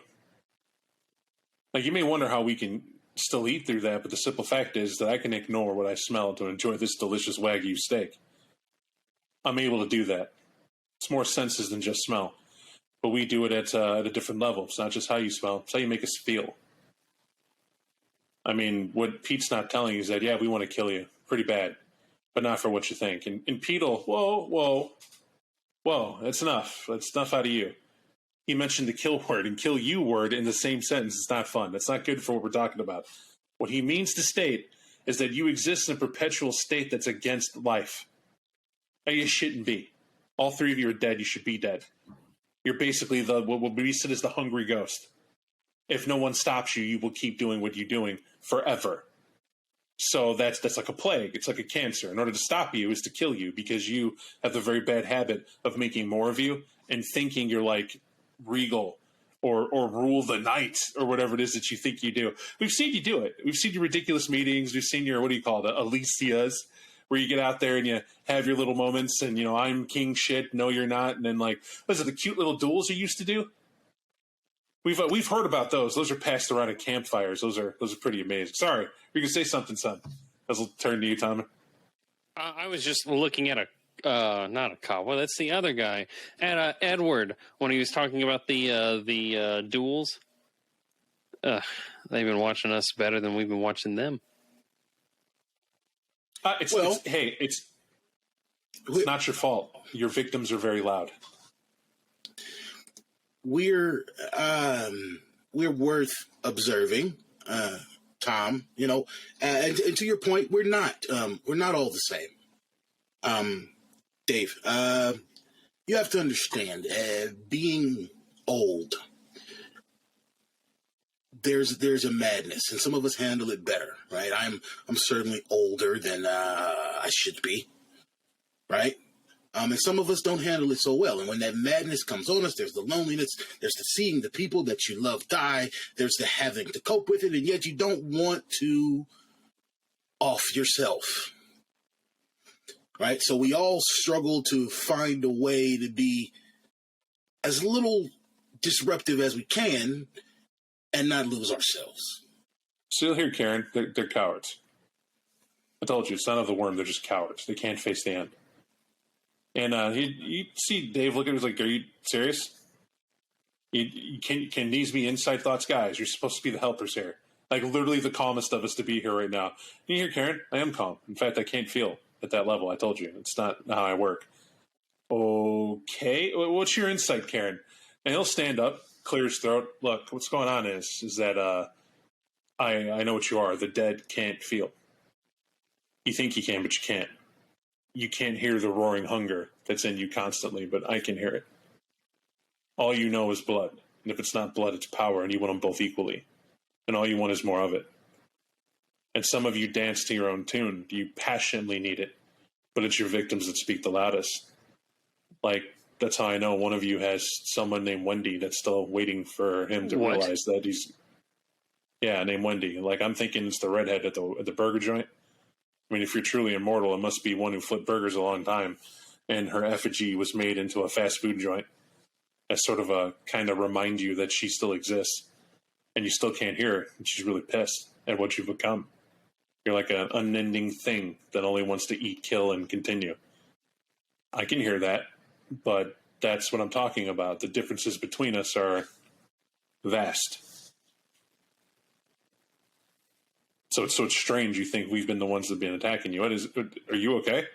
Like, you may wonder how we can still eat through that, but the simple fact is that I can ignore what I smell to enjoy this delicious Wagyu steak. I'm able to do that. It's more senses than just smell. But we do it at a different level. It's not just how you smell. It's how you make us feel. I mean, what Pete's not telling you is that, yeah, we want to kill you pretty bad, but not for what you think. And Pete'll, whoa, that's enough. That's enough out of you. He mentioned the kill word and kill you word in the same sentence. It's not fun. That's not good for what we're talking about. What he means to state is that you exist in a perpetual state that's against life. And you shouldn't be. All three of you are dead. You should be dead. You're basically what will be said as the hungry ghost. If no one stops you, you will keep doing what you're doing forever. So that's like a plague. It's like a cancer. In order to stop you is to kill you, because you have the very bad habit of making more of you and thinking you're like regal or rule the night or whatever it is that you think you do. We've seen you do it. We've seen your ridiculous meetings. We've seen your, what do you call it, Alicias, where you get out there and you have your little moments and, I'm king shit, no you're not. And then like, what is it, the cute little duels you used to do? We've heard about those. Those are passed around at campfires. Those are pretty amazing. Sorry, you can say something, son. I'll turn to you, Tommy.
I was just looking at not a cop. Well, that's the other guy, at Edward, when he was talking about the duels. They've been watching us better than we've been watching them.
It's not your fault. Your victims are very loud.
We're worth observing, Tom. And to your point, we're not all the same. Dave, you have to understand, being old, there's a madness, and some of us handle it better, right? I'm certainly older than I should be, right? And some of us don't handle it so well. And when that madness comes on us, there's the loneliness, there's the seeing the people that you love die, there's the having to cope with it, and yet you don't want to off yourself. Right? So we all struggle to find a way to be as little disruptive as we can and not lose ourselves.
Still here, Karen. They're cowards. I told you, it's not of the worm. They're just cowards. They can't face the end. And you see Dave look at him like, are you serious? Can these be inside thoughts, guys? You're supposed to be the helpers here. Like, literally the calmest of us to be here right now. You hear, Karen? I am calm. In fact, I can't feel at that level. I told you. It's not how I work. Okay. What's your insight, Karen? And he'll stand up, clear his throat. Look, what's going on is that I know what you are. The dead can't feel. You think you can, but you can't. You can't hear the roaring hunger that's in you constantly, but I can hear it. All you know is blood. And if it's not blood, it's power, and you want them both equally. And all you want is more of it. And some of you dance to your own tune. You passionately need it. but it's your victims that speak the loudest. Like, that's how I know one of you has someone named Wendy that's still waiting for him to realize that he's... Yeah, named Wendy. Like, I'm thinking it's the redhead at the burger joint. I mean, if you're truly immortal, it must be one who flipped burgers a long time, and her effigy was made into a fast food joint as sort of a kind of remind you that she still exists, and you still can't hear her, and she's really pissed at what you've become. You're like an unending thing that only wants to eat, kill, and continue. I can hear that, but that's what I'm talking about. The differences between us are vast. So it's strange you think we've been the ones that have been attacking you. Are you okay?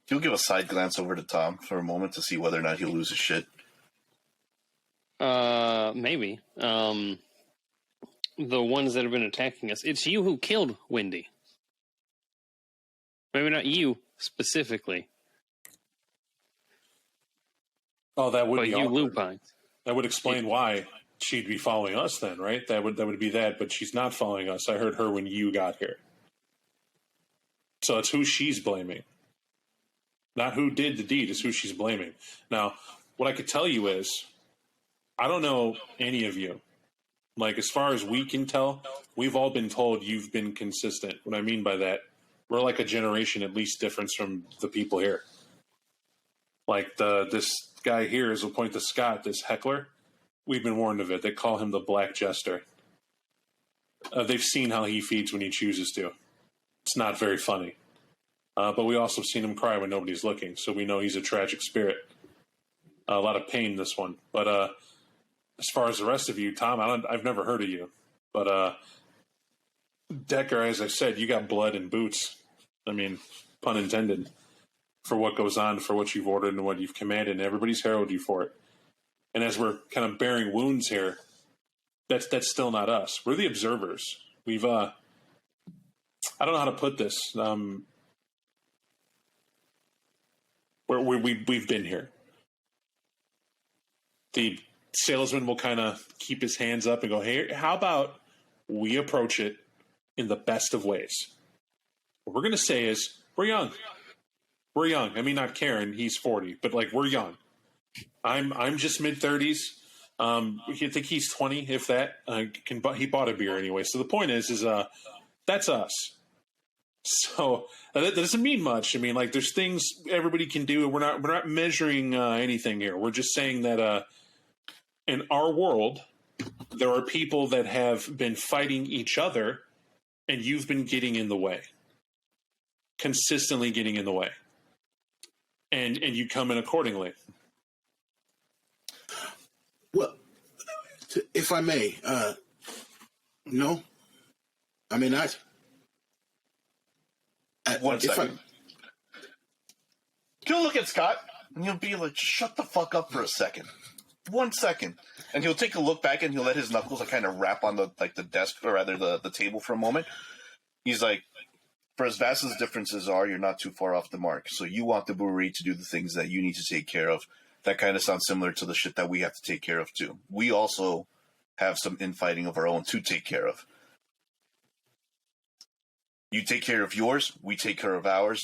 He'll give a side glance over to Tom for a moment to see whether or not he'll lose his shit.
Maybe. The ones that have been attacking us. It's you who killed Wendy. Maybe not you specifically.
Oh, that would
but
be
you,
awkward.
Lupine.
That would explain why she'd be following us then, right? That would be that, but she's not following us. I heard her when you got here. So it's who she's blaming. Not who did the deed, it's who she's blaming. Now, what I could tell you is, I don't know any of you. Like, as far as we can tell, we've all been told you've been consistent. What I mean by that, we're like a generation at least difference from the people here. Like, this guy here, as we'll point to Scott, this heckler, we've been warned of it. They call him the Black Jester. They've seen how he feeds when he chooses to. It's not very funny. But we also seen him cry when nobody's looking, so we know he's a tragic spirit. A lot of pain, this one. But as far as the rest of you, Tom, I've never heard of you. But Decker, as I said, you got blood and boots. I mean, pun intended, for what goes on, for what you've ordered and what you've commanded, and everybody's heralded you for it. And as we're kind of bearing wounds here, that's still not us. We're the observers. We've I don't know how to put this. We've been here. The salesman will kind of keep his hands up and go, hey, how about we approach it in the best of ways? What we're going to say is, we're young. We're young. I mean, not Karen, he's 40, but like, we're young. I'm just mid-30s. I think he's 20, if that. He bought a beer anyway. So the point is that's us. So that doesn't mean much. I mean, like, there's things everybody can do. We're not measuring anything here. We're just saying that in our world, there are people that have been fighting each other, and you've been getting in the way, consistently getting in the way, and you come in accordingly.
Well, if I may, no, I mean,
One second. He'll look at Scott, and he'll be like, shut the fuck up for a second. 1 second. And he'll take a look back, and he'll let his knuckles kind of rap on the desk, or rather the table for a moment. He's like, for as vast as differences are, you're not too far off the mark. So you want the brewery to do the things that you need to take care of. That kind of sounds similar to the shit that we have to take care of, too. We also have some infighting of our own to take care of. You take care of yours, we take care of ours.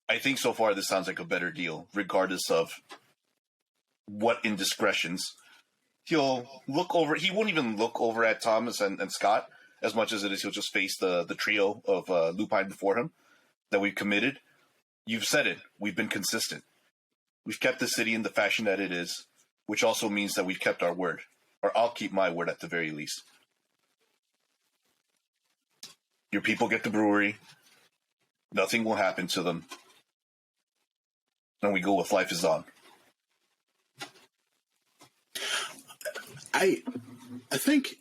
I think so far this sounds like a better deal, regardless of what indiscretions. He'll look over. He won't even look over at Thomas and Scott as much as it is. He'll just face the trio of Lupine before him that we've committed. You've said it. We've been consistent. We've kept the city in the fashion that it is, which also means that we've kept our word. Or I'll keep my word at the very least. Your people get the brewery. Nothing will happen to them. And we go with life is on.
I think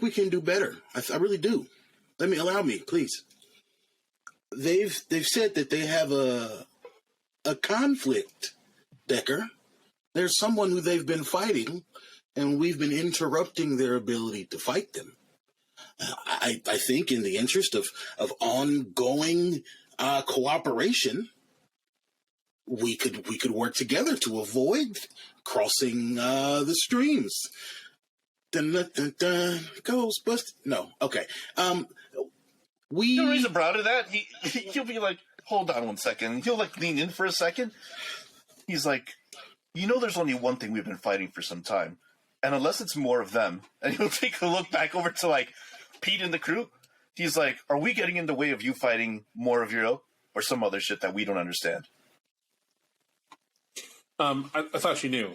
we can do better. I really do. Allow me, please. They've said that they have a conflict, Decker. There's someone who they've been fighting, and we've been interrupting their ability to fight them. I think in the interest of ongoing cooperation, we could work together to avoid crossing the streams. Dun, dun, dun, dun. Ghostbusters. No, okay.
The reason proud of that, he'll be like, hold on one second. He'll like lean in for a second. He's like, there's only one thing we've been fighting for some time. And unless it's more of them, and he'll take a look back over to like Pete and the crew. He's like, are we getting in the way of you fighting more of your or some other shit that we don't understand?
I thought you knew.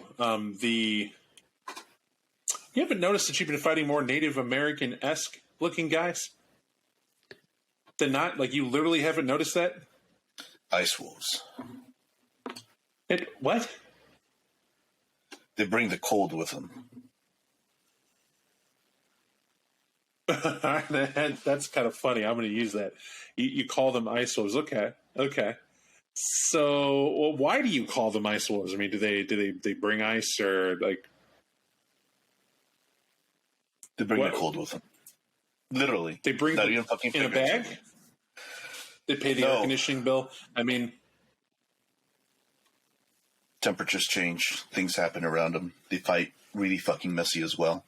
You haven't noticed that you've been fighting more Native American-esque looking guys than not? Like, you literally haven't noticed that?
Ice wolves.
What?
They bring the cold with them.
That's kind of funny. I'm going to use that. You call them ice wolves. Okay. So, well, why do you call them ice wolves? I mean, do they bring ice, or like?
They bring the cold with them. Literally,
they bring
them
in a bag. They pay the air conditioning bill. I mean,
temperatures change. Things happen around them. They fight really fucking messy as well.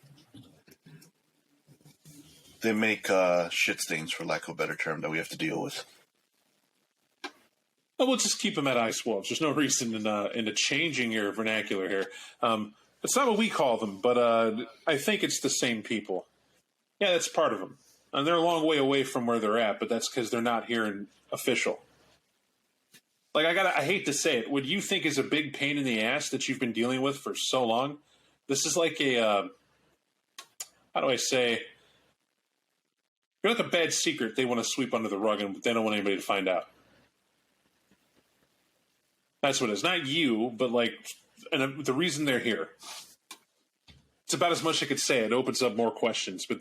They make shit stains, for lack of a better term, that we have to deal with.
Well, we'll just keep them at ice wolves. There's no reason in changing your vernacular here. It's not what we call them, but I think it's the same people. Yeah, that's part of them. And they're a long way away from where they're at, but that's because they're not here in official. Like, I hate to say it, what you think is a big pain in the ass that you've been dealing with for so long, this is like how do I say? You're like a bad secret they want to sweep under the rug and they don't want anybody to find out. That's what it is. Not you, but like, and the reason they're here. It's about as much as I could say. It opens up more questions, but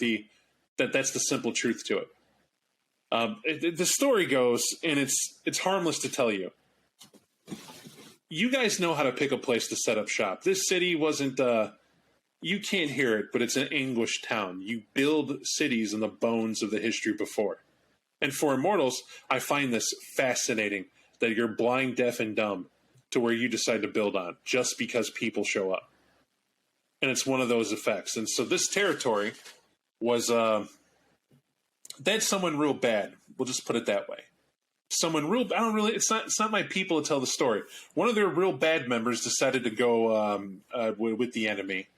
that's the simple truth to it. The story goes, and it's harmless to tell you. You guys know how to pick a place to set up shop. This city wasn't. You can't hear it, but it's an English town. You build cities in the bones of the history before. And for immortals, I find this fascinating that you're blind, deaf, and dumb to where you decide to build on just because people show up. And it's one of those effects. And so this territory was they had someone real bad. We'll just put it that way. Someone real. I don't really. It's not my people to tell the story. One of their real bad members decided to go with the enemy,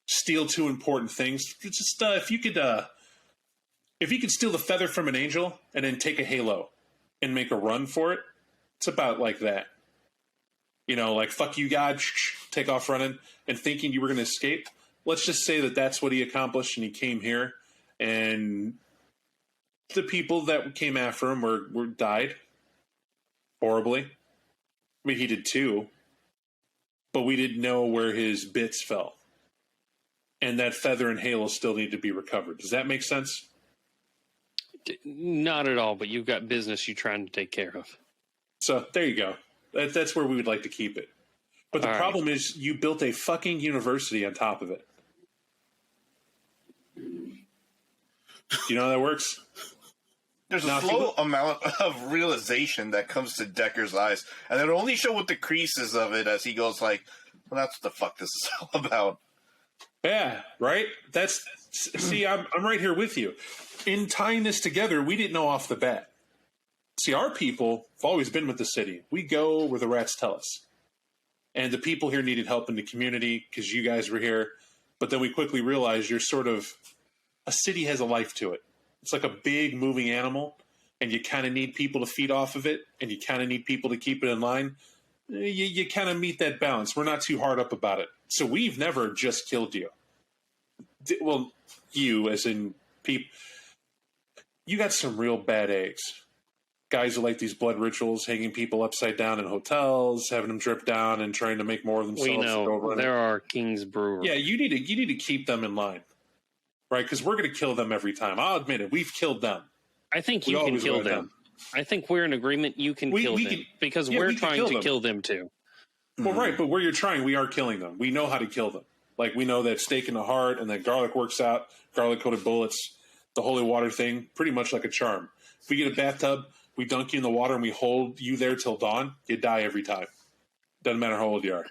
steal two important things. Just if you could steal the feather from an angel and then take a halo and make a run for it, it's about like that. Like, fuck you, God, take off running and thinking you were going to escape. Let's just say that that's what he accomplished, and he came here, and the people that came after him were died horribly. I mean, he did too, but we didn't know where his bits fell. And that feather and halo still need to be recovered. Does that make sense?
Not at all, but you've got business you're trying to take care of. So
there you go. That's where we would like to keep it. But the problem is you built a fucking university on top of it. You know how that works?
There's a slow amount of realization that comes to Decker's eyes, and it'll only show with the creases of it as he goes like, well, that's what the fuck this is all about.
Yeah, right? See, I'm right here with you. In tying this together, we didn't know off the bat. See, our people have always been with the city. We go where the rats tell us. And the people here needed help in the community because you guys were here. But then we quickly realized you're sort of – a city has a life to it. It's like a big moving animal, and you kind of need people to feed off of it, and you kind of need people to keep it in line. You kind of meet that balance. We're not too hard up about it. So we've never just killed you. Well, you as in people. You got some real bad eggs. Guys who like these blood rituals, hanging people upside down in hotels, having them drip down and trying to make more of themselves.
We know there are King's Brewer.
Yeah, you need to keep them in line, right? Because we're going to kill them every time. I'll admit it. We've killed them.
I think you can kill them. I think we're in agreement. You can kill them because we're trying to kill them too.
Well, right, but where you're trying, we are killing them. We know how to kill them. Like, we know that steak in the heart and that garlic works out, garlic-coated bullets, the holy water thing, pretty much like a charm. If we get a bathtub, we dunk you in the water and we hold you there till dawn, you die every time. Doesn't matter how old you are.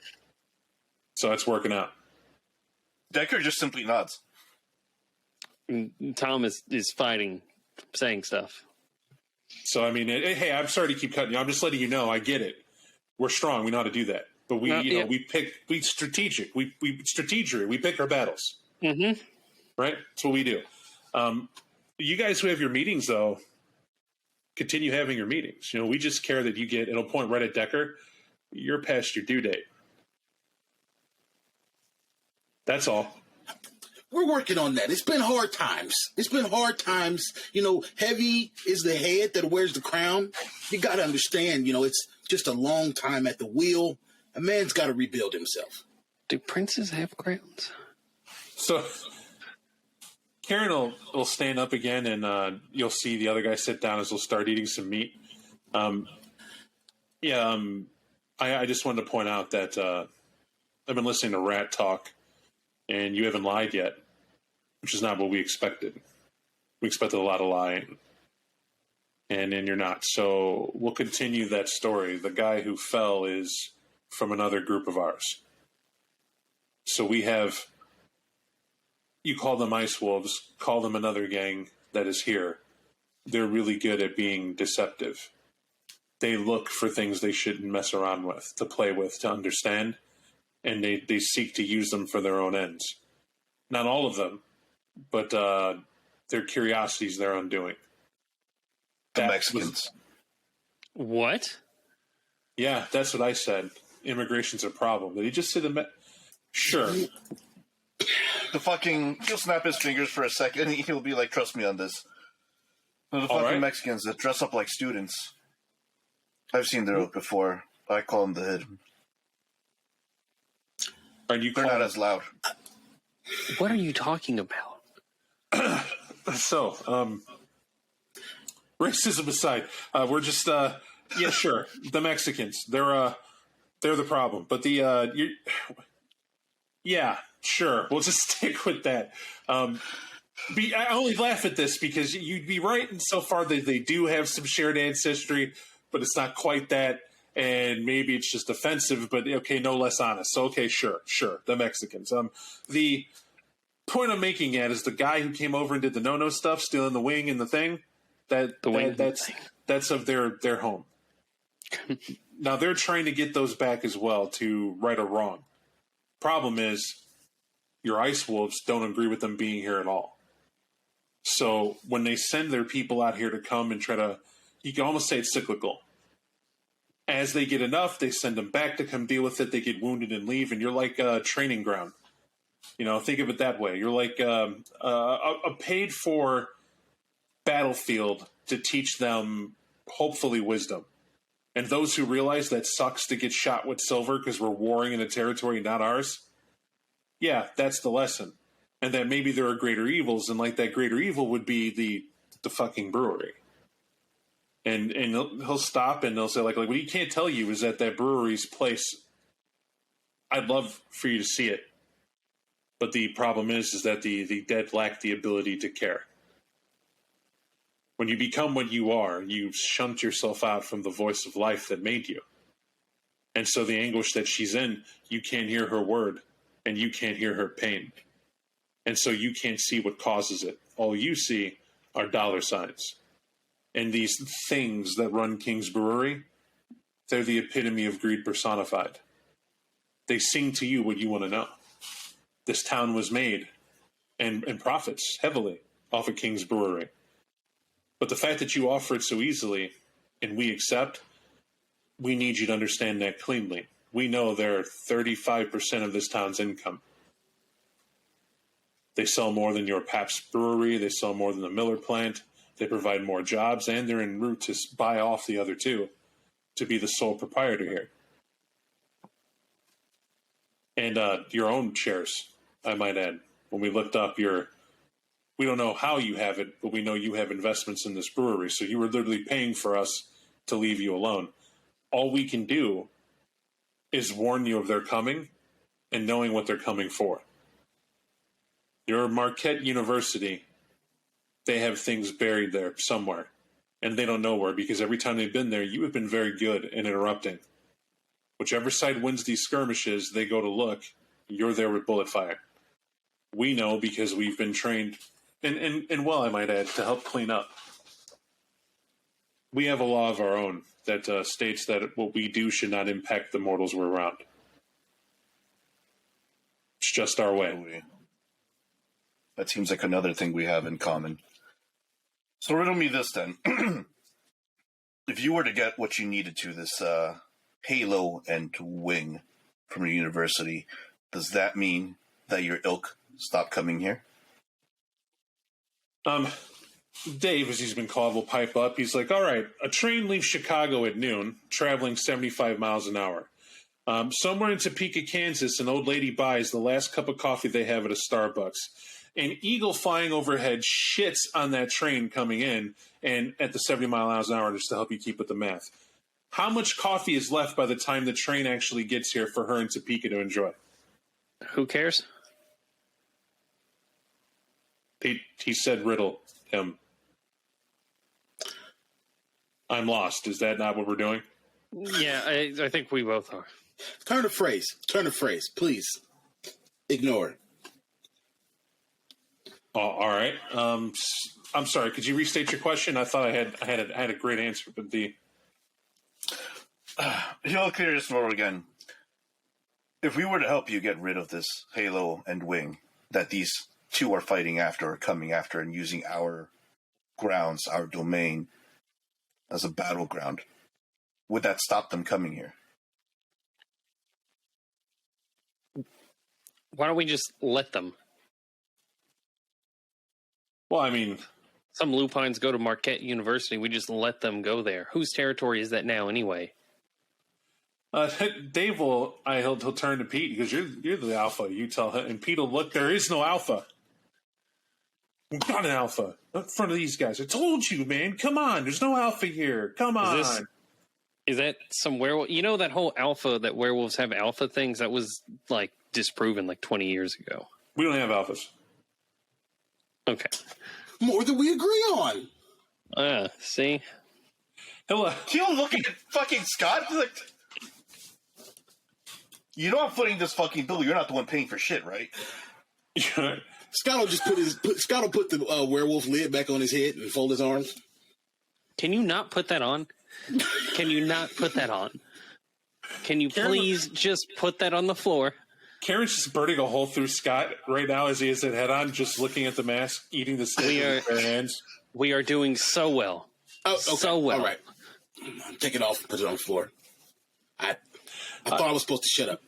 So it's working out.
Decker just simply nods.
Tom is fighting, saying stuff.
So, I mean, hey, I'm sorry to keep cutting you. I'm just letting you know. I get it. We're strong. We know how to do that. But we strategic. We strategic. We pick our battles.
Mm-hmm.
Right? That's what we do. You guys who have your meetings, though, continue having your meetings. We just care that you get, it'll point right at Decker, you're past your due date. That's all.
We're working on that. It's been hard times. Heavy is the head that wears the crown. You got to understand, it's just a long time at the wheel. A man's got to rebuild himself.
Do princes have crowns?
So Karen will stand up again, and you'll see the other guy sit down as he'll start eating some meat. I just wanted to point out that I've been listening to Rat Talk, and you haven't lied yet, which is not what we expected. We expected a lot of lying, and you're not. So we'll continue that story. The guy who fell is from another group of ours. So we have... You call them Ice Wolves, call them another gang that is here. They're really good at being deceptive. They look for things they shouldn't mess around with, to play with, to understand, and they seek to use them for their own ends. Not all of them, but their curiosities their undoing.
The Mexicans.
What?
Yeah, that's what I said. Immigration's a problem. Did he just say Sure.
He'll snap his fingers for a second and he'll be like, trust me on this. The fucking Mexicans that dress up like students. I've seen their oath before. I call them the hood. They're not as loud.
What are you talking about?
So, racism aside, we're just, sure. The Mexicans, they're the problem. But sure. We'll just stick with that. I only laugh at this because you'd be right insofar that they do have some shared ancestry, but it's not quite that. And maybe it's just offensive, but okay, no less honest. So, okay, sure. The Mexicans. The point I'm making at is the guy who came over and did the no-no stuff, stealing the wing and the thing, that's of their home. Now, they're trying to get those back as well to right or wrong. Problem is, your Ice Wolves don't agree with them being here at all. So when they send their people out here to come and try to, you can almost say it's cyclical. As they get enough, they send them back to come deal with it. They get wounded and leave, and you're like a training ground. Think of it that way. You're like a paid-for battlefield to teach them, hopefully, wisdom. And those who realize that sucks to get shot with silver because we're warring in a territory not ours, yeah, that's the lesson. And that maybe there are greater evils, and like that greater evil would be the fucking brewery. And he'll stop and they'll say, like what he can't tell you is that brewery's place, I'd love for you to see it. But the problem is that the dead lack the ability to care. When you become what you are, you shunt yourself out from the voice of life that made you. And so the anguish that she's in, you can't hear her word, and you can't hear her pain. And so you can't see what causes it. All you see are dollar signs. And these things that run King's Brewery, they're the epitome of greed personified. They sing to you what you want to know. This town was made and profits heavily off of King's Brewery. But the fact that you offer it so easily and we accept, we need you to understand that cleanly. We know they're 35% of this town's income. They sell more than your Pabst Brewery. They sell more than the Miller plant. They provide more jobs, and they're en route to buy off the other two to be the sole proprietor here. And your own shares, I might add. When we looked up we don't know how you have it, but we know you have investments in this brewery. So you were literally paying for us to leave you alone. All we can do is warn you of their coming and knowing what they're coming for. Your Marquette University, they have things buried there somewhere, and they don't know where, because every time they've been there, you have been very good in interrupting. Whichever side wins these skirmishes, they go to look, you're there with bullet fire. We know because we've been trained, and well, I might add, to help clean up. We have a law of our own that states that what we do should not impact the mortals we're around. It's just our way.
That seems like another thing we have in common. So riddle me this then. If you were to get what you needed to, this halo and wing from your university, does that mean that your ilk stopped coming here?
Dave, as he's been called, will pipe up. He's like, all right, a train leaves Chicago at noon, traveling 75 miles an hour. Somewhere in Topeka, Kansas, an old lady buys the last cup of coffee they have at a Starbucks. An eagle flying overhead shits on that train coming in, and at the 70 miles an hour, just to help you keep with the math. How much coffee is left by the time the train actually gets here for her in Topeka to enjoy?
Who cares?
He said riddle him. I'm lost. Is that not what we're doing?
Yeah, I think we both are.
Turn a phrase. Please. Ignore.
Oh, all right. I'm sorry. Could you restate your question? I thought I had a great answer, but
He'll clear this over again. If we were to help you get rid of this halo and wing that these two are fighting after or coming after and using our grounds, our domain as a battleground, would that stop them coming here?
Why don't we just let them?
well, I mean,
Some lupines go to Marquette University. We just let them go there. Whose territory is that now anyway?
Dave he'll turn to Pete because you're the alpha. You tell him, and Pete will look. There is no alpha. We're not an alpha. Not in front of these guys. I told you, man. Come on. There's no alpha here. Come on.
Is that some werewolf? You know that whole alpha, that werewolves have alpha things? That was like disproven like 20 years ago.
We don't have alphas.
Okay.
More than we agree on.
See?
Hello.
He'll look at fucking Scott like, you know I'm footing this fucking bill. You're not the one paying for shit, right?
Scott will just put the werewolf lid back on his head and fold his arms.
Can you not put that on? Can you not put that on? Can you please just put that on the floor?
Karen's just burning a hole through Scott right now as he has that head on, just looking at the mask, eating the steak with bare hands.
We are doing so well.
Oh, okay.
So well.
All right. Take it off and put it on the floor. I thought I was supposed to shut up.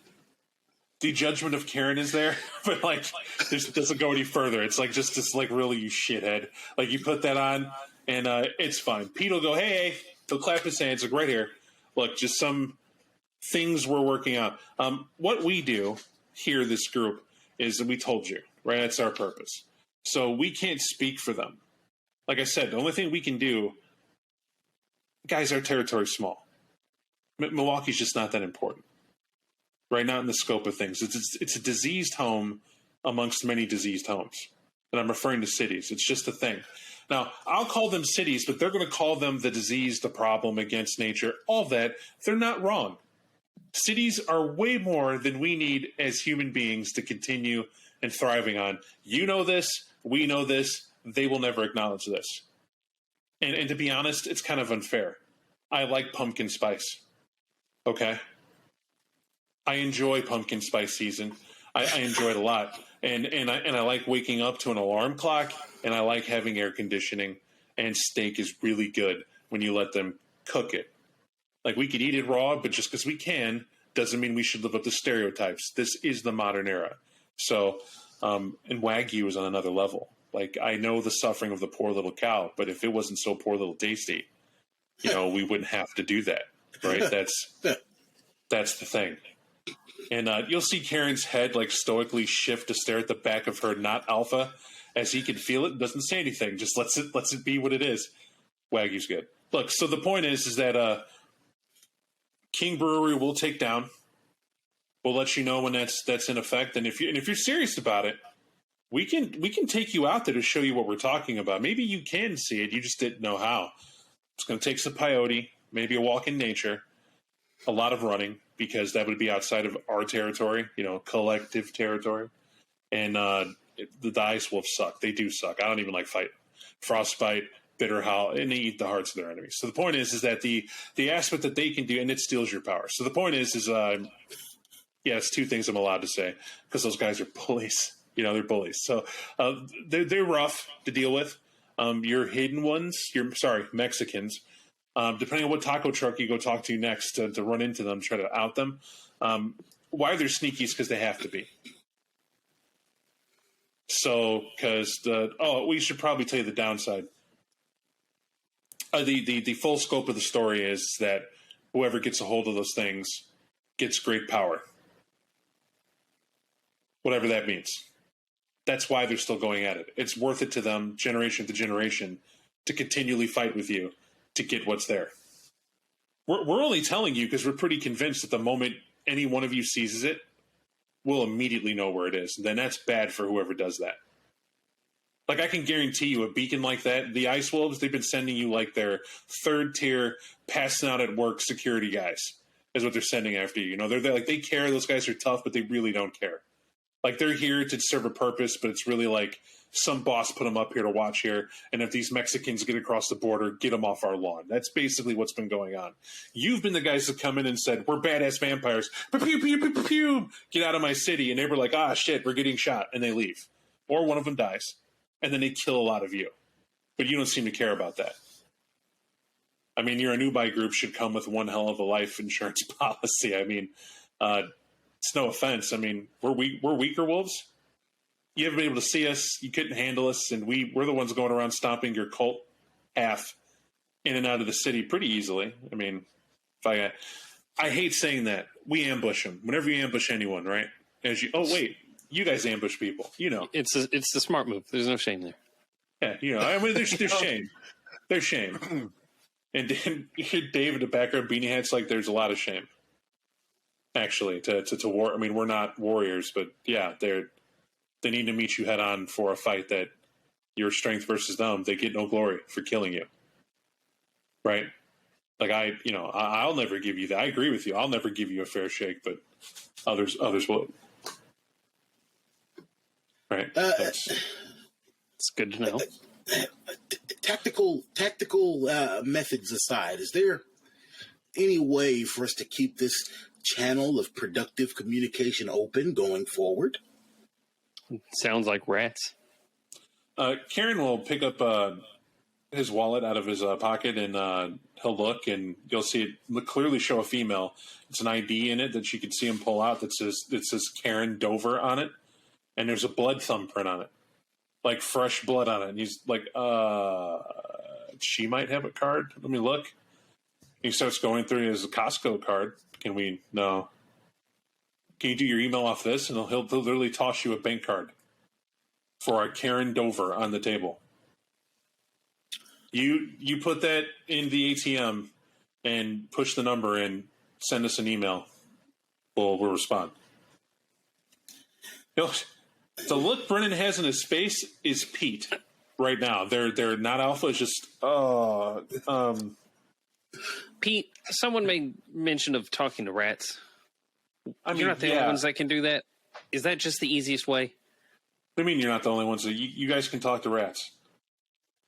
The judgment of Karen is there, but like this doesn't go any further. It's like just like really, you shithead. Like you put that on and it's fine. Pete will go, hey, he'll clap his hands like right here. Look, just some things we're working on. What we do here, this group, is we told you, right? That's our purpose. So we can't speak for them. Like I said, the only thing we can do, guys, our territory's small. Milwaukee's just not that important. Right now in the scope of things. It's a diseased home amongst many diseased homes. And I'm referring to cities. It's just a thing. Now, I'll call them cities, but they're going to call them the disease, the problem against nature, all that. They're not wrong. Cities are way more than we need as human beings to continue and thriving on. You know this. We know this. They will never acknowledge this. And to be honest, it's kind of unfair. I like pumpkin spice. Okay? I enjoy pumpkin spice season. I enjoy it a lot. And I like waking up to an alarm clock, and I like having air conditioning, and steak is really good when you let them cook it. Like, we could eat it raw, but just because we can doesn't mean we should live up to stereotypes. This is the modern era. So, and Wagyu is on another level. Like, I know the suffering of the poor little cow, but if it wasn't so poor little tasty, we wouldn't have to do that, right? That's the thing. And you'll see Karen's head like stoically shift to stare at the back of her not alpha as he can feel it and doesn't say anything. Just lets it be what it is. Wagyu's good. Look, so the point is that King Brewery will take down. We'll let you know when that's in effect. And if you're serious about it, we can take you out there to show you what we're talking about. Maybe you can see it. You just didn't know how. It's going to take some peyote, maybe a walk in nature, a lot of running, because that would be outside of our territory, collective territory. And the dice will suck. They do suck. I don't even like fighting. Frostbite, bitter hollow, and they eat the hearts of their enemies. So the point is that the aspect that they can do, and it steals your power. So the point is it's two things I'm allowed to say because those guys are bullies. They're bullies. So they're rough to deal with. Your hidden ones, Mexicans, depending on what taco truck you go talk to next to run into them, try to out them. Why they're sneaky is because they have to be. So, we should probably tell you the downside. The full scope of the story is that whoever gets a hold of those things gets great power. Whatever that means. That's why they're still going at it. It's worth it to them, generation to generation, to continually fight with you to get what's there. We're only telling you because we're pretty convinced that the moment any one of you seizes it, we'll immediately know where it is. And then that's bad for whoever does that. Like, I can guarantee you a beacon like that, the Ice Wolves, they've been sending you like their third tier, passing out at work security guys is what they're sending after you. They're like, they care. Those guys are tough, but they really don't care. Like, they're here to serve a purpose, but it's really like some boss put them up here to watch here. And if these Mexicans get across the border, get them off our lawn. That's basically what's been going on. You've been the guys that come in and said, we're badass vampires. Pew, pew, pew, pew, pew. Get out of my city. And they were like, shit, we're getting shot. And they leave. Or one of them dies. And then they kill a lot of you. But you don't seem to care about that. I mean, your Anubai group should come with one hell of a life insurance policy. I mean, it's no offense. I mean, we're weaker wolves. You haven't been able to see us. You couldn't handle us, and we're the ones going around stomping your cult half in and out of the city pretty easily. I mean, I hate saying that. We ambush them. Whenever you ambush anyone, right? You guys ambush people.
It's the smart move. There's no shame there.
Yeah, I mean, there's shame. There's shame. And Dave in the background, beanie hats, like there's a lot of shame. Actually, to war. I mean, we're not warriors, but yeah, they need to meet you head on for a fight that your strength versus them. They get no glory for killing you, right? Like I'll never give you that. I agree with you. I'll never give you a fair shake, but others will. Right.
It's good to know.
Tactical methods aside, is there any way for us to keep this channel of productive communication open going forward?
Sounds like rats.
Karen will pick up his wallet out of his pocket, and he'll look, and you'll see it clearly show a female. It's an ID in it that she can see him pull out that says Karen Dover on it, and there's a blood thumbprint on it, like fresh blood on it. And he's like, she might have a card. Let me look. He starts going through his Costco card. No. Can you do your email off this? And he'll literally toss you a bank card for a Karen Dover on the table. You put that in the ATM and push the number in, send us an email. We'll respond. The look Brennan has in his face is Pete right now. They're not alpha. It's just
Pete, someone made mention of talking to rats.
I mean,
you're not the only ones that can do that. Is that just the easiest way?
What do you mean you're not the only ones? You guys can talk to rats.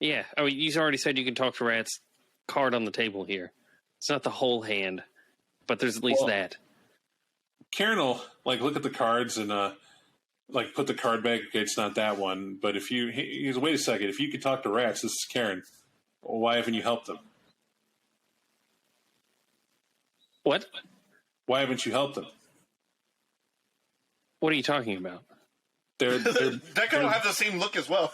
Yeah. I mean, you already said you can talk to rats. Card on the table here. It's not the whole hand, but there's at least that.
Karen will look at the cards and put the card back. Okay, it's not that one. But wait a second. If you could talk to rats, this is Karen. Well, why haven't you helped them?
What?
Why haven't you helped them?
What are you talking about?
That guy will have the same look as well.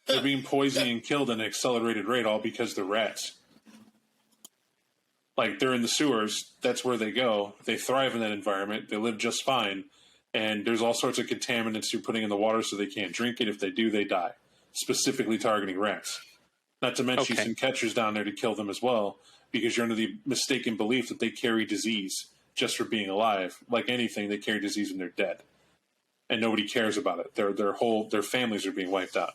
They're being poisoned and killed at an accelerated rate, all because they're rats. Like, they're in the sewers. That's where they go. They thrive in that environment. They live just fine. And there's all sorts of contaminants you're putting in the water so they can't drink it. If they do, they die. Specifically targeting rats. Not to mention some catchers down there to kill them as well, because you're under the mistaken belief that they carry disease just for being alive. Like anything, they carry disease when they're dead. And nobody cares about it. Their families are being wiped out.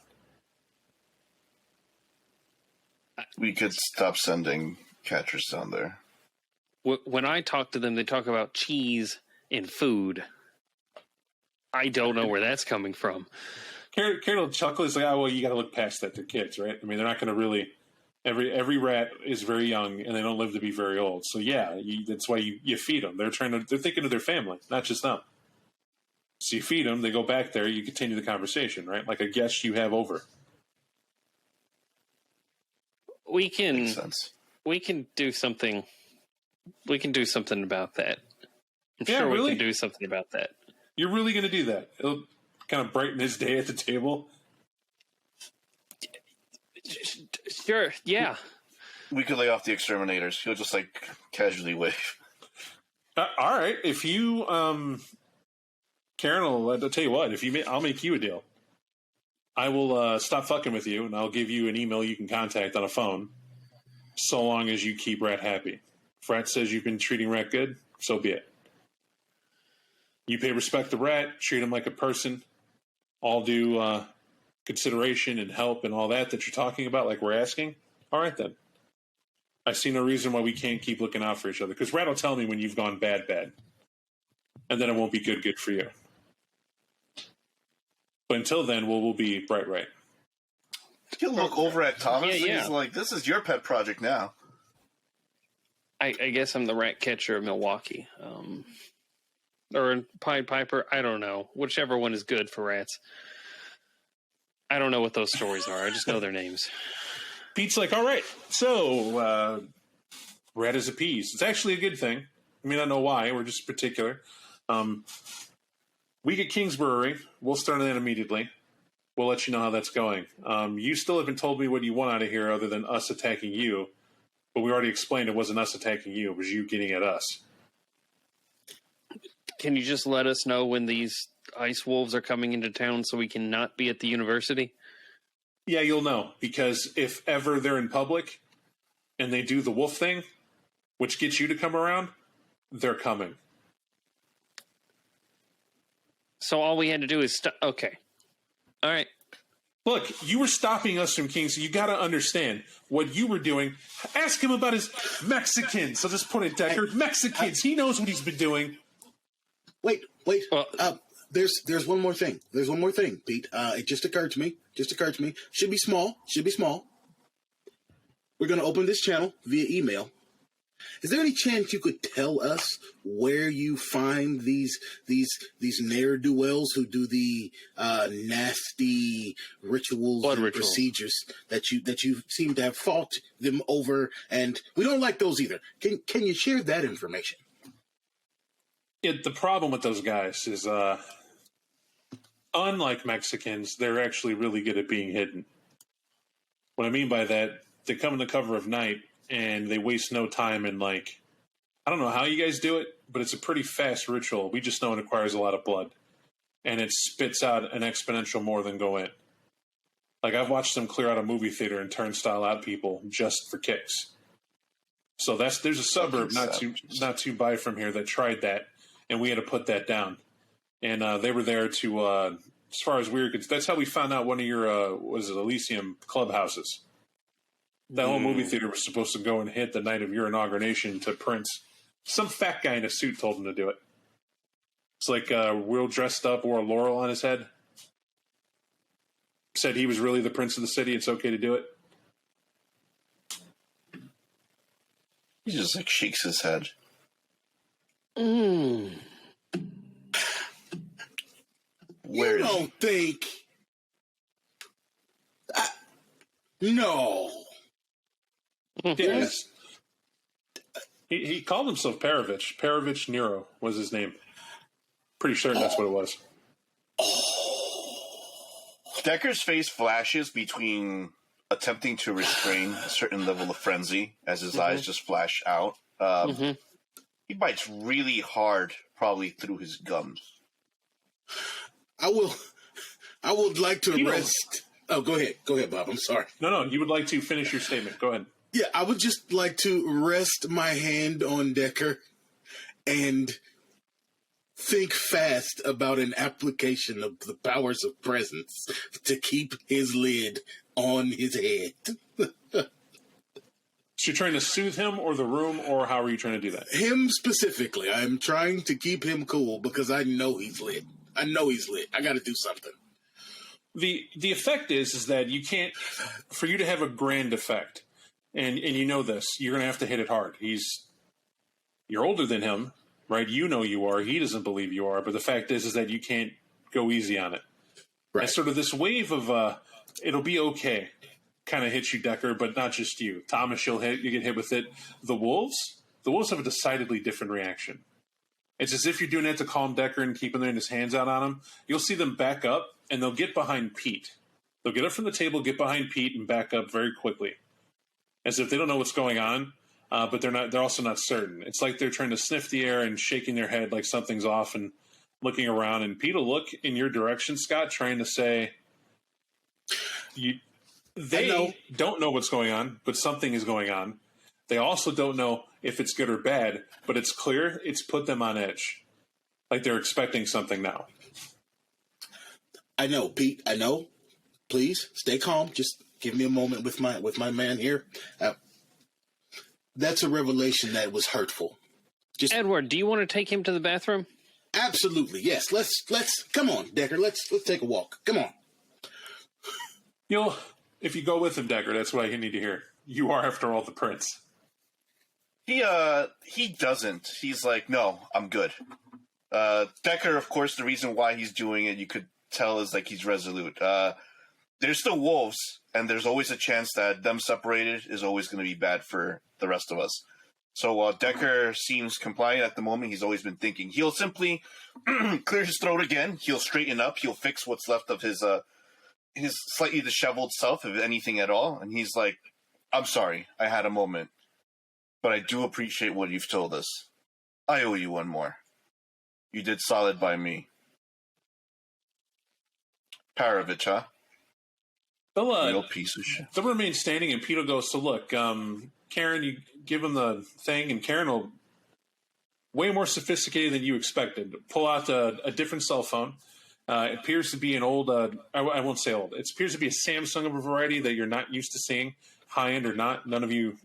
We could stop sending catchers down there.
When I talk to them, they talk about cheese and food. I don't know where that's coming from.
Karen will chuckle. It's like, well, you got to look past that. They're kids, right? I mean, they're not going to really Every rat is very young, and they don't live to be very old. So yeah, that's why you feed them. They're thinking of their family, not just them. So you feed them, they go back there, you continue the conversation, right? Like a guest you have over.
We can
Makes sense.
we can do something. We can do something about that. I'm
Yeah,
sure we
really?
can do something about that.
You're really going to do that? It'll kind of brighten his day at the table.
Sure, yeah.
We could lay off the exterminators. He'll just like casually wave.
All right, if you, Karen, I'll tell you what. I'll make you a deal. I will stop fucking with you, and I'll give you an email you can contact on a phone, so long as you keep Rat happy. If Rat says you've been treating Rat good, so be it. You pay respect to Rat, treat him like a person. All due consideration and help and all that you're talking about, like we're asking. All right, then. I see no reason why we can't keep looking out for each other, because Rat will tell me when you've gone bad. And then it won't be good for you. But until then, we'll be right.
He'll look over at Thomas
Yeah.
and he's like, this is your pet project now.
I guess I'm the rat catcher of Milwaukee. Or Pied Piper. I don't know. Whichever one is good for rats. I don't know what those stories are. I just know their names.
Pete's like, all right, so Rat is appeased. It's actually a good thing. I mean, I don't know why. We're just particular. We get King's Brewery. We'll start on that immediately. We'll let you know how that's going. You still haven't told me what you want out of here other than us attacking you. But we already explained it wasn't us attacking you. It was you getting at us.
Can you just let us know when these ice wolves are coming into town so we can not be at the university?
Yeah, you'll know. Because if ever they're in public and they do the wolf thing, which gets you to come around, they're coming.
So all we had to do is stop. Okay. All right.
Look, you were stopping us from King, so you got to understand what you were doing. Ask him about his Mexicans. I'll just put it, Decker. Mexicans. He knows what he's been doing.
Wait.
Well,
There's one more thing. There's one more thing, Pete. It just occurred to me. Should be small. We're going to open this channel via email. Is there any chance you could tell us where you find these ne'er-do-wells who do the nasty rituals
Blood
and
rituals.
procedures that you seem to have fought them over, and we don't like those either. Can you share that information?
The problem with those guys is, unlike Mexicans, they're actually really good at being hidden. What I mean by that, they come in the cover of night, and they waste no time in, like, I don't know how you guys do it, but it's a pretty fast ritual. We just know it requires a lot of blood. And it spits out an exponential more than go in. Like, I've watched them clear out a movie theater and turnstile out people just for kicks. So there's a suburb not too by from here that tried that, and we had to put that down. And they were there to, as far as we were concerned, that's how we found out one of your, Elysium clubhouses. That whole movie theater was supposed to go and hit the night of your inauguration to Prince. Some fat guy in a suit told him to do it. It's like Will dressed up, wore a laurel on his head. Said he was really the prince of the city. It's okay to do it.
He just like shakes his head.
You don't think? No.
Yes. He called himself Perovich. Perovich Nero was his name. Pretty certain that's what it was.
Decker's face flashes between attempting to restrain a certain level of frenzy as his eyes just flash out. He bites really hard, probably through his gums.
I would like to rest. Oh, go ahead, Bob. I'm sorry.
No, you would like to finish your statement. Go ahead.
Yeah, I would just like to rest my hand on Decker and think fast about an application of the powers of presence to keep his lid on his head.
So you're trying to soothe him or the room, or how are you trying to do that?
Him specifically. I'm trying to keep him cool because I know he's lit. I got to do something.
The effect is that you can't, for you to have a grand effect, and you know this, you're going to have to hit it hard. You're older than him, right? You know you are. He doesn't believe you are. But the fact is that you can't go easy on it.
Right.
And sort of this wave of it'll be okay kind of hits you, Decker, but not just you. Thomas, you get hit with it. The Wolves have a decidedly different reaction. It's as if you're doing it to calm Decker and keeping his hands out on him. You'll see them back up, and they'll get behind Pete. They'll get up from the table, get behind Pete, and back up very quickly, as if they don't know what's going on, but they're also not certain. It's like they're trying to sniff the air and shaking their head like something's off and looking around. And Pete will look in your direction, Scott, trying to say, they don't know what's going on, but something is going on. They also don't know if it's good or bad, but it's clear it's put them on edge. Like they're expecting something now.
I know, Pete. I know. Please stay calm. Just give me a moment with my man here. That's a revelation that was hurtful. Just
Edward, do you want to take him to the bathroom?
absolutely, yes. Let's come on, Decker. Let's take a walk. Come on.
If you go with him, Decker, that's what I need to hear. You are, after all, the prince.
He doesn't. He's like, no, I'm good. Decker, of course, the reason why he's doing it, you could tell, is like he's resolute. There's still wolves, and there's always a chance that them separated is always going to be bad for the rest of us. So while Decker seems compliant at the moment, he's always been thinking. He'll simply clear his throat again. He'll straighten up. He'll fix what's left of his slightly disheveled self, if anything at all. And he's like, I'm sorry, I had a moment. But I do appreciate what you've told us. I owe you one more. You did solid by me. Paravich, huh? Real piece of shit.
They'll remain standing, and Peter goes, so look, Karen, you give him the thing, and Karen will, way more sophisticated than you expected, pull out a different cell phone. It appears to be an old, I won't say old, it appears to be a Samsung of a variety that you're not used to seeing, high-end or not. None of you,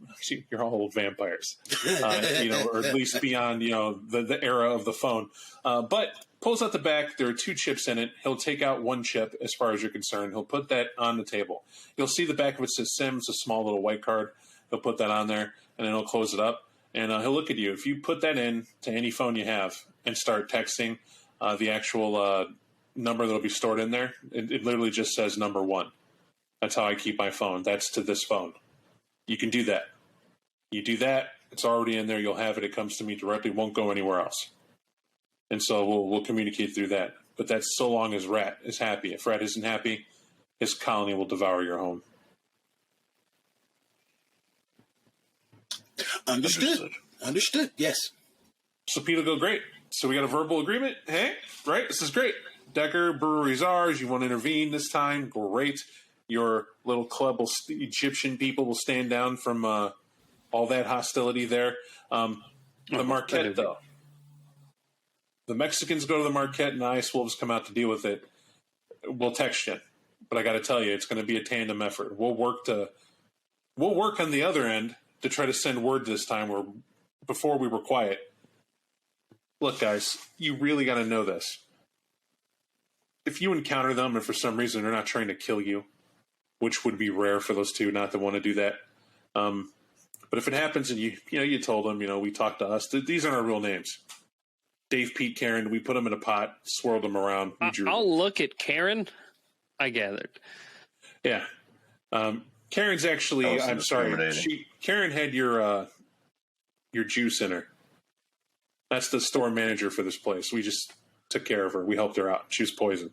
you're all old vampires, or at least beyond, the era of the phone. But pulls out the back. There are 2 chips in it. He'll take out 1 chip as far as you're concerned. He'll put that on the table. You'll see the back of it says SIM. It's a small little white card. He'll put that on there, and then he'll close it up. And he'll look at you. If you put that in to any phone you have and start texting the actual number that will be stored in there, it literally just says number 1. That's how I keep my phone. That's to this phone. You can do that. You do that, it's already in there. You'll have it. It comes to me directly. Won't go anywhere else. And so we'll communicate through that. But that's so long as Rat is happy. If Rat isn't happy, his colony will devour your home.
Understood. Yes.
So Pete will go, great. So we got a verbal agreement. Hey, right? This is great. Decker, brewery's ours. You want to intervene this time? Great. Your little club Egyptian people will stand down from all that hostility there. The Marquette, though. The Mexicans go to the Marquette, and the Ice Wolves come out to deal with it. We'll text you. But I got to tell you, it's going to be a tandem effort. We'll work on the other end to try to send word this time, where before we were quiet. Look, guys, you really got to know this. If you encounter them and for some reason they're not trying to kill you, which would be rare for those two not to want to do that. But if it happens and you told them, we talked to us, these aren't our real names. Dave, Pete, Karen, we put them in a pot, swirled them around.
I'll look at Karen. I gathered.
Yeah. Karen's actually, I'm sorry. Karen had your juice in her. That's the store manager for this place. We just took care of her. We helped her out. She was poisoned.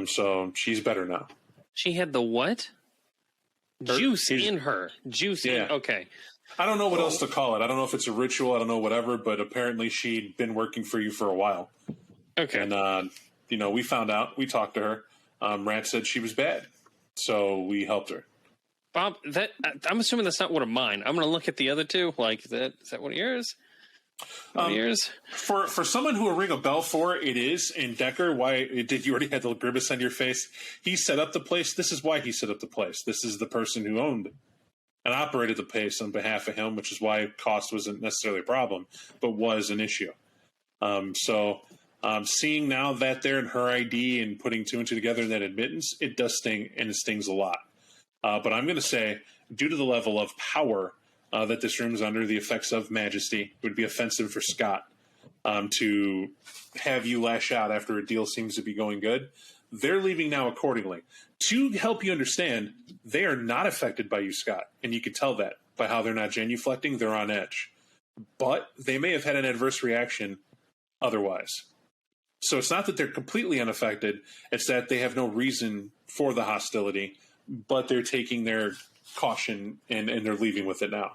So she's better now.
She had the what? Juice in her. Juice in. Okay.
I don't know what else to call it. I don't know if it's a ritual. I don't know, whatever. But apparently she'd been working for you for a while.
Okay.
And, we found out. We talked to her. Rat said she was bad. So we helped her.
Bob, I'm assuming that's not one of mine. I'm going to look at the other two. Like, is that one of yours?
For someone who will ring a bell for, it is. And Decker, why did you already have the grimace on your face? He set up the place. This is why he set up the place. This is the person who owned and operated the place on behalf of him, which is why cost wasn't necessarily a problem, but was an issue. Seeing now that they're in her ID and putting 2 and 2 together in that admittance, it does sting, and it stings a lot. But I'm going to say due to the level of power that this room is under, the effects of majesty, it would be offensive for Scott to have you lash out after a deal seems to be going good. They're leaving now accordingly. To help you understand, they are not affected by you, Scott, and you can tell that by how they're not genuflecting. They're on edge. But they may have had an adverse reaction otherwise. So it's not that they're completely unaffected, it's that they have no reason for the hostility, but they're taking their caution and they're leaving with it now.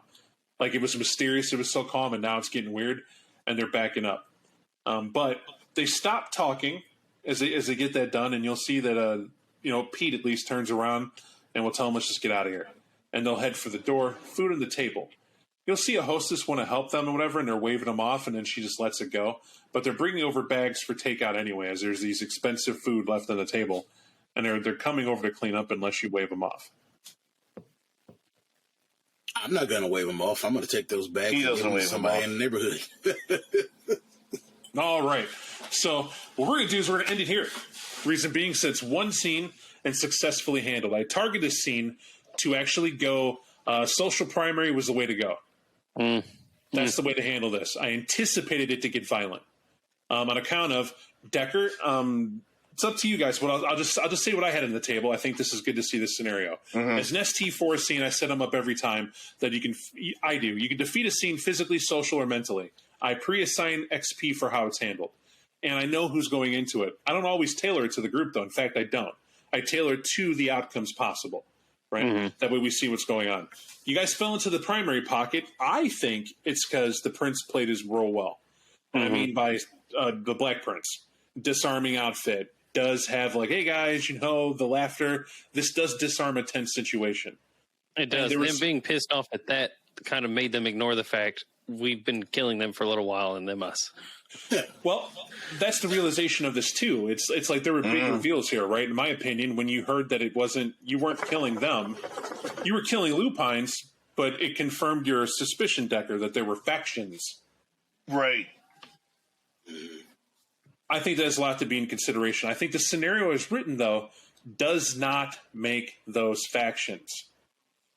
Like, it was mysterious, it was so calm, and now it's getting weird, and they're backing up. But they stop talking as they get that done, and you'll see that Pete at least turns around and will tell them, let's just get out of here. And they'll head for the door, food on the table. You'll see a hostess want to help them or whatever, and they're waving them off, and then she just lets it go. But they're bringing over bags for takeout anyway, as there's these expensive food left on the table, and they're coming over to clean up unless you wave them off.
I'm not going to wave them off. I'm going to take those bags and give them to somebody in the neighborhood.
All right. So what we're going to do is we're going to end it here. Reason being, since one scene and successfully handled. I targeted this scene to actually go social primary was the way to go. That's the way to handle this. I anticipated it to get violent. On account of Decker, it's up to you guys. But I'll just say what I had on the table. I think this is good to see this scenario. As an ST4 scene, I set them up every time that you can. You can defeat a scene physically, social, or mentally. I pre-assign XP for how it's handled, and I know who's going into it. I don't always tailor it to the group, though. In fact, I don't. I tailor to the outcomes possible. Right? That way we see what's going on. You guys fell into the primary pocket. I think it's because the prince played his role well. And I mean by the Black Prince. Disarming outfit. Does have like, hey guys, the laughter. This does disarm a tense situation.
It does. Them being pissed off at that kind of made them ignore the fact we've been killing them for a little while and them us.
Well, that's the realization of this too. It's like there were big reveals here, right? In my opinion, when you heard that you weren't killing them, you were killing lupines, but it confirmed your suspicion, Decker, that there were factions.
Right.
I think there's a lot to be in consideration. I think the scenario as written, though, does not make those factions.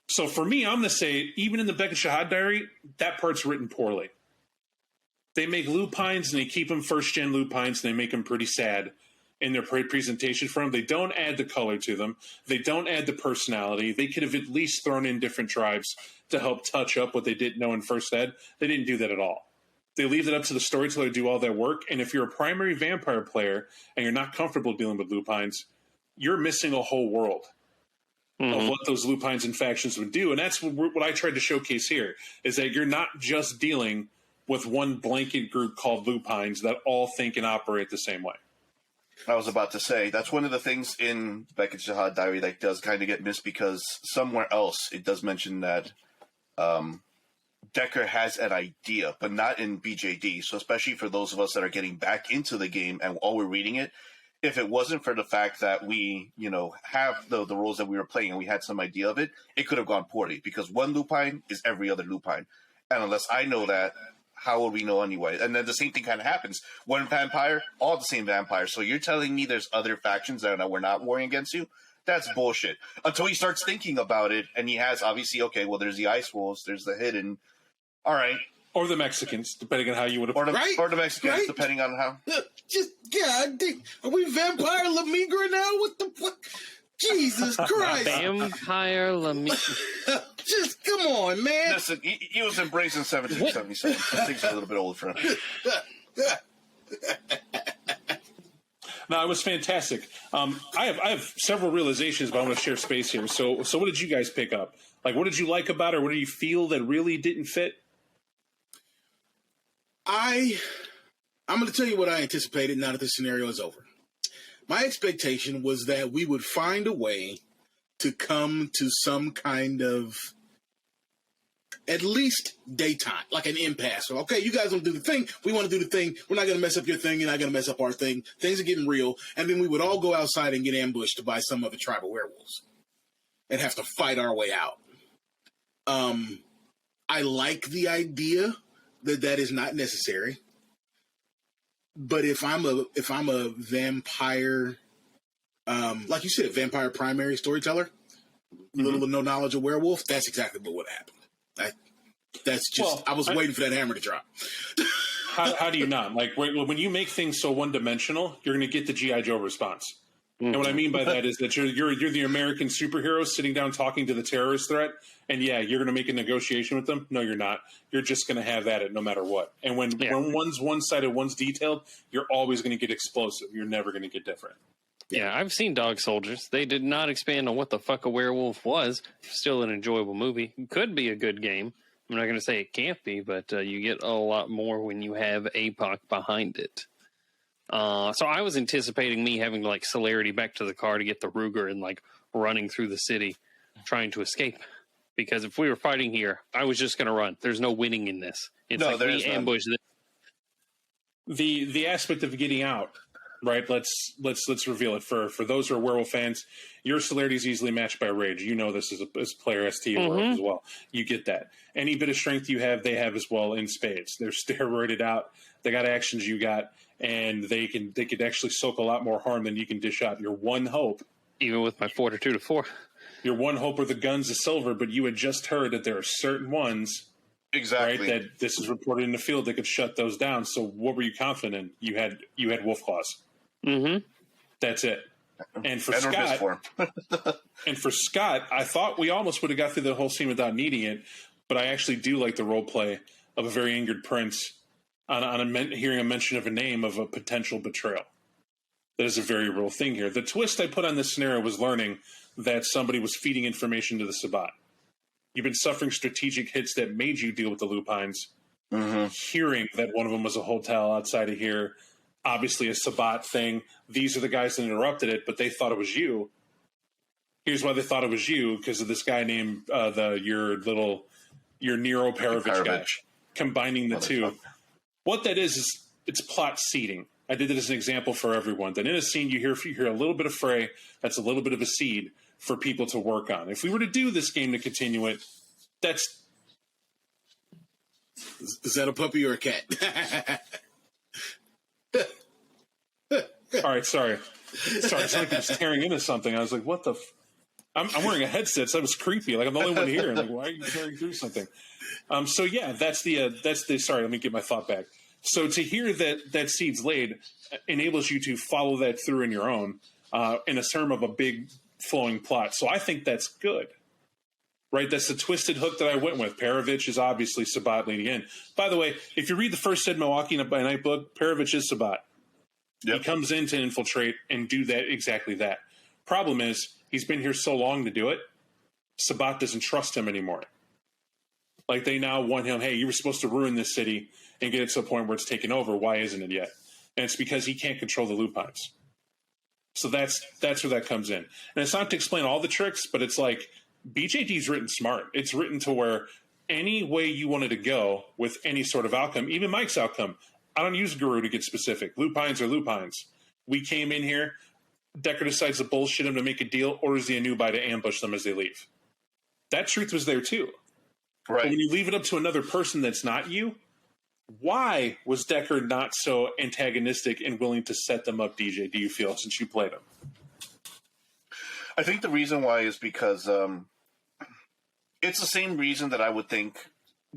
So for me, I'm going to say, even in the Beckett Jyhad diary, that part's written poorly. They make lupines and they keep them first-gen lupines and they make them pretty sad in their presentation for them. They don't add the color to them. They don't add the personality. They could have at least thrown in different tribes to help touch up what they didn't know in first ed. They didn't do that at all. They leave it up to the storyteller to do all that work. And if you're a primary vampire player and you're not comfortable dealing with lupines, you're missing a whole world of what those lupines and factions would do. And that's what I tried to showcase here, is that you're not just dealing with one blanket group called lupines that all think and operate the same way.
I was about to say, that's one of the things in Beckett's Jyhad diary that does kind of get missed, because somewhere else it does mention that Decker has an idea, but not in BJD. So especially for those of us that are getting back into the game and all we're reading it, if it wasn't for the fact that we, have the roles that we were playing and we had some idea of it, it could have gone poorly, because one lupine is every other lupine. And unless I know that, how would we know anyway? And then the same thing kind of happens. One vampire, all the same vampires. So you're telling me there's other factions that we're not warring against you? That's bullshit. Until he starts thinking about it, and he has, obviously, okay, well, there's the Ice Wolves, there's the Hidden. All right.
Or the Mexicans, depending on how you would have...
Or the Mexicans, depending on how...
Are we Vampire La Migra now? What the fuck? Jesus Christ.
Vampire La Migra.
Just, come on, man.
Listen, he was embracing 1777. So things are a little bit old for him.
No, it was fantastic. I have several realizations, but I want to share space here. So what did you guys pick up? Like, what did you like about it? Or what do you feel that really didn't fit?
I'm going to tell you what I anticipated now that the scenario is over. My expectation was that we would find a way to come to some kind of, at least daytime, like an impasse. So, okay, you guys don't do the thing. We want to do the thing. We're not going to mess up your thing. You're not going to mess up our thing. Things are getting real. And then we would all go outside and get ambushed by some other tribe of werewolves and have to fight our way out. I like the idea that is not necessary. But if I'm a vampire, like you said, vampire primary storyteller, little or no knowledge of werewolf, that's exactly what would happen. That's just, I was waiting for that hammer to drop.
How do you not? Like, when you make things so one-dimensional, you're going to get the G.I. Joe response. And what I mean by that is that you're the American superhero sitting down talking to the terrorist threat, and yeah, you're going to make a negotiation with them. No, you're not. You're just going to have at it no matter what. And when one's one-sided, one's detailed, you're always going to get explosive. You're never going to get different.
Yeah, I've seen Dog Soldiers. They did not expand on what the fuck a werewolf was. Still an enjoyable movie. Could be a good game. I'm not going to say it can't be, but you get a lot more when you have APOC behind it. So I was anticipating me having to, like, celerity back to the car to get the Ruger and, like, running through the city trying to escape. Because if we were fighting here, I was just going to run. There's no winning in this. It's like we ambush this.
The aspect of getting out, right? Let's reveal it for those who are werewolf fans. Your celerity is easily matched by rage. You know this as a player ST as well. You get that. Any bit of strength you have, they have as well in spades. They're steroided out. They got actions you got, and they could actually soak a lot more harm than you can dish out. Your one hope,
even with my fortitude of 4,
your one hope are the guns of silver. But you had just heard that there are certain ones.
Exactly.
Right, that this is reported in the field that could shut those down. So what were you confident in? You had wolf claws.
Mm-hmm.
That's it. And for Scott, I thought we almost would have got through the whole scene without needing it, but I actually do like the role play of a very angered prince on hearing a mention of a name of a potential betrayal. That is a very real thing here. The twist I put on this scenario was learning that somebody was feeding information to the Sabbat. You've been suffering strategic hits that made you deal with the Lupines. Hearing that one of them was a hotel outside of here, obviously a Sabbat thing. These are the guys that interrupted it, but they thought it was you. Here's why they thought it was you, because of this guy named your Nero Parovich guy. Combining the two. What that is it's plot seeding. I did it as an example for everyone. That in a scene you hear a little bit of fray, that's a little bit of a seed for people to work on. If we were to do this game to continue it, that's...
Is that a puppy or a cat?
All right, sorry. It's like I was tearing into something. I was like, what the... I'm wearing a headset, so that was creepy. Like, I'm the only one here. Like, why are you tearing through something? So yeah, that's the... Sorry, let me get my thought back. So to hear that seed's laid enables you to follow that through in your own, in a term of a big flowing plot. So I think that's good. Right? That's the twisted hook that I went with. Parovich is obviously Sabbat leading in. By the way, if you read the first Ed Milwaukee by Night book, Parovich is Sabbat. Yep. He comes in to infiltrate and do that exactly that. Problem is, he's been here so long to do it, Sabbat doesn't trust him anymore. Like, they now want him, hey, you were supposed to ruin this city and get it to a point where it's taken over. Why isn't it yet? And it's because he can't control the Lupines. So that's where that comes in. And it's not to explain all the tricks, but it's like BJD's written smart. It's written to where any way you wanted to go with any sort of outcome, even Mike's outcome, I don't use Guru to get specific. Lupines are Lupines. We came in here, Decker decides to bullshit him to make a deal, orders the Anubai to ambush them as they leave. That truth was there too. Right. But when you leave it up to another person that's not you, why was Decker not so antagonistic and willing to set them up, DJ, do you feel, since you played him?
I think the reason why is because it's the same reason that I would think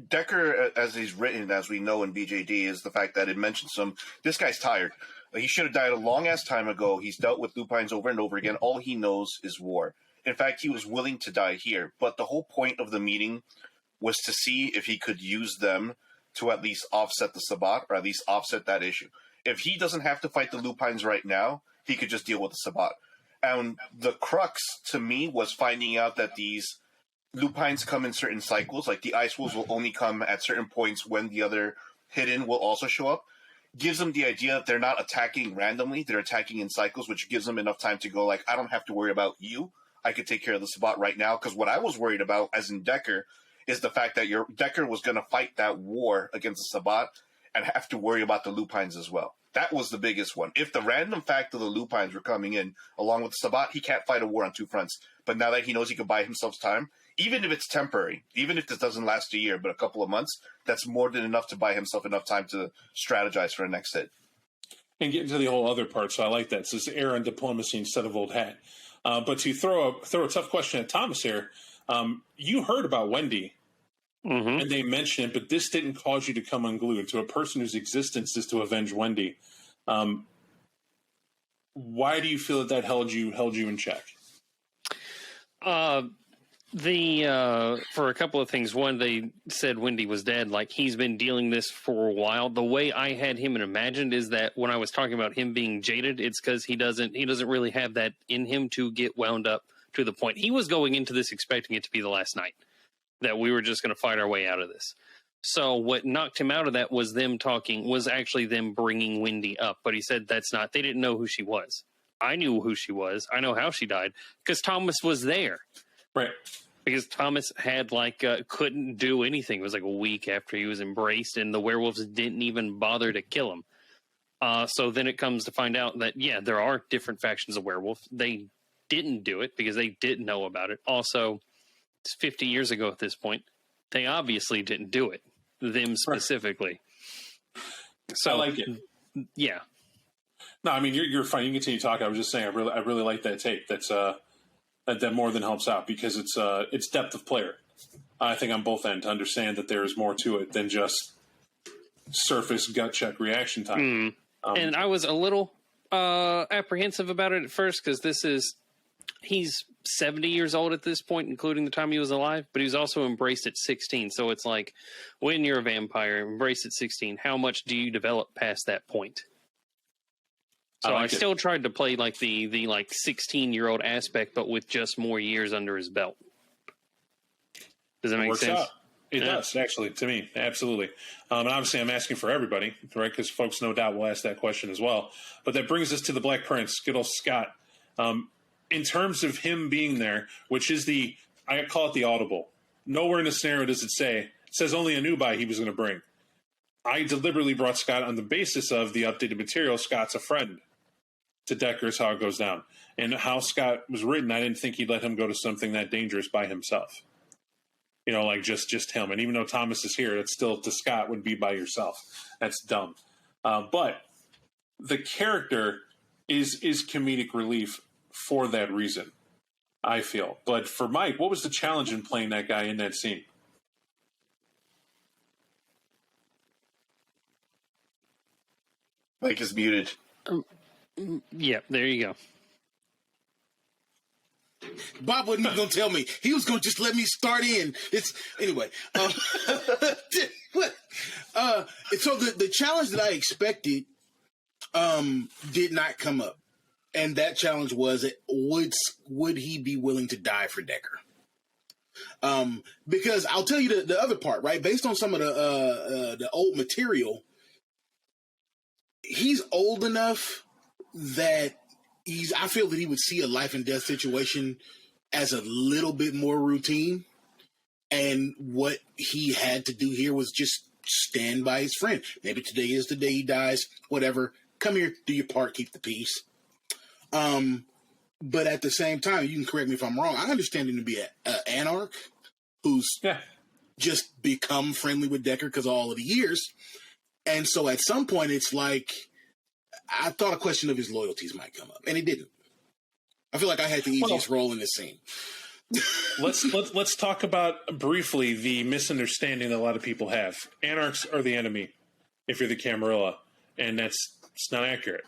Decker, as he's written, as we know in BJD, is the fact that it mentions him. This guy's tired. He should have died a long-ass time ago. He's dealt with Lupines over and over again. All he knows is war. In fact, he was willing to die here. But the whole point of the meeting was to see if he could use them to at least offset the Sabbat, or at least offset that issue. If he doesn't have to fight the Lupines right now, he could just deal with the Sabbat. And the crux, to me, was finding out that these Lupines come in certain cycles. Like, the Ice Wolves will only come at certain points when the other hidden will also show up. Gives them the idea that they're not attacking randomly. They're attacking in cycles, which gives them enough time to go, like, I don't have to worry about you. I could take care of the Sabbat right now. Because what I was worried about, as in Decker, is the fact that your Decker was going to fight that war against the Sabbat and have to worry about the Lupines as well. That was the biggest one. If the random fact of the Lupines were coming in along with the Sabbat, he can't fight a war on two fronts. But now that he knows he can buy himself time, even if it's temporary, even if this doesn't last a year, but a couple of months, that's more than enough to buy himself enough time to strategize for the next hit.
and get into the whole other part. So I like that. So it's air on diplomacy instead of old hat. But to throw a tough question at Thomas here, you heard about Wendy, and they mentioned it, but this didn't cause you to come unglued to a person whose existence is to avenge Wendy. Why do you feel that held you in check?
For a couple of things. One, they said Wendy was dead. Like, he's been dealing this for a while. The way I had him imagined is that when I was talking about him being jaded, it's because he doesn't really have that in him to get wound up to the point. He was going into this expecting it to be the last night, that we were just going to fight our way out of this. So what knocked him out of that was actually them bringing Wendy up. But he said they didn't know who she was. I knew who she was. I know how she died because Thomas was there.
Right.
Because Thomas had couldn't do anything. It was like a week after he was embraced, and the werewolves didn't even bother to kill him. So then it comes to find out that, yeah, there are different factions of werewolf. They didn't do it because they didn't know about it. Also, it's 50 years ago at this point. They obviously didn't do it, them specifically. Right. So, I like it. Yeah.
No, I mean, you're fine. You can continue talking. I was just saying, I really like that take. That more than helps out because it's depth of player. I think on both ends to understand that there is more to it than just surface gut check reaction time.
And I was a little apprehensive about it at first because he's 70 years old at this point, including the time he was alive, but he was also embraced at 16. So it's like, when you're a vampire, embraced at 16, how much do you develop past that point? So I still tried to play like the 16-year-old aspect, but with just more years under his belt. Does that make sense?
Out. It does, actually, to me. Absolutely. And obviously, I'm asking for everybody, right? Because folks, no doubt, will ask that question as well. But that brings us to the Black Prince, good old Scott. In terms of him being there, which is I call it the audible. Nowhere in the scenario does it say. It says only a newbie he was going to bring. I deliberately brought Scott on the basis of the updated material. Scott's a friend to Decker is how it goes down. And how Scott was written, I didn't think he'd let him go to something that dangerous by himself. You know, like just him. And even though Thomas is here, that's still to Scott would be by yourself. That's dumb. But the character is comedic relief for that reason, I feel. But for Mike, what was the challenge in playing that guy in that scene?
Mike is muted.
Yeah, there you go.
Bob wasn't even going to tell me. He was going to just let me start in. Anyway. So the challenge that I expected did not come up. And that challenge was, would he be willing to die for Decker? Because I'll tell you the other part, right? Based on some of the old material, he's old enough that I feel that he would see a life and death situation as a little bit more routine. And what he had to do here was just stand by his friend. Maybe today is the day he dies, whatever. Come here, do your part, keep the peace. But at the same time, you can correct me if I'm wrong, I understand him to be an anarch who's just become friendly with Decker because of all of the years. And so at some point, it's like, I thought a question of his loyalties might come up, and it didn't. I feel like I had the easiest role in this scene.
Let's talk about briefly the misunderstanding that a lot of people have. Anarchs are the enemy if you're the Camarilla, and it's not accurate.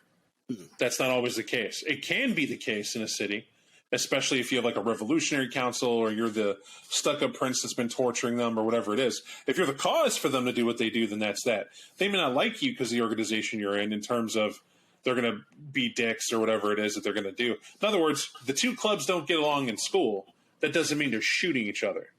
That's not always the case. It can be the case in a city, especially if you have like a revolutionary council or you're the stuck-up prince that's been torturing them or whatever it is. If you're the cause for them to do what they do, then that's that. They may not like you because of the organization you're in terms of they're going to be dicks or whatever it is that they're going to do. In other words, the two clubs don't get along in school. That doesn't mean they're shooting each other.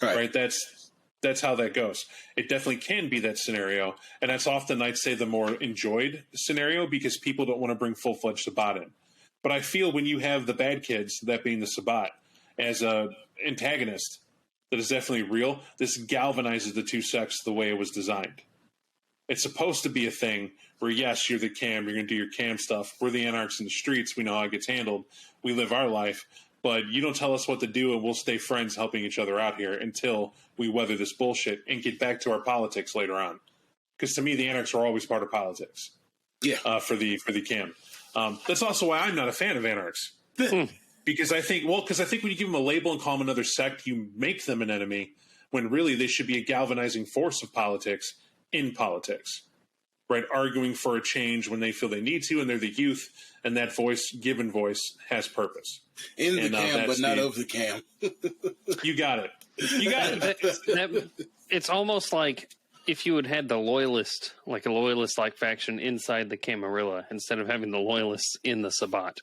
Right? That's how that goes. It definitely can be that scenario, and that's often, I'd say, the more enjoyed scenario because people don't want to bring full-fledged Sabbat in. But I feel when you have the bad kids, that being the Sabbat, as a antagonist that is definitely real, this galvanizes the two sects the way it was designed. It's supposed to be a thing where, yes, you're the cam, you're going to do your cam stuff. We're the anarchs in the streets. We know how it gets handled. We live our life. But you don't tell us what to do, and we'll stay friends helping each other out here until we weather this bullshit and get back to our politics later on. Because to me, the anarchs are always part of politics. for the cam. That's also why I'm not a fan of anarchs. Because I think when you give them a label and call them another sect, you make them an enemy when really they should be a galvanizing force of politics in politics, right? Arguing for a change when they feel they need to, and they're the youth, and that given voice has purpose.
In the cam, but not of the cam.
You got it.
It's almost like if you had had the loyalist, like a loyalist-like faction inside the Camarilla, instead of having the loyalists in the Sabbat.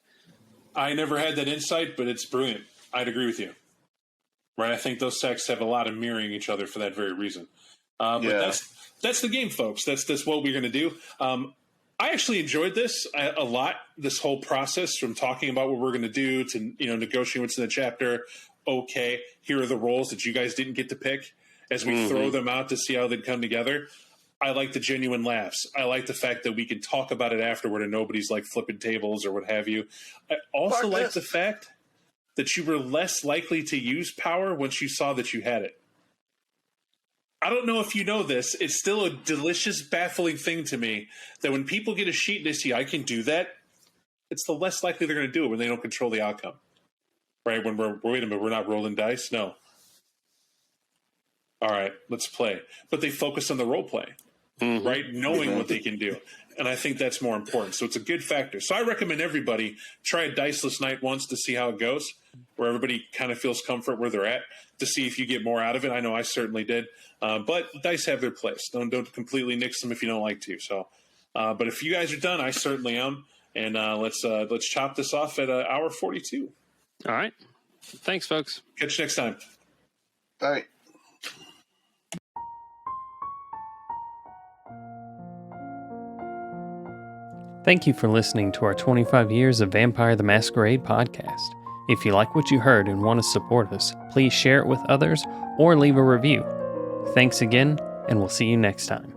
I never had that insight, but it's brilliant. I'd agree with you. Right? I think those sects have a lot of mirroring each other for that very reason. But that's the game, folks. That's what we're going to do. I actually enjoyed this a lot, this whole process from talking about what we're going to do to, negotiating what's in the chapter. Okay, here are the roles that you guys didn't get to pick as we throw them out to see how they'd come together. I like the genuine laughs. I like the fact that we can talk about it afterward and nobody's like flipping tables or what have you. I also like the fact that you were less likely to use power once you saw that you had it. I don't know if you know this. It's still a delicious, baffling thing to me that when people get a sheet and they see I can do that, it's the less likely they're going to do it when they don't control the outcome. Right? When wait a minute, we're not rolling dice? No. All right, let's play. But they focus on the role play, right? Knowing what they can do. And I think that's more important. So it's a good factor. So I recommend everybody try a diceless night once to see how it goes, where everybody kind of feels comfort where they're at, to see if you get more out of it. I know I certainly did. But dice have their place. Don't completely nix them if you don't like to. So, but if you guys are done, I certainly am. And let's chop this off at hour 42.
All right. Thanks, folks.
Catch you next time.
All right.
Thank you for listening to our 25 Years of Vampire the Masquerade podcast. If you like what you heard and want to support us, please share it with others or leave a review. Thanks again, and we'll see you next time.